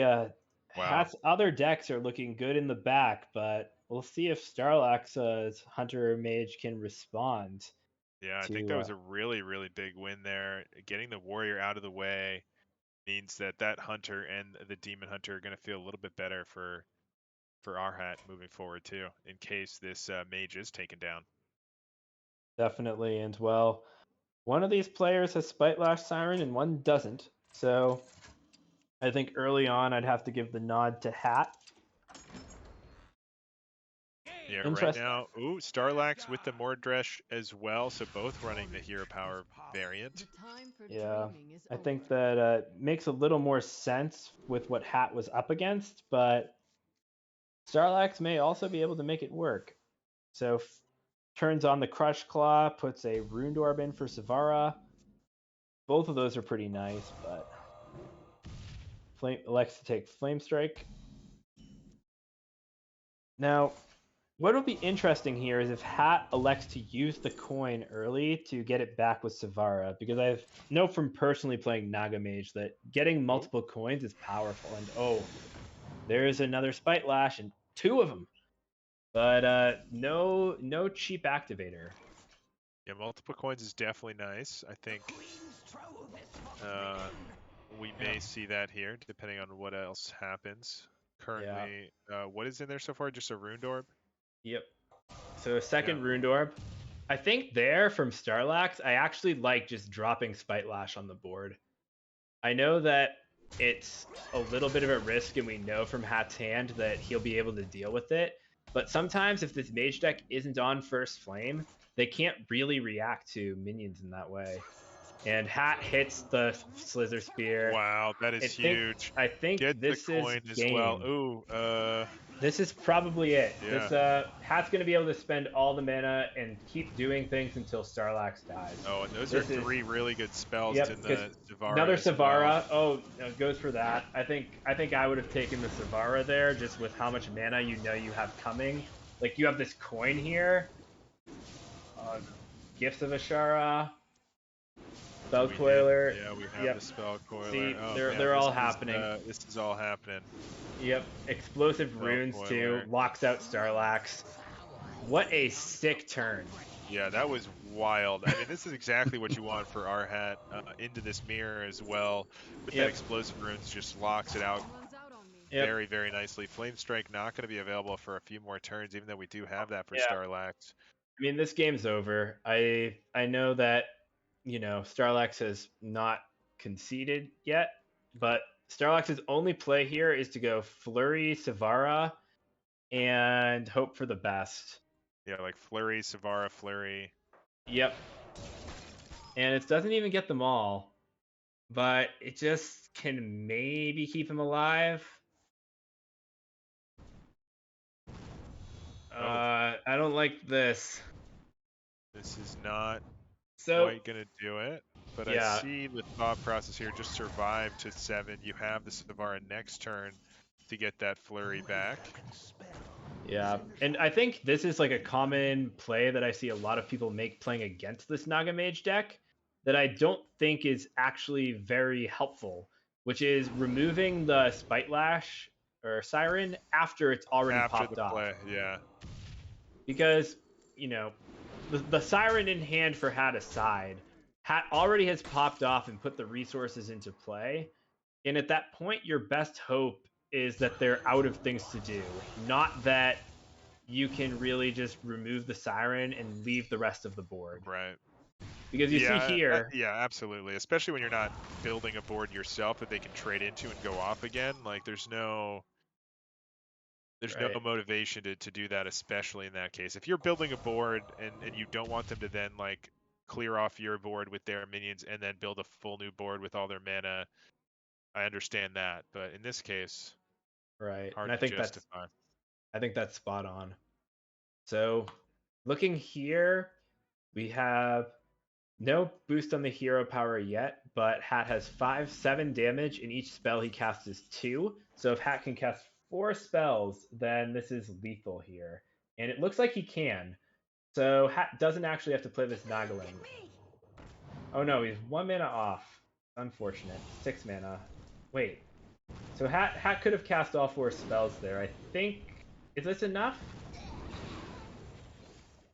Wow. Hat's other decks are looking good in the back, but we'll see if Starlax's Hunter or Mage can respond. Yeah, I think that was a really, really big win there. Getting the Warrior out of the way means that Hunter and the Demon Hunter are going to feel a little bit better for Arhat moving forward too, in case this Mage is taken down. Definitely, and well, one of these players has Spite Lash Siren and one doesn't. So I think early on I'd have to give the nod to Hat. Yeah, right now, ooh, Starlax with the Mordresh as well, so both running the Hero Power variant. Yeah, I think that makes a little more sense with what Hat was up against, but Starlax may also be able to make it work. So turns on the Crush Claw, puts a Rune Orb in for Savara. Both of those are pretty nice, but elects to take Flame Strike. Now, what will be interesting here is if Hat elects to use the coin early to get it back with Savara, because I know from personally playing Naga Mage that getting multiple coins is powerful. And oh, there's another Spite Lash and two of them, but no cheap activator. Yeah, multiple coins is definitely nice. I think we may see that here, depending on what else happens. Currently, what is in there so far? Just a Rune Orb? Yep. So a second Rune Orb. I think there from Starlax, I actually like just dropping Spite Lash on the board. I know that it's a little bit of a risk, and we know from Hat's hand that he'll be able to deal with it. But sometimes if this Mage deck isn't on First Flame, they can't really react to minions in that way. And Hat hits the Slither Spear. Wow, that is huge. I think Get this the coin is as game. well. Ooh, this is probably it. Yeah. This Hat's going to be able to spend all the mana and keep doing things until Starlax dies. Oh, and those are three really good spells yep, to the Savara. Another Savara. Well. Oh, goes for that. I think I would have taken the Savara there, just with how much mana you know you have coming. Like you have this coin here. Gifts of Ashara. Spell Coiler. Yeah, we have the Spell Coiler. See, oh, they're all happening. This is all happening. Yep, Explosive Runes too. Locks out Starlax. What a sick turn. Yeah, that was wild. I mean, this is exactly what you want for Arhat into this mirror as well. With that Explosive Runes, just locks it out very, very nicely. Flame Strike not going to be available for a few more turns, even though we do have that for Starlax. I mean, this game's over. I know that, Starlax has not conceded yet, but Starlax's only play here is to go Flurry, Savara, and hope for the best. Yeah, like Flurry, Savara, Flurry. Yep. And it doesn't even get them all, but it just can maybe keep him alive. I don't like this. This is not quite going to do it. but Yeah. I see the thought process here. Just survive to 7. You have the Savara next turn to get that flurry back. Yeah, and I think this is like a common play that I see a lot of people make playing against this Naga Mage deck that I don't think is actually very helpful, which is removing the Spite Lash or Siren after it's already After the popped off. play, yeah. Because, you know, the Siren in hand for Hat aside, Hat already has popped off and put the resources into play. And at that point, your best hope is that they're out of things to do, not that you can really just remove the Siren and leave the rest of the board. Right. Because you see here, yeah, absolutely. Especially when you're not building a board yourself that they can trade into and go off again. Like there's no Right. motivation to do that, especially in that case. If you're building a board and you don't want them to then like clear off your board with their minions and then build a full new board with all their mana, I understand that. But in this case, right, hard and to justify. I think that's spot on. So, looking here, we have no boost on the hero power yet, but Hat has 5-7 damage, and each spell he casts is 2. So if Hat can cast 4 spells, then this is lethal here. And it looks like he can. So Hat doesn't actually have to play this Nagaling. Oh no, he's 1 mana off. Unfortunate. 6 mana. Wait. So Hat could have cast all 4 spells there. I think. Is this enough?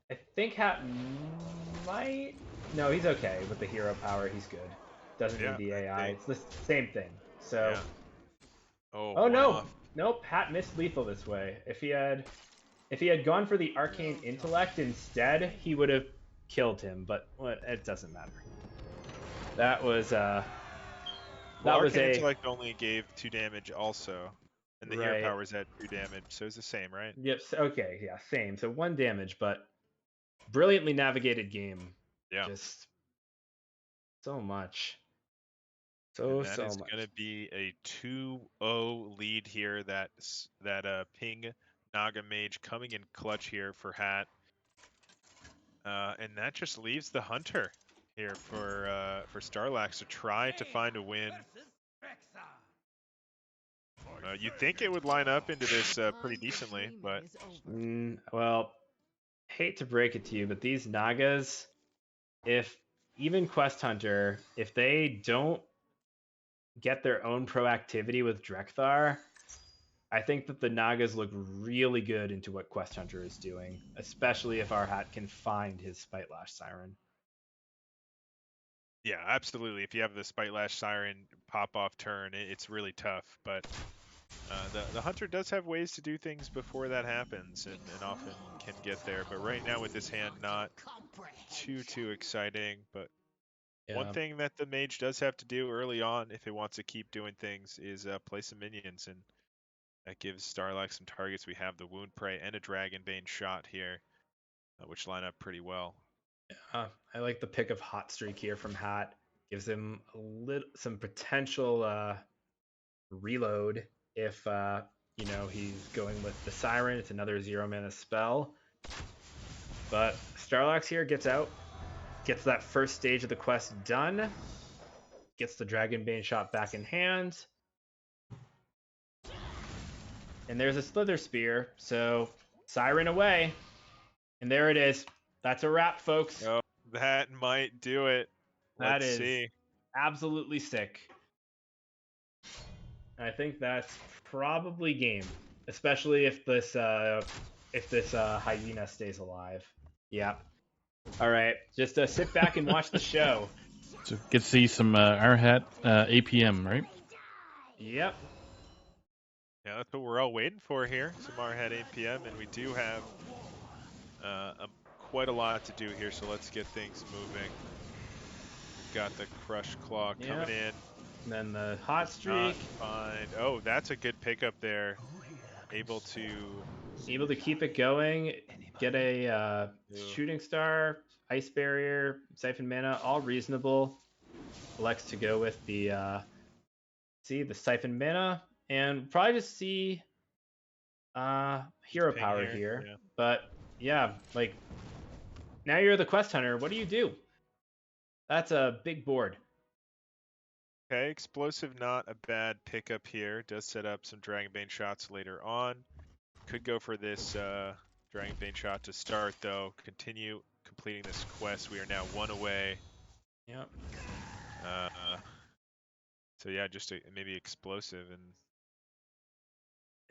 I think Hat might. No, he's okay with the hero power. He's good. Doesn't Yeah, need the I AI. think- It's the same thing. So. Yeah. Oh one no! off. Nope. Hat missed lethal this way. If he had gone for the arcane intellect instead, he would have killed him. But what? It doesn't matter. That was Well, that was Arcane a Intellect only gave 2 damage also. And the hero right. power is at 2 damage, so it's the same, right? Yep. Okay. Yeah. Same. So 1 damage, but brilliantly navigated game. Yeah. Just so much. And that So is much. going to be a 2-0 lead here. That Ping Naga Mage coming in clutch here for Hat. And that just leaves the Hunter here for Starlax to try to find a win. You'd think it would line up into this pretty decently, but Well, hate to break it to you, but these Nagas, if even Quest Hunter, if they don't get their own proactivity with Drekthar, I think that the Nagas look really good into what Quest Hunter is doing, especially if our Hat can find his Spite Lash Siren. yeah, absolutely. If you have the Spite Lash Siren pop off turn, it's really tough. But the Hunter does have ways to do things before that happens, and often can get there. But right now with this hand, not too exciting. But one thing that the Mage does have to do early on, if it wants to keep doing things, is play some minions, and that gives Starlax some targets. We have the Wound Prey and a Dragonbane shot here, which line up pretty well. I like the pick of Hot Streak here from Hat. Gives him some potential reload if he's going with the Siren. It's another 0 mana spell. But Starlax here gets out, gets that first stage of the quest done, gets the Dragonbane shot back in hand. And there's a Slither Spear, so Siren away. And there it is. That's a wrap, folks. Oh, that might do it. Let's see. Absolutely sick. I think that's probably game, especially if this hyena stays alive. Yeah. All right, just sit back and watch the show. So get to see some our hat APM, right? Yep. Yeah, that's what we're all waiting for here. Some Marhead 8 p.m. and we do have quite a lot to do here, so let's get things moving. We've got the Crush Claw coming in. And then the Hot Streak. Oh, that's a good pickup there. Able to keep it going. Get a Shooting Star, Ice Barrier, Siphon Mana, all reasonable. Elects to go with the Siphon Mana, and probably just see hero power here. Yeah. But yeah, like now you're the Quest Hunter. What do you do? That's a big board. Okay, explosive, not a bad pickup here. Does set up some Dragonbane shots later on. Could go for this Dragonbane shot to start, though. Continue completing this quest. We are now one away. Yep. So yeah, just maybe explosive, and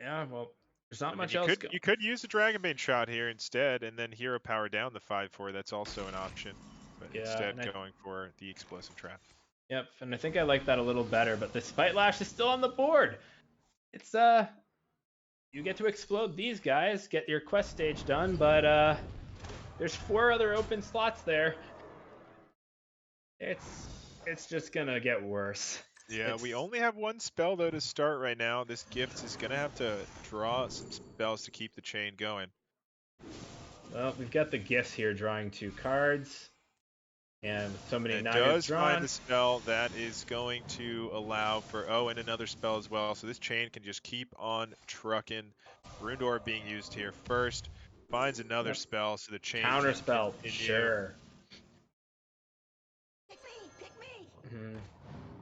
Yeah, well, there's not I mean much else you could use the Dragonbane shot here instead, and then hero power down the 5/4. That's also an option, but Yeah, instead and going for the explosive trap. Yep, and I think I like that a little better, but the Spite Lash is still on the board. It's you get to explode these guys, get your quest stage done, but there's 4 other open slots there. It's just gonna get worse. Yeah, we only have one spell though to start right now. This gift is gonna have to draw some spells to keep the chain going. Well, we've got the gifts here drawing 2 cards. And with so many It Nagas does drawn. find the spell that is going to allow for and another spell as well. So this chain can just keep on trucking. Rune Door being used here first. Finds another spell, so the chain Counter can spell, continue. sure. Pick me. Mm-hmm.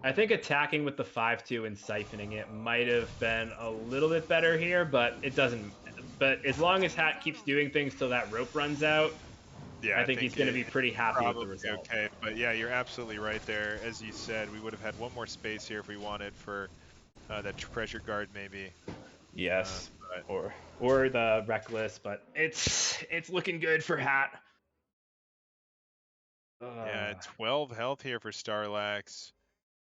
I think attacking with the 5/2 and siphoning it might have been a little bit better here, but it doesn't. But as long as Hat keeps doing things till that rope runs out, Yeah, I think he's going to be pretty happy with the probably result. okay, but yeah, you're absolutely right there. As you said, we would have had one more space here if we wanted for that treasure guard, maybe. Yes, or the reckless, but it's looking good for Hat. Yeah, 12 health here for Starlax.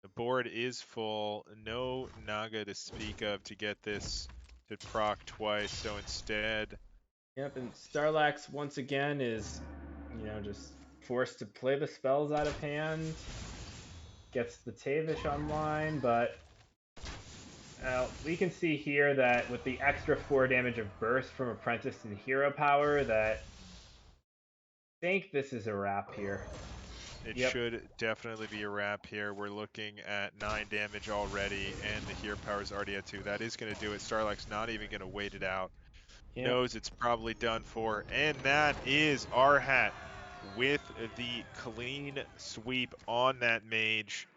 The board is full. No Naga to speak of to get this to proc twice. So instead, Yep, and Starlax once again is, just forced to play the spells out of hand. Gets the Tavish online, but we can see here that with the extra 4 damage of burst from Apprentice and Hero Power, that I think this is a wrap here. it should definitely be a wrap here. We're looking at 9 damage already, and the hero power is already at 2. That is going to do it. Starlax's not even going to wait it out. Yep. Knows it's probably done for, and that is our Hat with the clean sweep on that mage.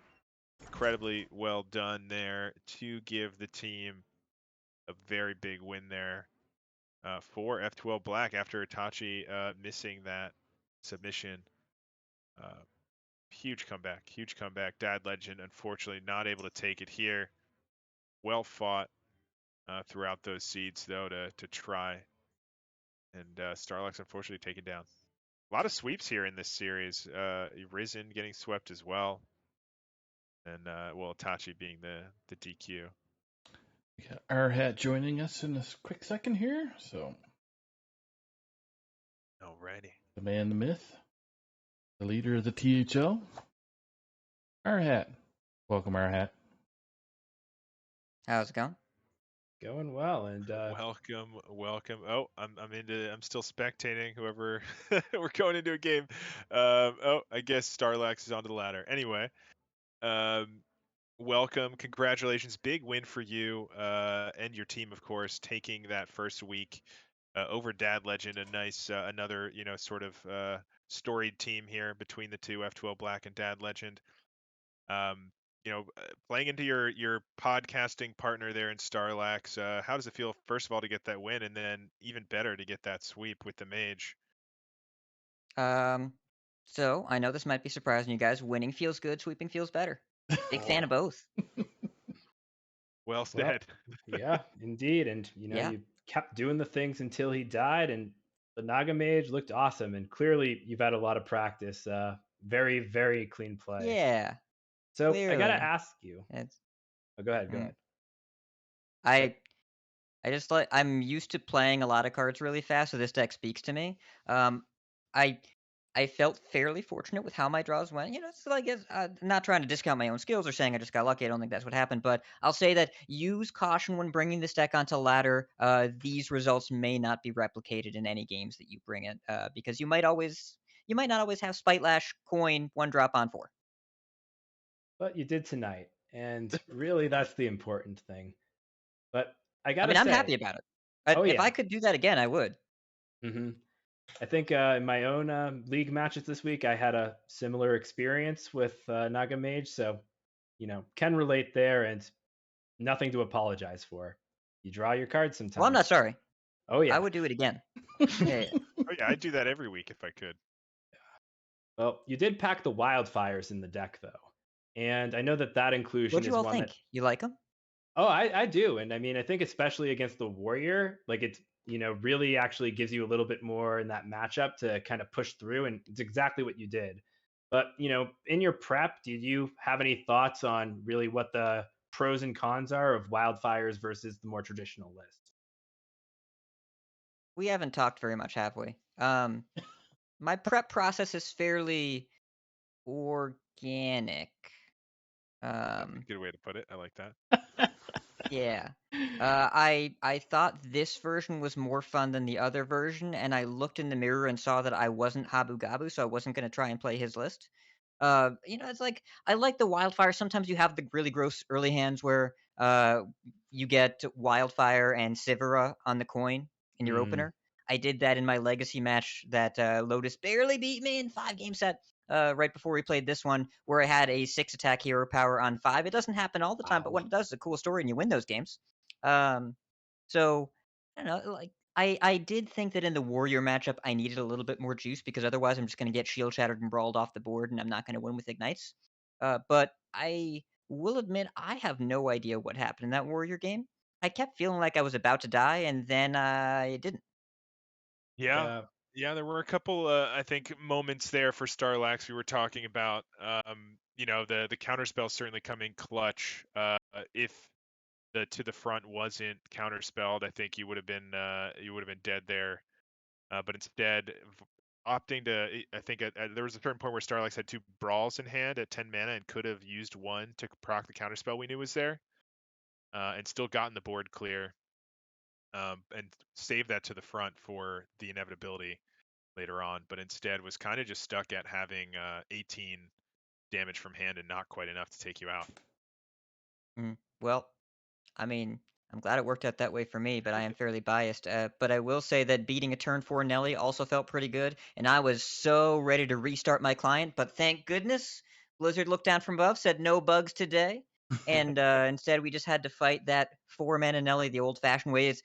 Incredibly well done there to give the team a very big win there for F12 Black after Itachi missing that submission. Huge comeback. Dad Legend, unfortunately, not able to take it here. Well fought throughout those seeds, though, to try. And Starlax, unfortunately, taken down. A lot of sweeps here in this series. Risen getting swept as well. And, Itachi being the DQ. We got our Hat joining us in a quick second here. So, Alrighty. the man, the myth, the leader of the THL, our Hat. Welcome, our Hat. How's it going? Going well, and Welcome. Oh, I'm still spectating. Whoever we're going into a game. I guess Starlax is onto the ladder. Anyway, welcome, congratulations, big win for you and your team, of course, taking that first week over Dad Legend. A nice another sort of storied team here between the two, F12 Black and Dad Legend. Playing into your podcasting partner there in Starlax, how does it feel, first of all, to get that win, and then even better to get that sweep with the mage? So I know this might be surprising you guys. Winning feels good, sweeping feels better. Big fan of both. Well said. Yeah, indeed, and you kept doing the things until he died, and the Naga Mage looked awesome, and clearly you've had a lot of practice. Very, very clean play. Yeah. So clearly. I gotta ask you. Go ahead. I just I'm used to playing a lot of cards really fast, so this deck speaks to me. I felt fairly fortunate with how my draws went. It's like not trying to discount my own skills or saying I just got lucky. I don't think that's what happened, but I'll say that use caution when bringing this deck onto ladder. These results may not be replicated in any games that you bring it, because you might not always have Spite Lash coin 1-drop on 4. But you did tonight, and really that's the important thing. But I gotta I'm say, happy about it. If I could do that again, I would. Mm-hmm. I think in my own league matches this week, I had a similar experience with Naga Mage, so can relate there, and nothing to apologize for. You draw your cards sometimes. Well, I'm not sorry. Oh yeah. I would do it again. Yeah. Oh yeah, I'd do that every week if I could. Well, you did pack the wildfires in the deck though, and I know that inclusion What'd is you all one think? that. You like them? Oh, I do, and I mean I think especially against the warrior, like it's really actually gives you a little bit more in that matchup to kind of push through, and it's exactly what you did. But in your prep, did you have any thoughts on really what the pros and cons are of wildfires versus the more traditional list? We haven't talked very much, have we? My prep process is fairly organic. That's a good way to put it. I like that. Yeah. I thought this version was more fun than the other version, and I looked in the mirror and saw that I wasn't Habu Gabu, so I wasn't going to try and play his list. It's like I like the wildfire. Sometimes you have the really gross early hands where you get wildfire and Sivera on the coin in your opener. I did that in my legacy match that Lotus barely beat me in 5-game set. Right before we played this one, where I had a 6 attack hero power on 5. It doesn't happen all the time, but when it does, it's a cool story, and you win those games. So I don't know, like I did think that in the warrior matchup, I needed a little bit more juice because otherwise I'm just going to get shield shattered and brawled off the board, and I'm not going to win with ignites. But I will admit I have no idea what happened in that warrior game. I kept feeling like I was about to die, and then I didn't. Yeah. Yeah, there were a couple, I think, moments there for Starlax we were talking about. The counterspell certainly come in clutch. If the to the front wasn't counterspelled, I think you would have been dead there. But instead, opting to, I think there was a certain point where Starlax had 2 brawls in hand at 10 mana and could have used one to proc the counterspell we knew was there, and still gotten the board clear, and saved that to the front for the inevitability later on, but instead was kind of just stuck at having 18 damage from hand and not quite enough to take you out. Well, I mean, I'm glad it worked out that way for me, but I am fairly biased. But I will say that beating a turn 4 Nelly also felt pretty good, and I was so ready to restart my client, but thank goodness Blizzard looked down from above, said no bugs today, and instead we just had to fight that 4-mana Nelly the old-fashioned way. It's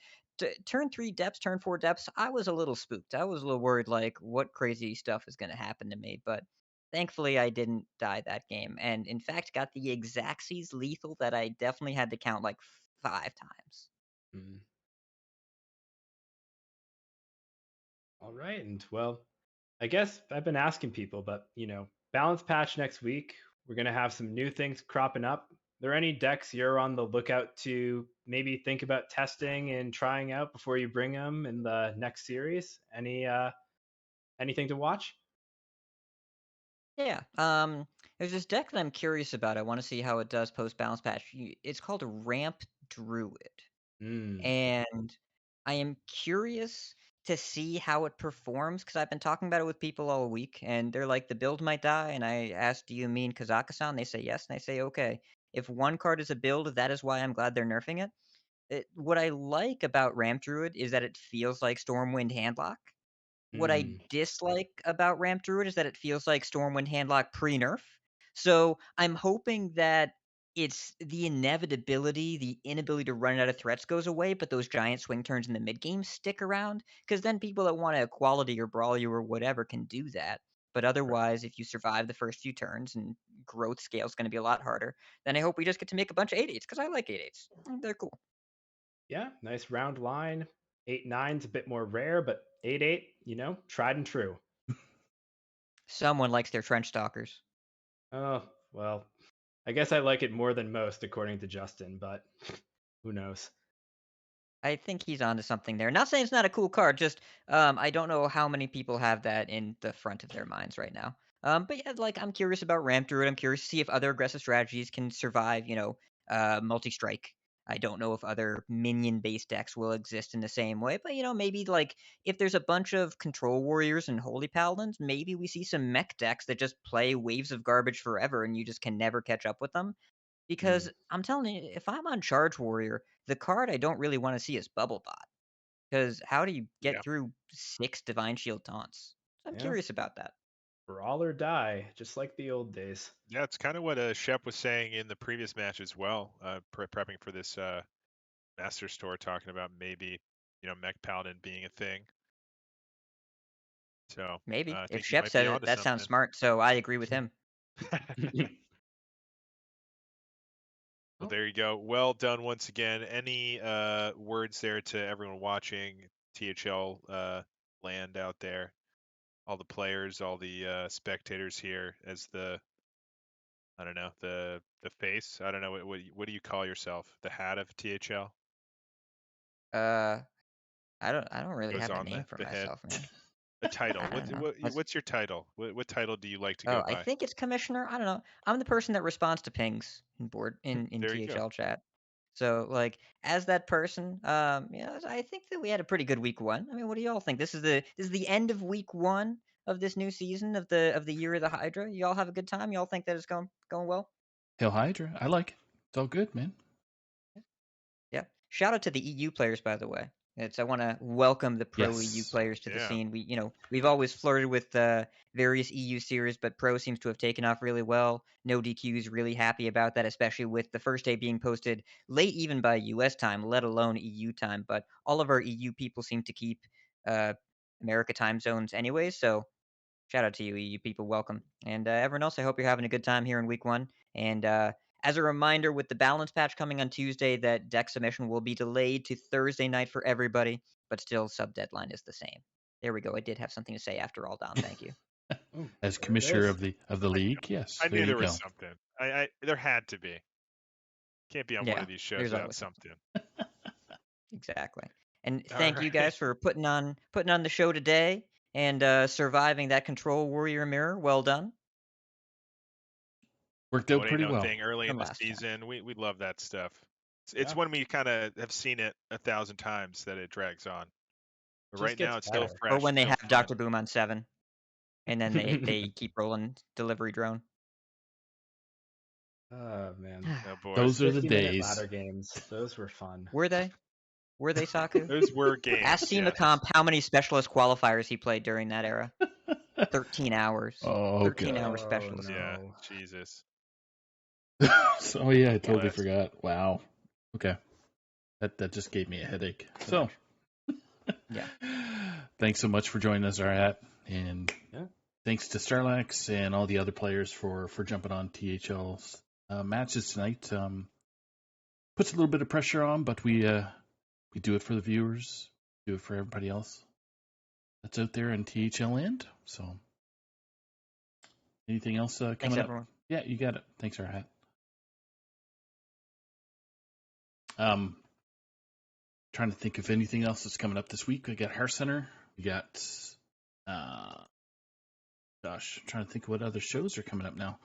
turn 3 depths, turn 4 depths. I was a little spooked. I was a little worried, like, what crazy stuff is going to happen to me, but thankfully, I didn't die that game, and in fact, got the Xaxes lethal that I definitely had to count like 5 times. All right, and well, I guess I've been asking people, but balance patch next week. We're gonna have some new things cropping up. Are there any decks you're on the lookout to maybe think about testing and trying out before you bring them in the next series? Anything to watch? Yeah. There's this deck that I'm curious about. I want to see how it does post balance patch. It's called Ramp Druid, and I am curious to see how it performs because I've been talking about it with people all week, and they're like, the build might die. And I asked, do you mean Kazakhstan? They say yes, and I say okay. If one card is a build, that is why I'm glad they're nerfing it. What I like about Ramp Druid is that it feels like Stormwind Handlock. What I dislike about Ramp Druid is that it feels like Stormwind Handlock pre-nerf. So I'm hoping that it's the inevitability, the inability to run out of threats goes away, but those giant swing turns in the mid game stick around. Because then people that want to equality or brawl you or whatever can do that. But otherwise, if you survive the first few turns and growth scale is going to be a lot harder, then I hope we just get to make a bunch of 8/8s because I like 8/8s. They're cool. Yeah, nice round line. 8/9's a bit more rare, but 8/8, tried and true. Someone likes their trench stalkers. Oh, well, I guess I like it more than most, according to Justin, but who knows? I think he's onto something there. Not saying it's not a cool card, just I don't know how many people have that in the front of their minds right now. But yeah, like I'm curious about Ramp Druid. I'm curious to see if other aggressive strategies can survive, multi-strike. I don't know if other minion-based decks will exist in the same way, but maybe like if there's a bunch of control warriors and holy paladins, maybe we see some mech decks that just play waves of garbage forever and you just can never catch up with them. Because I'm telling you, if I'm on Charge Warrior, the card I don't really want to see is Bubble Bot. Because how do you get Yeah. through 6 Divine Shield taunts? I'm Yeah. curious about that. Brawl or die, just like the old days. Yeah, it's kind of what Shep was saying in the previous match as well, prepping for this Master Store, talking about maybe, Mech Paladin being a thing. So Maybe. I If think he Shep might be said it, onto that sounds something. smart, so I agree with him. Well, there you go. Well done once again. Any words there to everyone watching THL land out there? All the players, all the spectators here as the, I don't know, the face. I don't know what do you call yourself? The hat of THL I don't really goes have a on name for the head. myself, man. A title. I don't know. What's your title? What title do you like to Oh, go I by? think it's commissioner. I don't know. I'm the person that responds to pings in There you go. THL chat. So like as that person, I think that we had a pretty good week 1. I mean, what do y'all think? This is the end of week 1 of this new season of the year of the Hydra. Y'all have a good time? Y'all think that it's going well? Hail Hydra. I like it. It's all good, man. Yeah. Shout out to the EU players, by the way. I want to welcome the pro EU Yes. players to the Yeah. scene. We've always flirted with various EU series, but pro seems to have taken off really well. No DQ is really happy about that, especially with the first day being posted late even by US time, let alone EU time. But all of our EU people seem to keep America time zones anyways. So shout out to you, EU people. Welcome. And everyone else, I hope you're having a good time here in week 1. And as a reminder, with the balance patch coming on Tuesday, that deck submission will be delayed to Thursday night for everybody, but still sub deadline is the same. There we go. I did have something to say after all, Don. Thank you. Oh, As there it commissioner is. of the league, yes. I There knew you there was go. something. I there had to be. Can't be on one Yeah, of these shows there's without always something. something. Exactly. And All thank you right. guys for putting on the show today and surviving that Control Warrior mirror. Well done. Worked out What pretty ain't no well. thing early in From the last time. season. We love that stuff. It's Yeah. when we kind of have seen it 1,000 times that it drags on. But Just right now gets it's still better. fresh. Or when they still have fun. Dr. Boom on 7, and then they keep rolling delivery drone. Oh man, Oh boy. Those are the 50-minute days. ladder games. Those were fun. Were they? Were they, Saku? Those were games. Ask yes. Comp how many specialist qualifiers he played during that era. 13 hours. Oh, 13-hour God. specialist. Yeah. No. Jesus. So, yeah, I totally Bless. forgot. Wow. Okay. That just gave me a headache. So, Yeah. Thanks so much for joining us, Arat. And Yeah. thanks to Starlax and all the other players for jumping on THL's matches tonight. Puts a little bit of pressure on, but we do it for the viewers, do it for everybody else that's out there in THL land. So, anything else coming Thanks, up? everyone. Yeah, you got it. Thanks, Arat. Trying to think of anything else that's coming up this week. We got Heart Center. We got, trying to think of what other shows are coming up now.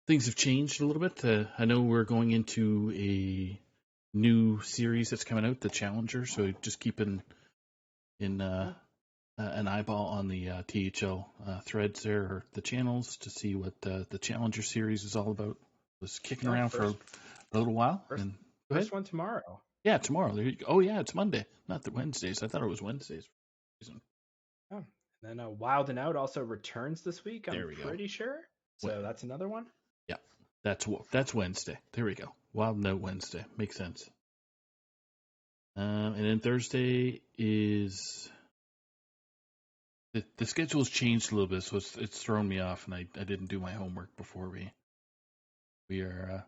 Things have changed a little bit. I know we're going into a new series that's coming out, the Challenger. So just keep an eyeball on the THL threads there, or the channels, to see what the Challenger series is all about. It was kicking around for a little while. First one tomorrow. Yeah, tomorrow. There you go. Oh, yeah, it's Monday, not the Wednesdays. I thought it was Wednesdays. Oh. And then Wild and Out also returns this week. There we go. Pretty sure. So that's another one. Yeah, that's Wednesday. There we go. Wild Note Wednesday. Makes sense. And then Thursday is the schedule's changed a little bit, so it's thrown me off, and I didn't do my homework before we are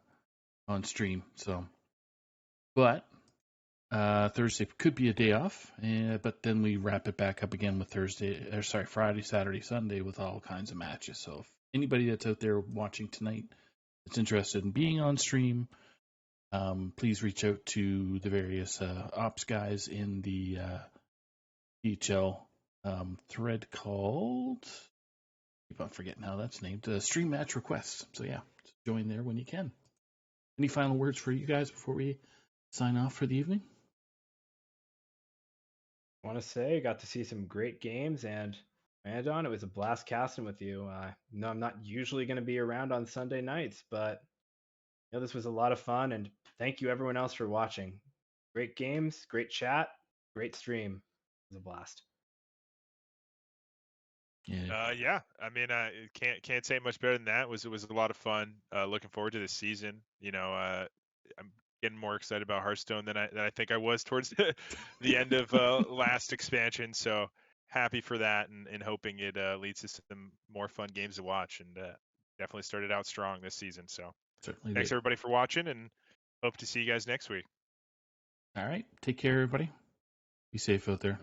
on stream. So, but Thursday could be a day off, but then we wrap it back up again with Friday, Saturday, Sunday with all kinds of matches. So if anybody that's out there watching tonight that's interested in being on stream, please reach out to the various ops guys in the DHL thread called, I keep on forgetting how that's named, Stream Match Requests. So yeah, join there when you can. Any final words for you guys before we sign off for the evening? I want to say I got to see some great games, and Andon, it was a blast casting with you. No, I'm not usually going to be around on Sunday nights, but this was a lot of fun, and thank you everyone else for watching. Great games, great chat, great stream. was a blast. Yeah. Yeah, I mean, can't say much better than that. It was a lot of fun. Looking forward to this season. I'm getting more excited about Hearthstone than I think I was towards the end of last expansion. So happy for that, and hoping it leads to some more fun games to watch. And definitely started out strong this season. So Certainly thanks did. everybody for watching, and hope to see you guys next week. All right. Take care, everybody. Be safe out there.